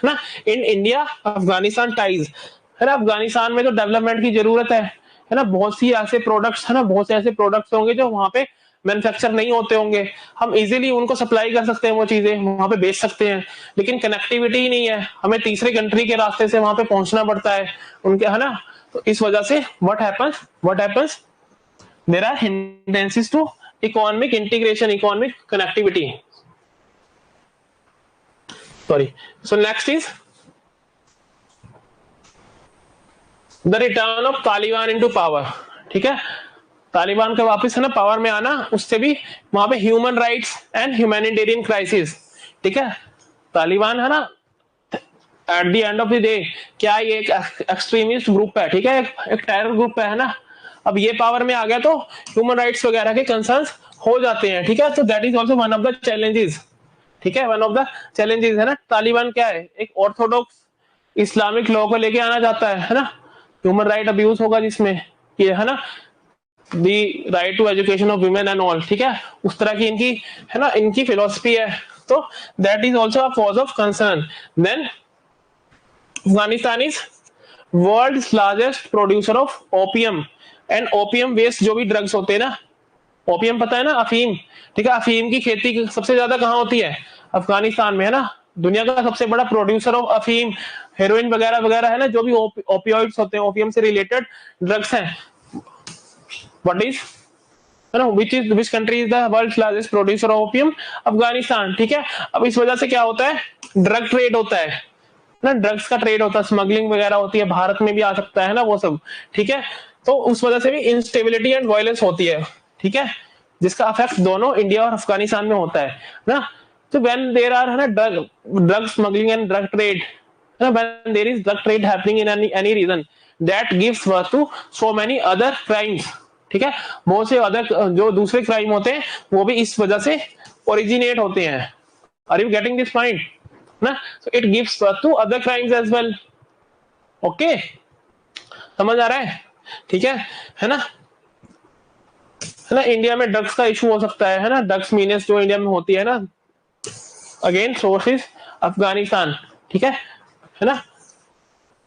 ना इन इंडिया अफगानिस्तान टाइज, है ना। अफगानिस्तान में तो डेवलपमेंट की जरूरत है ना, बहुत सी ऐसे प्रोडक्ट्स, है ना, बहुत से ऐसे प्रोडक्ट्स होंगे जो वहां पे मैन्युफैक्चर नहीं होते होंगे, हम इजीली उनको सप्लाई कर सकते हैं, वो चीजें वहां पे बेच सकते हैं, लेकिन कनेक्टिविटी ही नहीं है, हमें तीसरे कंट्री के रास्ते से वहां पे पहुंचना पड़ता है उनके, है ना। तो इस वजह से what happens, there are hindrances to economic integration, economic connectivity, sorry. So next is the return of Taliban into power, ठीक है। तालिबान का वापस, है ना, पावर में आना, उससे भी वहां पे human rights and humanitarian crisis, ठीक है। तालिबान, है ना, at the end of the day क्या ये एक एक्सट्रीमिस्ट ग्रुप है, ठीक है, एक टेरर ग्रुप है ना। अब ये पावर में आ गया तो ह्यूमन राइट्स वगैरह के कंसर्न्स हो जाते हैं, ठीक है। तो that is also one of the challenges, ठीक है, वन ऑफ द चैलेंजेस, है ना। तालिबान क्या है, एक ऑर्थोडॉक्स इस्लामिक लॉ को लेके आना चाहता है ना, ह्यूमन राइट अब्यूज होगा जिसमें, ये, है ना, the right to education of women and all, ठीक है, उस तरह की इनकी, है ना, इनकी फिलोसफी है। तो that is also a cause of concern. Then Afghanistan is world largest producer of opium and opium based जो भी ड्रग्स होते हैं ना, ओपियम पता है ना, अफीम, ठीक है, अफीम की खेती सबसे ज्यादा कहाँ होती है, अफगानिस्तान में, है ना। दुनिया का सबसे बड़ा प्रोड्यूसर ऑफ अफीम, हेरोइन वगैरह वगैरह, है ना, जो भी ओपियोइड्स होते हैं, ओपियम से रिलेटेड ड्रग्स हैं। व्हाट इज, है ना, which country is the world largest producer of opium, Afghanistan, ठीक है। अब इस वजह से क्या होता है, ड्रग ट्रेड होता है ना, ड्रग्स का ट्रेड होता है, स्मगलिंग वगैरह होती है, भारत में भी आ सकता है ना वो सब, ठीक है। तो उस वजह से भी इंस्टेबिलिटी एंड वायलेंस होती है, ठीक है, जिसका इफेक्ट दोनों इंडिया और अफगानिस्तान में होता है ना। तो व्हेन देयर आर, है ना, drug smuggling and drug trade, है ना, when there is drug trade happening in any region, that gives birth to so many other crimes, ठीक है। बहुत से अदर जो दूसरे क्राइम होते हैं वो भी इस वजह से ओरिजिनेट होते हैं। Are you getting this point ना, so it gives birth to other crimes as well, okay, समझ आ रहा है, ठीक है ना, है ना। इंडिया में ड्रग्स का इशू हो सकता है ना, ड्रग्स मीनेस जो इंडिया में होती है ना, अगेन सोर्स इज अफगानिस्तान, ठीक है ना।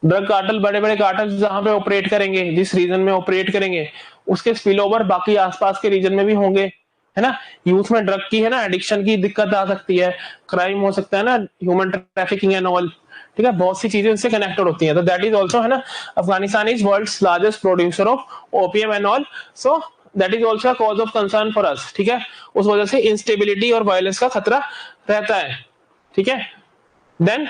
ड्रग कार्टल, बड़े बड़े कार्टल जहां पे ऑपरेट करेंगे, जिस रीजन में ऑपरेट करेंगे, उसके स्पिल ओवर बाकी आसपास के रीजन में भी होंगे, है ना। यूथ में ड्रग की, है ना, एडिक्शन की दिक्कत आ सकती है, क्राइम हो सकता है ना, ह्यूमन ट्रैफिकिंग एंड ऑल, ठीक है, बहुत सी चीजें उससे कनेक्टेड होती हैं। तो दैट इज ऑल्सो, है ना, Afghanistan is world's largest producer of opium and all. So that is also cause of concern for us, ठीक है। उस वजह से इंस्टेबिलिटी और वायलेंस का खतरा रहता है, ठीक है। Then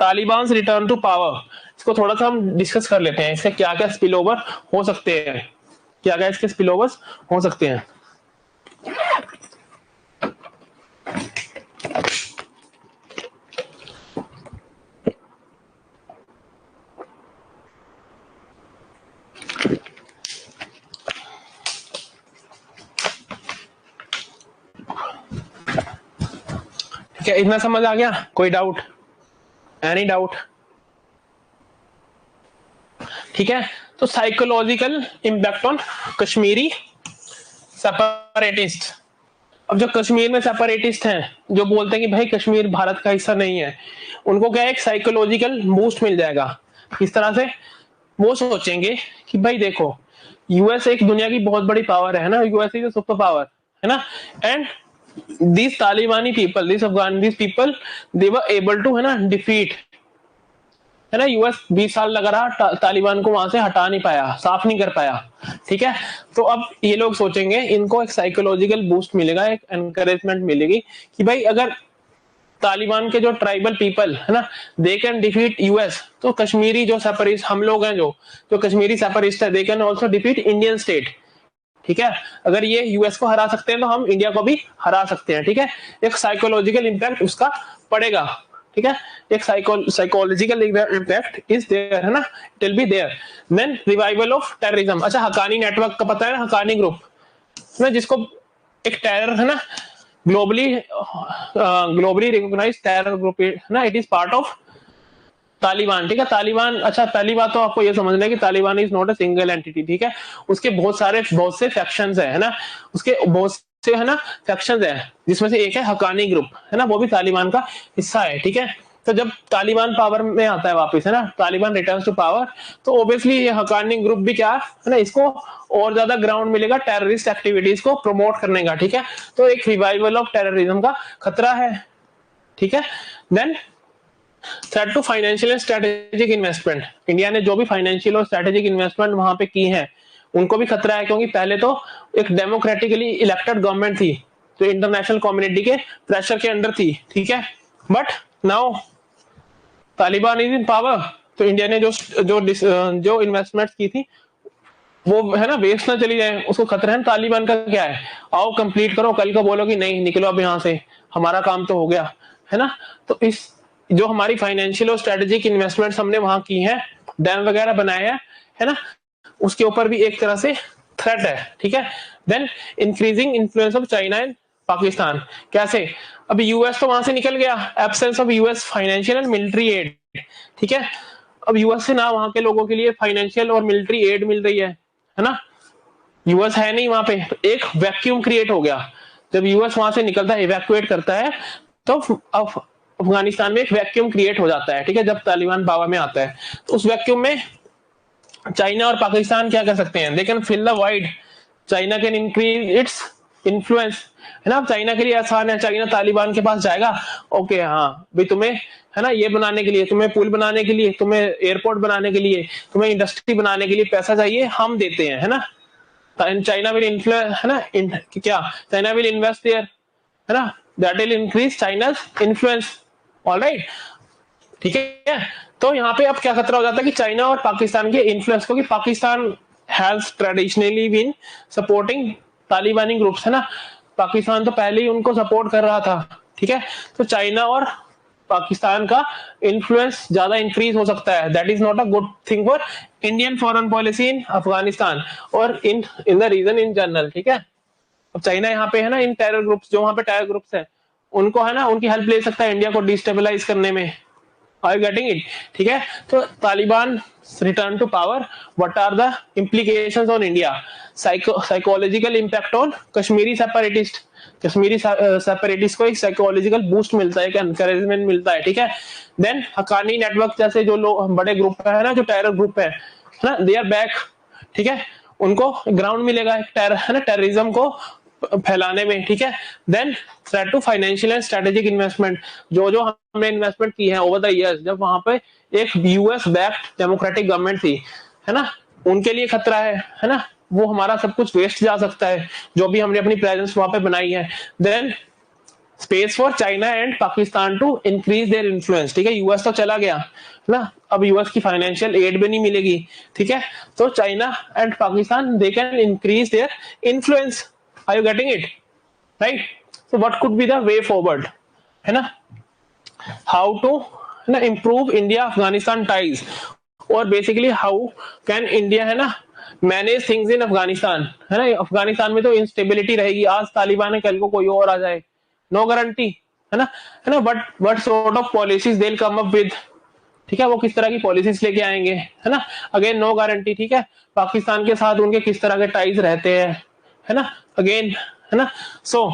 Taliban return to power, इसको थोड़ा सा हम डिस्कस कर लेते हैं, इसके क्या क्या स्पिल ओवर हो सकते हैं, क्या क्या इसके स्पिल ओवर्स हो सकते हैं। क्या इतना समझ आ गया? कोई डाउट? Any doubt? ठीक है। तो psychological impact on Kashmiri separatist. अब जो कश्मीर में सेपरेटिस्ट हैं, जो बोलते हैं कि भाई कश्मीर भारत का हिस्सा नहीं है, उनको क्या एक साइकोलॉजिकल बूस्ट मिल जाएगा। किस तरह से? वो सोचेंगे कि भाई देखो, यूएस एक दुनिया की बहुत बड़ी पावर है ना, US is a super power, है ना। And this Talibani people, this Afghan, this people, they were able to, है ना, डिफीट, है ना। यूएस 20 साल लगा रहा, तालिबान को वहां से हटा नहीं पाया, साफ नहीं कर पाया, ठीक है। तो अब ये लोग सोचेंगे, इनको एक साइकोलॉजिकल बूस्ट मिलेगा, एक एनकरेजमेंट मिलेगी कि भाई अगर तालिबान के जो ट्राइबल पीपल है ना, दे कैन डिफीट यूएस, तो कश्मीरी जो सेपरेटिस्ट हम लोग हैं, जो कश्मीरी सेपरेटिस्ट है, they can also defeat Indian state, ठीक है। अगर ये यूएस को हरा सकते हैं तो हम इंडिया को भी हरा सकते हैं, ठीक है। एक साइकोलॉजिकल इंपैक्ट उसका पड़ेगा, ठीक है। एक साइकोलॉजिकल इंपैक्ट इज देयर, है ना, it will be there. Then revival of terrorism. अच्छा, हकानी नेटवर्क का पता है ना, हकानी ग्रुप ना, जिसको एक टेरर, है ना, ग्लोबली रिकॉग्नाइज्ड टेरर ग्रुप है ना, it is part of Taliban, ठीक है। तालिबान, अच्छा पहली बात तो आपको ये समझना है कि Taliban is not a single entity, ठीक है। उसके बहुत से फैक्शंस है ना, उसके बहुत से, है ना, फैक्शंस है, जिसमें से एक है हकानी ग्रुप, है ना, वो भी तालिबान का हिस्सा है, ठीक है। तो जब तालिबान पावर में आता है वापस, है ना, तालिबान रिटर्न्स टू पावर, तो ऑब्वियसली ये हकानी ग्रुप भी क्या है ना, इसको और ज्यादा ग्राउंड मिलेगा टेररिस्ट एक्टिविटीज को प्रमोट करने का, ठीक है। तो एक रिवाइवल ऑफ टेररिज्म का खतरा है, ठीक है। Then threat to financial and strategic investment. India ने जो भी फाइनेंशियल और स्ट्रेटेजिक इन्वेस्टमेंट वहां पे की है, उनको भी खतरा है, क्योंकि पहले तो एक डेमोक्रेटिकली इलेक्टेड गवर्नमेंट थी, जो इंटरनेशनल कम्युनिटी के प्रेशर के अंडर थी, ठीक है। But now Taliban is in power, तो इंडिया ने जो इन्वेस्टमेंट की थी वो, है ना, वेस्ट ना चली जाए, उसको खतरा है। तालिबान का क्या है, आओ कंप्लीट करो, कल को बोलो कि नहीं निकलो अब यहाँ से, हमारा काम तो हो गया, है ना। तो इस जो हमारी फाइनेंशियल और स्ट्रेटेजिक इन्वेस्टमेंट्स हमने वहां की है, डैम वगैरह बनाए हैं, है ना, उसके ऊपर भी एक तरह से थ्रेट है, ठीक है। Then increasing influence of China and Pakistan. कैसे? अभी यूएस तो वहां से निकल गया, absence of US financial and military aid, ठीक है। अब यूएस से ना वहां के लोगों के लिए फाइनेंशियल और मिलिट्री एड मिल रही है ना, यूएस है नहीं वहां पे, तो एक वैक्यूम क्रिएट हो गया। जब यूएस वहां से निकलता है, इवैक्यूएट करता है, तो अब अफगानिस्तान में एक वैक्यूम क्रिएट हो जाता है, ठीक है, जब तालिबान पावर में आता है। तो उस वैक्यूम में चाइना और पाकिस्तान क्या कर सकते हैं, they can fill the wide, China can increase its influence, है ना। चाइना के लिए आसान है, चाइना तालिबान के पास जाएगा, ओके हाँ भाई तुम्हें, है ना, ये बनाने के लिए, तुम्हें पुल बनाने के लिए, तुम्हें एयरपोर्ट बनाने के लिए, तुम्हें इंडस्ट्री बनाने के लिए पैसा चाहिए, हम देते हैं, है ना। चाइना विल इन्फ्लुएंस, है ना, क्या चाइना विल इन्वेस्ट देयर, है ना, that will increase China's influence, alright, ठीक है। तो यहाँ पे अब क्या खतरा हो जाता है कि चाइना और पाकिस्तान के इन्फ्लुएंस को, कि Pakistan has traditionally been supporting Talibani groups, है ना, पाकिस्तान तो पहले ही उनको सपोर्ट कर रहा था, ठीक है। तो चाइना और पाकिस्तान का इन्फ्लुएंस ज्यादा इंक्रीज हो सकता है, that is not a good thing for Indian foreign policy in Afghanistan और in the region in general, ठीक है। अब चाइना यहाँ पे, है ना, इन टेरर ग्रुप्स, जो वहां पे टेरर ग्रुप्स है, उनको, है ना, उनकी हेल्प ले सकता है इंडिया को डिस्टेबलाइज करने में, आर यू गेटिंग इट, ठीक है। तो Taliban return to power, what are the implications on India, psychological impact on Kashmiri separatist, Kashmiri separatist को एक साइकोलॉजिकल बूस्ट मिलता है, एक एनकरेजमेंट मिलता है, ठीक है। देन हकानी नेटवर्क जैसे जो लोग बड़े ग्रुप है ना, जो टेरर ग्रुप है ना, दे आर बैक, ठीक है, उनको ग्राउंड मिलेगा टेरर, है ना, टेररिज्म को फैलाने में, ठीक है। Then threat to financial and strategic investment, जो हमने इन्वेस्टमेंट की है ओवर द इयर्स, जब वहां पे एक यूएस बैक्ड डेमोक्रेटिक गवर्नमेंट थी, है ना, उनके लिए खतरा है ना। वो हमारा सब कुछ वेस्ट जा सकता है, जो भी हमने अपनी प्रेजेंस वहां पे बनाई है। Then space for China and Pakistan to increase their influence, ठीक है, यूएस तो चला गया ना, अब यूएस की फाइनेंशियल एड भी नहीं मिलेगी, ठीक है, तो China and Pakistan they can increase their influence. Are you getting it, right? So what could be the way forward, है ना, हाउ टू ना इम्प्रूव इंडिया अफगानिस्तान टाइज, और बेसिकली हाउ कैन इंडिया, है ना, मैनेज थिंग्स इन अफगानिस्तान, है ना, अफगानिस्तान में तो इंस्टेबिलिटी रहेगी, आज तालिबान है कल को कोई और आ जाए, नो गारंटी, है ना, but what sort of policies they will come up with, ठीक है, वो किस तरह की पॉलिसीज लेके आएंगे, है ना, अगेन नो गारंटी, ठीक है, पाकिस्तान के साथ उनके किस तरह के टाइज रहते हैं, है ना, अगेन, है ना, सो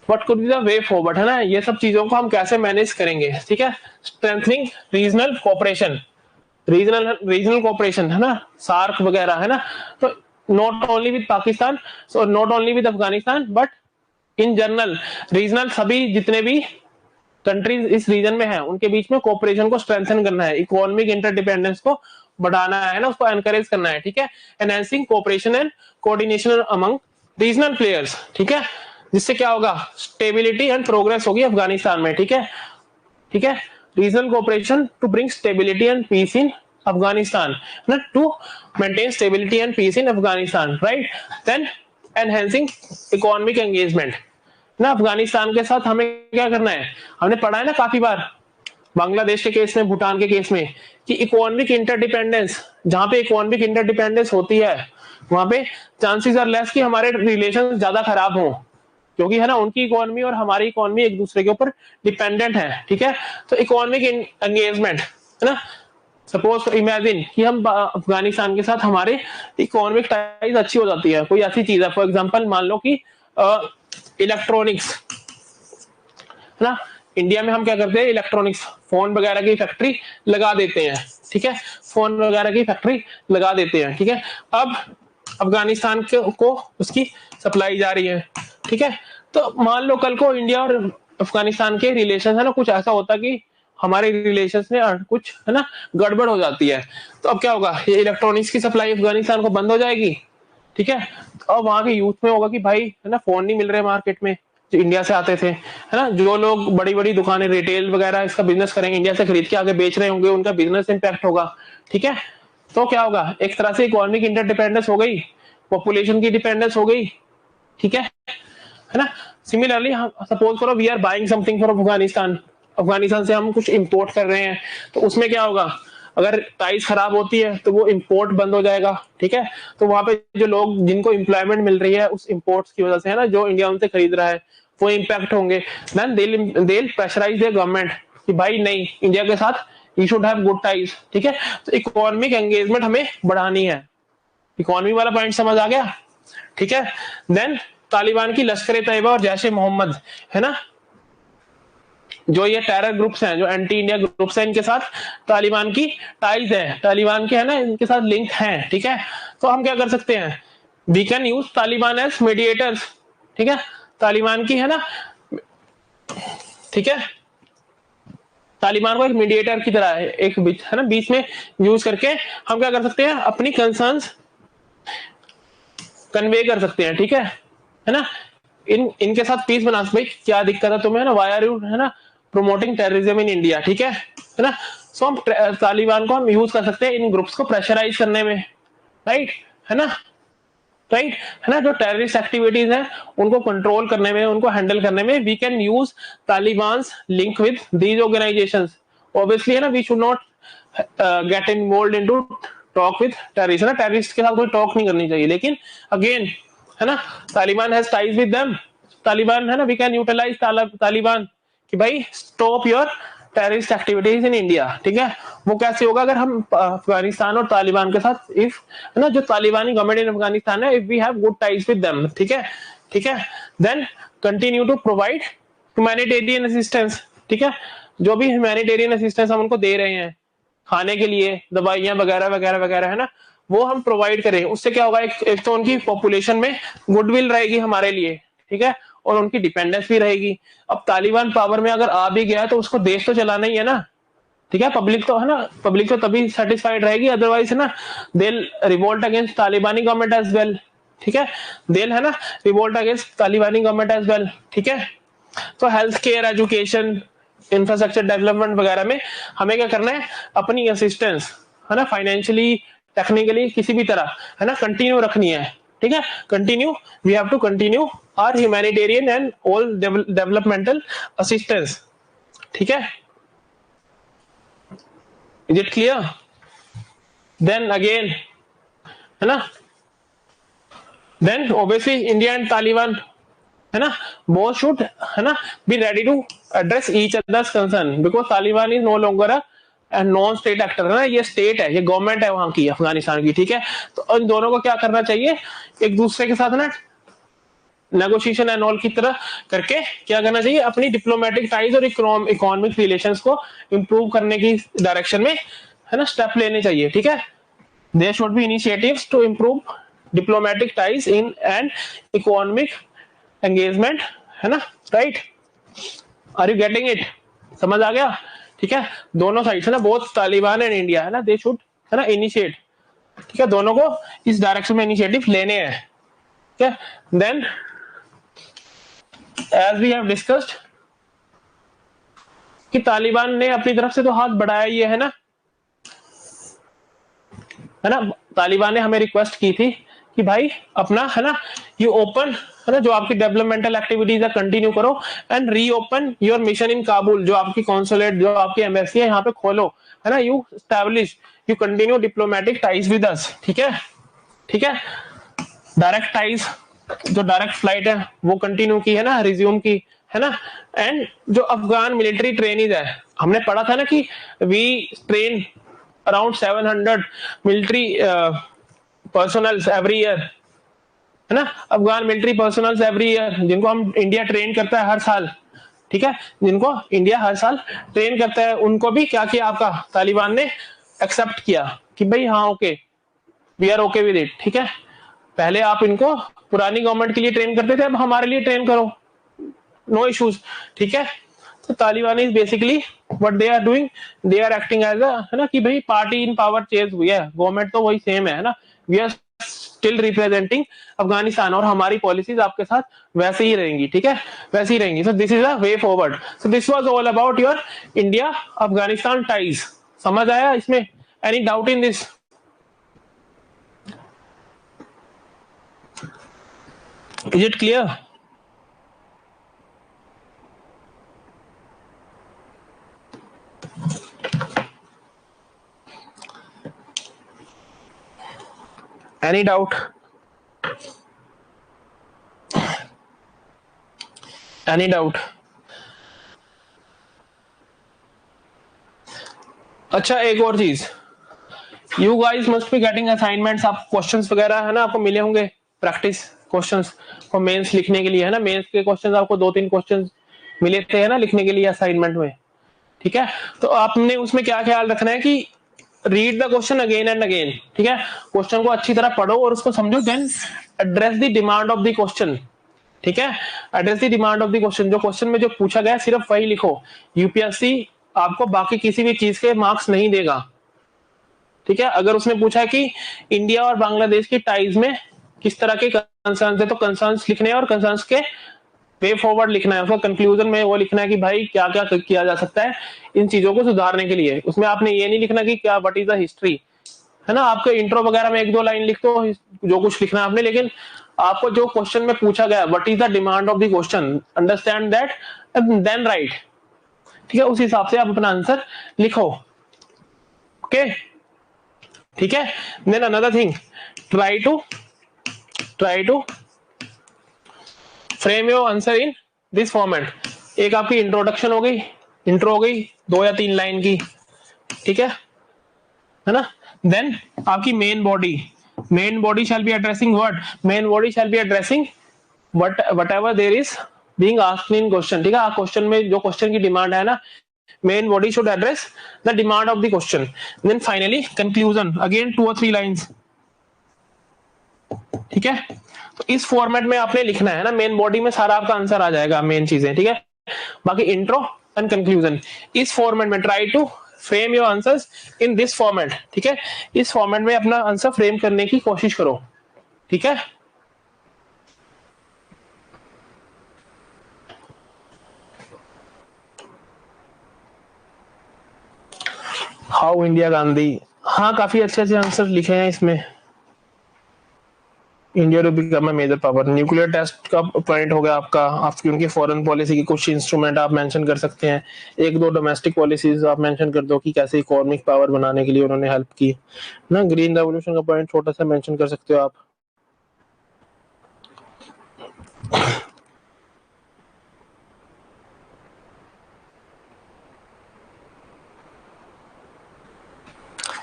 what could be the way forward, है ना, ये सब चीजों को हम कैसे मैनेज करेंगे, ठीक है, strengthening regional cooperation, regional cooperation, है ना, सार्क वगैरह, है ना, तो not only with Pakistan, so not only with Afghanistan, but in general regional सभी जितने भी कंट्रीज इस रीजन में है उनके बीच में कोऑपरेशन को स्ट्रेंथन करना है, इकोनॉमिक इंटरडिपेंडेंस को बढ़ाना है ना, उसको एनकरेज करना है, ठीक है, enhancing cooperation and coordination among regional players, ठीक है, जिससे क्या होगा, स्टेबिलिटी एंड प्रोग्रेस होगी अफगानिस्तान में, ठीक है, ठीक है, regional cooperation to bring stability and peace in Afghanistan, ना, to maintain stability and peace in Afghanistan, right, then enhancing economic engagement ना, अफगानिस्तान के साथ हमें क्या करना है, हमने पढ़ा है ना काफी बार बांग्लादेश के केस में, भूटान के केस में, कि इकोनॉमिक इंटरडिपेंडेंस, जहां पे इकोनॉमिक इंटरडिपेंडेंस होती है वहां पे चांसेस आर लेस कि हमारे रिलेशन ज्यादा खराब हों, क्योंकि है ना उनकी इकोनॉमी और हमारी इकोनॉमी एक दूसरे के ऊपर डिपेंडेंट है, ठीक है, तो इकोनॉमिक एंगेजमेंट, है ना, सपोज इमेजिन कि हम अफगानिस्तान के साथ हमारे इकोनॉमिक टाइज अच्छी हो जाती है, कोई ऐसी चीज है, फॉर एग्जांपल मान लो कि इलेक्ट्रॉनिक्स, है ना, इंडिया में हम क्या करते हैं, इलेक्ट्रॉनिक्स फोन वगैरह की फैक्ट्री लगा देते हैं, ठीक है, फोन वगैरह की फैक्ट्री लगा देते हैं, ठीक है, अब अफगानिस्तान को उसकी सप्लाई जा रही है, ठीक है, तो मान लो कल को इंडिया और अफगानिस्तान के रिलेशन है ना कुछ ऐसा होता कि हमारे रिलेशंस में कुछ है ना गड़बड़ हो जाती है, तो अब क्या होगा, ये इलेक्ट्रॉनिक्स की सप्लाई अफगानिस्तान को बंद हो जाएगी, ठीक है, और वहां के यूथ में होगा कि भाई है ना फोन नहीं मिल रहे मार्केट में जो इंडिया से आते थे, है ना, जो लोग बड़ी बड़ी दुकानें रिटेल वगैरह इसका बिजनेस करेंगे, इंडिया से खरीद के आगे बेच रहे होंगे, उनका बिजनेस इंपैक्ट होगा, ठीक है, तो क्या होगा, एक तरह से इकोनॉमिक इंटरडिपेंडेंस हो गई, पॉपुलेशन की डिपेंडेंस हो गई, ठीक है ना, सिमिलरली सपोज करो we are buying something for Afghanistan, Afghanistan से हम कुछ इंपोर्ट कर रहे हैं, तो उसमें क्या होगा, अगर टाइज खराब होती है तो वो इंपोर्ट बंद हो जाएगा, ठीक है, तो वहां पे जो लोग जिनको एम्प्लॉयमेंट मिल रही है उस इंपोर्ट्स की वजह से, है ना, जो इंडिया उनसे खरीद रहा है वो इम्पैक्ट होंगे, then they pressurize the government कि भाई नहीं, इंडिया के साथ you should have good ties, ठीक है, तो इकोनॉमिक एंगेजमेंट हमें बढ़ानी है, इकोनॉमी वाला पॉइंट समझ आ गया, ठीक है, देन तालिबान की लश्कर तैयबा और जैश ए मोहम्मद, है ना, जो ये टेरर ग्रुप्स हैं, जो एंटी इंडिया ग्रुप्स हैं, इनके साथ तालिबान की टाइज है, तालिबान के है ना इनके साथ लिंक है, ठीक है, तो हम क्या कर सकते हैं, we can use Taliban as mediators, ठीक है, तालिबान की है ना, ठीक है, तालिबान को एक मीडिएटर की तरह है, एक बीच है ना बीच में यूज करके हम क्या कर सकते हैं, अपनी कंसर्न्स कन्वे कर सकते हैं, ठीक है ना, इनके साथ पीस बना सकते, भाई क्या दिक्कत है तुम्हें, है ना, वाई आर यू, है ना, प्रोमोटिंग टेररिज्म इन इंडिया, ठीक है ना, सो हम तालिबान को हम यूज कर सकते हैं इन ग्रुप्स को प्रेशराइज करने में, राइट, है ना, राइट, है ना, जो टेररिस्ट एक्टिविटीज हैं उनको कंट्रोल करने में, उनको हैंडल करने में we can use Taliban's link with these organisations, obviously है ना, we should not get involved into talk with terrorist, है ना, टेररिस्ट के साथ कोई टॉक नहीं करनी चाहिए, लेकिन अगेन है ना, Taliban has ties with them, Taliban है ना, वी कैन यूटिलाइज तालिबान कि भाई stop your terrorist activities in India, ठीक है, वो कैसे होगा, अगर हम अफगानिस्तान और तालिबान के साथ, इफ है ना, जो तालिबानी गवर्नमेंट इन अफगानिस्तान है, if we have good ties with them, ठीक है, ठीक है, then continue to provide humanitarian assistance, ठीक है, जो भी ह्यूमैनिटेरियन असिस्टेंस हम उनको दे रहे हैं, खाने के लिए दवाइयां वगैरह वगैरह वगैरह, है ना, वो हम प्रोवाइड करें, उससे क्या होगा, एक तो उनकी पॉपुलेशन में गुडविल रहेगी हमारे लिए, ठीक है, और उनकी डिपेंडेंस भी रहेगी। अब तालिबान पावर में अगर आ भी गया है तो उसको देश तो चलाना ही है ना, ठीक है, पब्लिक तो है ना, पब्लिक तो तभी सेटिस्फाइड रहेगी, अदरवाइज है ना दे रिवोल्ट अगेंस्ट तालिबानी गवर्नमेंट एज वेल। ठीक है, देल है ना रिवोल्ट अगेंस्ट तालिबानी गवर्नमेंट एज वेल। ठीक है, तो health care, education, infrastructure development वगैरह में हमें क्या करना है, अपनी असिस्टेंस है ना फाइनेंशियली, टेक्निकली, किसी भी तरह है ना कंटिन्यू रखनी है। ठीक है, continue, we have to continue our humanitarian and all developmental assistance. ठीक है, is it clear? Then again है ना, then obviously India and Taliban है ना बोथ शुड है ना be ready to address each other's concern, because Taliban is no longer a non state actor है ना, ये स्टेट है, ये गवर्नमेंट है वहां की, अफगानिस्तान की। ठीक है, तो इन दोनों को क्या करना चाहिए, एक दूसरे के साथ ना नेगोशिएशन एंड ऑल की तरह करके क्या करना चाहिए, अपनी डिप्लोमेटिक टाइज और इकोनॉमिक रिलेशंस को इंप्रूव करने की डायरेक्शन में है ना स्टेप लेने चाहिए। ठीक है, there should be initiatives to improve diplomatic ties in and economic engagement है ना, right? Are you getting it? समझ आ गया? ठीक है, दोनों साइड से ना, बोथ तालिबान एंड इंडिया है ना, दे शुड है ना इनिशिएट। ठीक है, दोनों को इस डायरेक्शन में इनिशिएटिव लेने हैं। ठीक है, then as we have discussed कि तालिबान ने अपनी तरफ से तो हाथ बढ़ाया ही है ना, तालिबान ने हमें रिक्वेस्ट की थी कि भाई अपना है ना यू ओपन है ना जो आपकी डेवलपमेंटल एक्टिविटीज है कंटिन्यू करो and reopen your mission in Kabul, जो आपकी कॉन्सुलेट, जो आपकी एम्बेसी है यहाँ पे खोलो है ना, you establish, you continue diplomatic ties with us. ठीक है, ठीक है, डायरेक्ट टाइज, जो डायरेक्ट फ्लाइट है वो कंटिन्यू की है ना, रिज्यूम की है ना, एंड जो अफगान मिलिट्री ट्रेनिंग है, हमने पढ़ा था ना कि we train around 700 military personnels every year है ना, Afghan military personnels every year, जिनको हम इंडिया ट्रेन करता है हर साल। ठीक है, जिनको इंडिया हर साल ट्रेन करता है, उनको भी क्या किया आपका तालिबान ने एक्सेप्ट किया कि भाई हाँ okay, we are okay with it. ठीक है, पहले आप इनको पुरानी गवर्नमेंट के लिए ट्रेन करते थे, अब हमारे लिए ट्रेन करो, नो इश्यूज। ठीक है, तो Taliban is basically what they are doing, they are acting as a है ना कि भाई पार्टी इन पावर चेंज हुई है, गवर्नमेंट तो वही सेम है ना, we are still representing Afghanistan, और हमारी पॉलिसीज आपके साथ वैसे ही रहेंगी। ठीक है, वैसे ही रहेंगी। सो this is a way forward. So this was all about your India Afghanistan ties. समझ आया इसमें? Any doubt in this? Is it clear? Any doubt? Any doubt? अच्छा, एक और चीज, you guys must be getting assignments, आप क्वेश्चंस वगैरह है ना आपको मिले होंगे, प्रैक्टिस क्वेश्चंस फॉर मेंस लिखने के लिए है ना, मेंस के क्वेश्चंस आपको 2-3 क्वेश्चंस मिले थे है ना लिखने के लिए असाइनमेंट में। ठीक है, तो आपने उसमें क्या ख्याल रखना है कि read the question again and again. ठीक है, क्वेश्चन को अच्छी तरह पढ़ो और उसको समझो, then address the demand of the question. ठीक है, address the demand of the question, जो क्वेश्चन में जो पूछा गया सिर्फ वही लिखो। यूपीएससी आपको बाकी किसी भी चीज के मार्क्स नहीं देगा। ठीक है, अगर उसने पूछा है कि इंडिया और बांग्लादेश की टाइज में किस तरह के कंसर्न्स है, तो कंसर्न्स लिखने हैं और कंसर्न्स के वे फॉरवर्ड लिखना है, उसका कंक्लूजन में वो लिखना है कि भाई क्या क्या किया जा सकता है इन चीजों को सुधारने के लिए। उसमें आपने ये नहीं लिखना कि क्या व्हाट इज द हिस्ट्री है ना, आपके इंट्रो वगैरह में 1-2 लाइन लिख दो जो कुछ लिखना है आपने, लेकिन आपको जो क्वेश्चन में पूछा गया what is the demand of the question, understand that and then write. ठीक है, उस हिसाब से आप अपना आंसर लिखो। ओके, ठीक है, then another thing, try to frame your answer in this format. एक आपकी इंट्रोडक्शन हो गई, इंट्रो हो गई 2 या 3 लाइन की। ठीक है ना, देन आपकी main body shall be addressing what, main body shall be addressing whatever there is being asked in question। ठीक है, क्वेश्चन में जो क्वेश्चन की डिमांड है ना, main body should address the demand of the question, then finally conclusion again 2 or 3 lines। ठीक है, तो इस फॉर्मेट में आपने लिखना है ना, मेन बॉडी में सारा आपका आंसर आ जाएगा, मेन चीजें। ठीक है, बाकी इंट्रो एंड कंक्लूजन इस फॉर्मेट में try to frame your answers in this format, ठीक है, इस फॉर्मेट में अपना आंसर फ्रेम करने की कोशिश करो, ठीक है। हाउ इंडिया गांधी, हाँ काफी अच्छे अच्छे आंसर लिखे हैं इसमें। India to become a major power, nuclear test का पॉइंट हो गया आपका, आपकी उनकी फॉरेन पॉलिसी की कुछ इंस्ट्रूमेंट आप मेंशन कर सकते हैं, एक दो डोमेस्टिक पॉलिसीज आप मेंशन कर दो कि कैसे इकोनॉमिक पावर बनाने के लिए उन्होंने हेल्प की ना। ग्रीन रेवोल्यूशन का पॉइंट छोटा सा मेंशन कर सकते हो आप।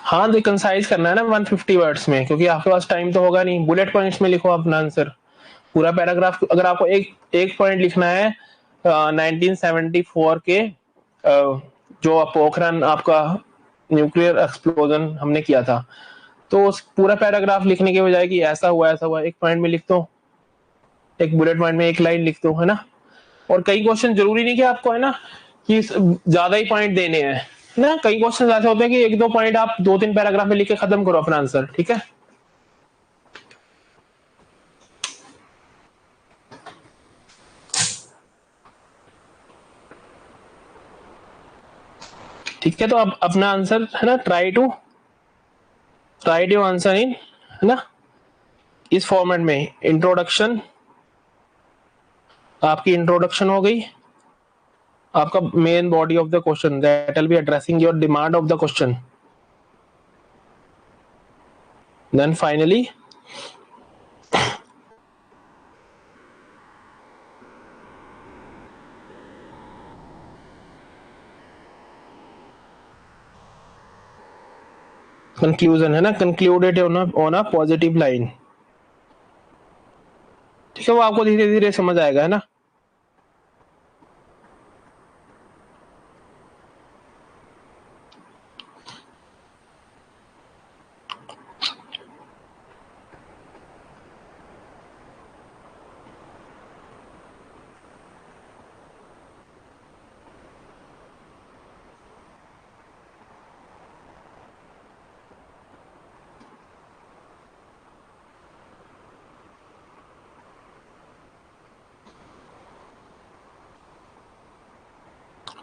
हाँ तो कंसाइज करना है ना 150 वर्ड्स में, क्योंकि आपके पास टाइम तो होगा नहीं। बुलेट पॉइंट्स में लिखो अपना आंसर, पूरा पैराग्राफ। अगर आपको एक एक पॉइंट लिखना है 1974 के जो पोखरण आपका न्यूक्लियर एक्सप्लोजन हमने किया था, तो उस पूरा पैराग्राफ लिखने के बजाय कि ऐसा हुआ, एक पॉइंट में लिख दो, एक बुलेट पॉइंट में एक लाइन लिख दो, है ना। और कई क्वेश्चन जरूरी नहीं कि आपको है ना कि ज्यादा ही पॉइंट देने हैं ना, कई क्वेश्चन ऐसे होते हैं कि एक दो पॉइंट आप 2-3 पैराग्राफ में लिख के खत्म करो अपना आंसर, ठीक है। ठीक है, तो अब अपना आंसर है ना ट्राई टू आंसर इन, है ना, इस फॉर्मेट में। इंट्रोडक्शन, आपकी इंट्रोडक्शन हो गई, आपका main body of the question that will be addressing your demand of the question, then finally conclusion, है ना, concluded on a positive line, ठीक है। वो आपको धीरे धीरे समझ आएगा, है ना।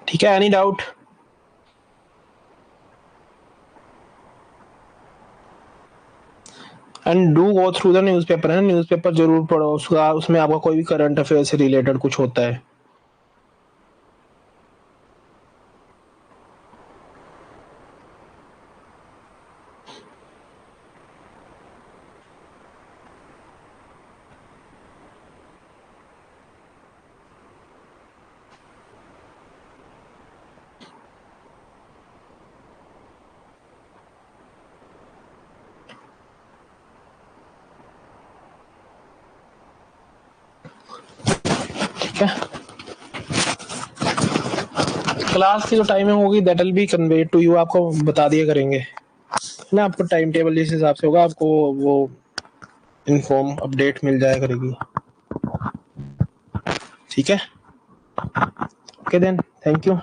ठीक है, any doubt? And do go through the newspaper, है, न्यूज़पेपर जरूर पढ़ो, उसका उसमें आपका कोई भी करंट अफेयर से रिलेटेड कुछ होता है। ठीक है, क्लास की जो टाइमिंग होगी that will be conveyed to you, आपको बता दिया करेंगे ना, आपको टाइम टेबल जिस हिसाब से होगा आपको वो इन्फॉर्म अपडेट मिल जाया करेगी, ठीक है। Okay then, thank you.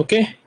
Okay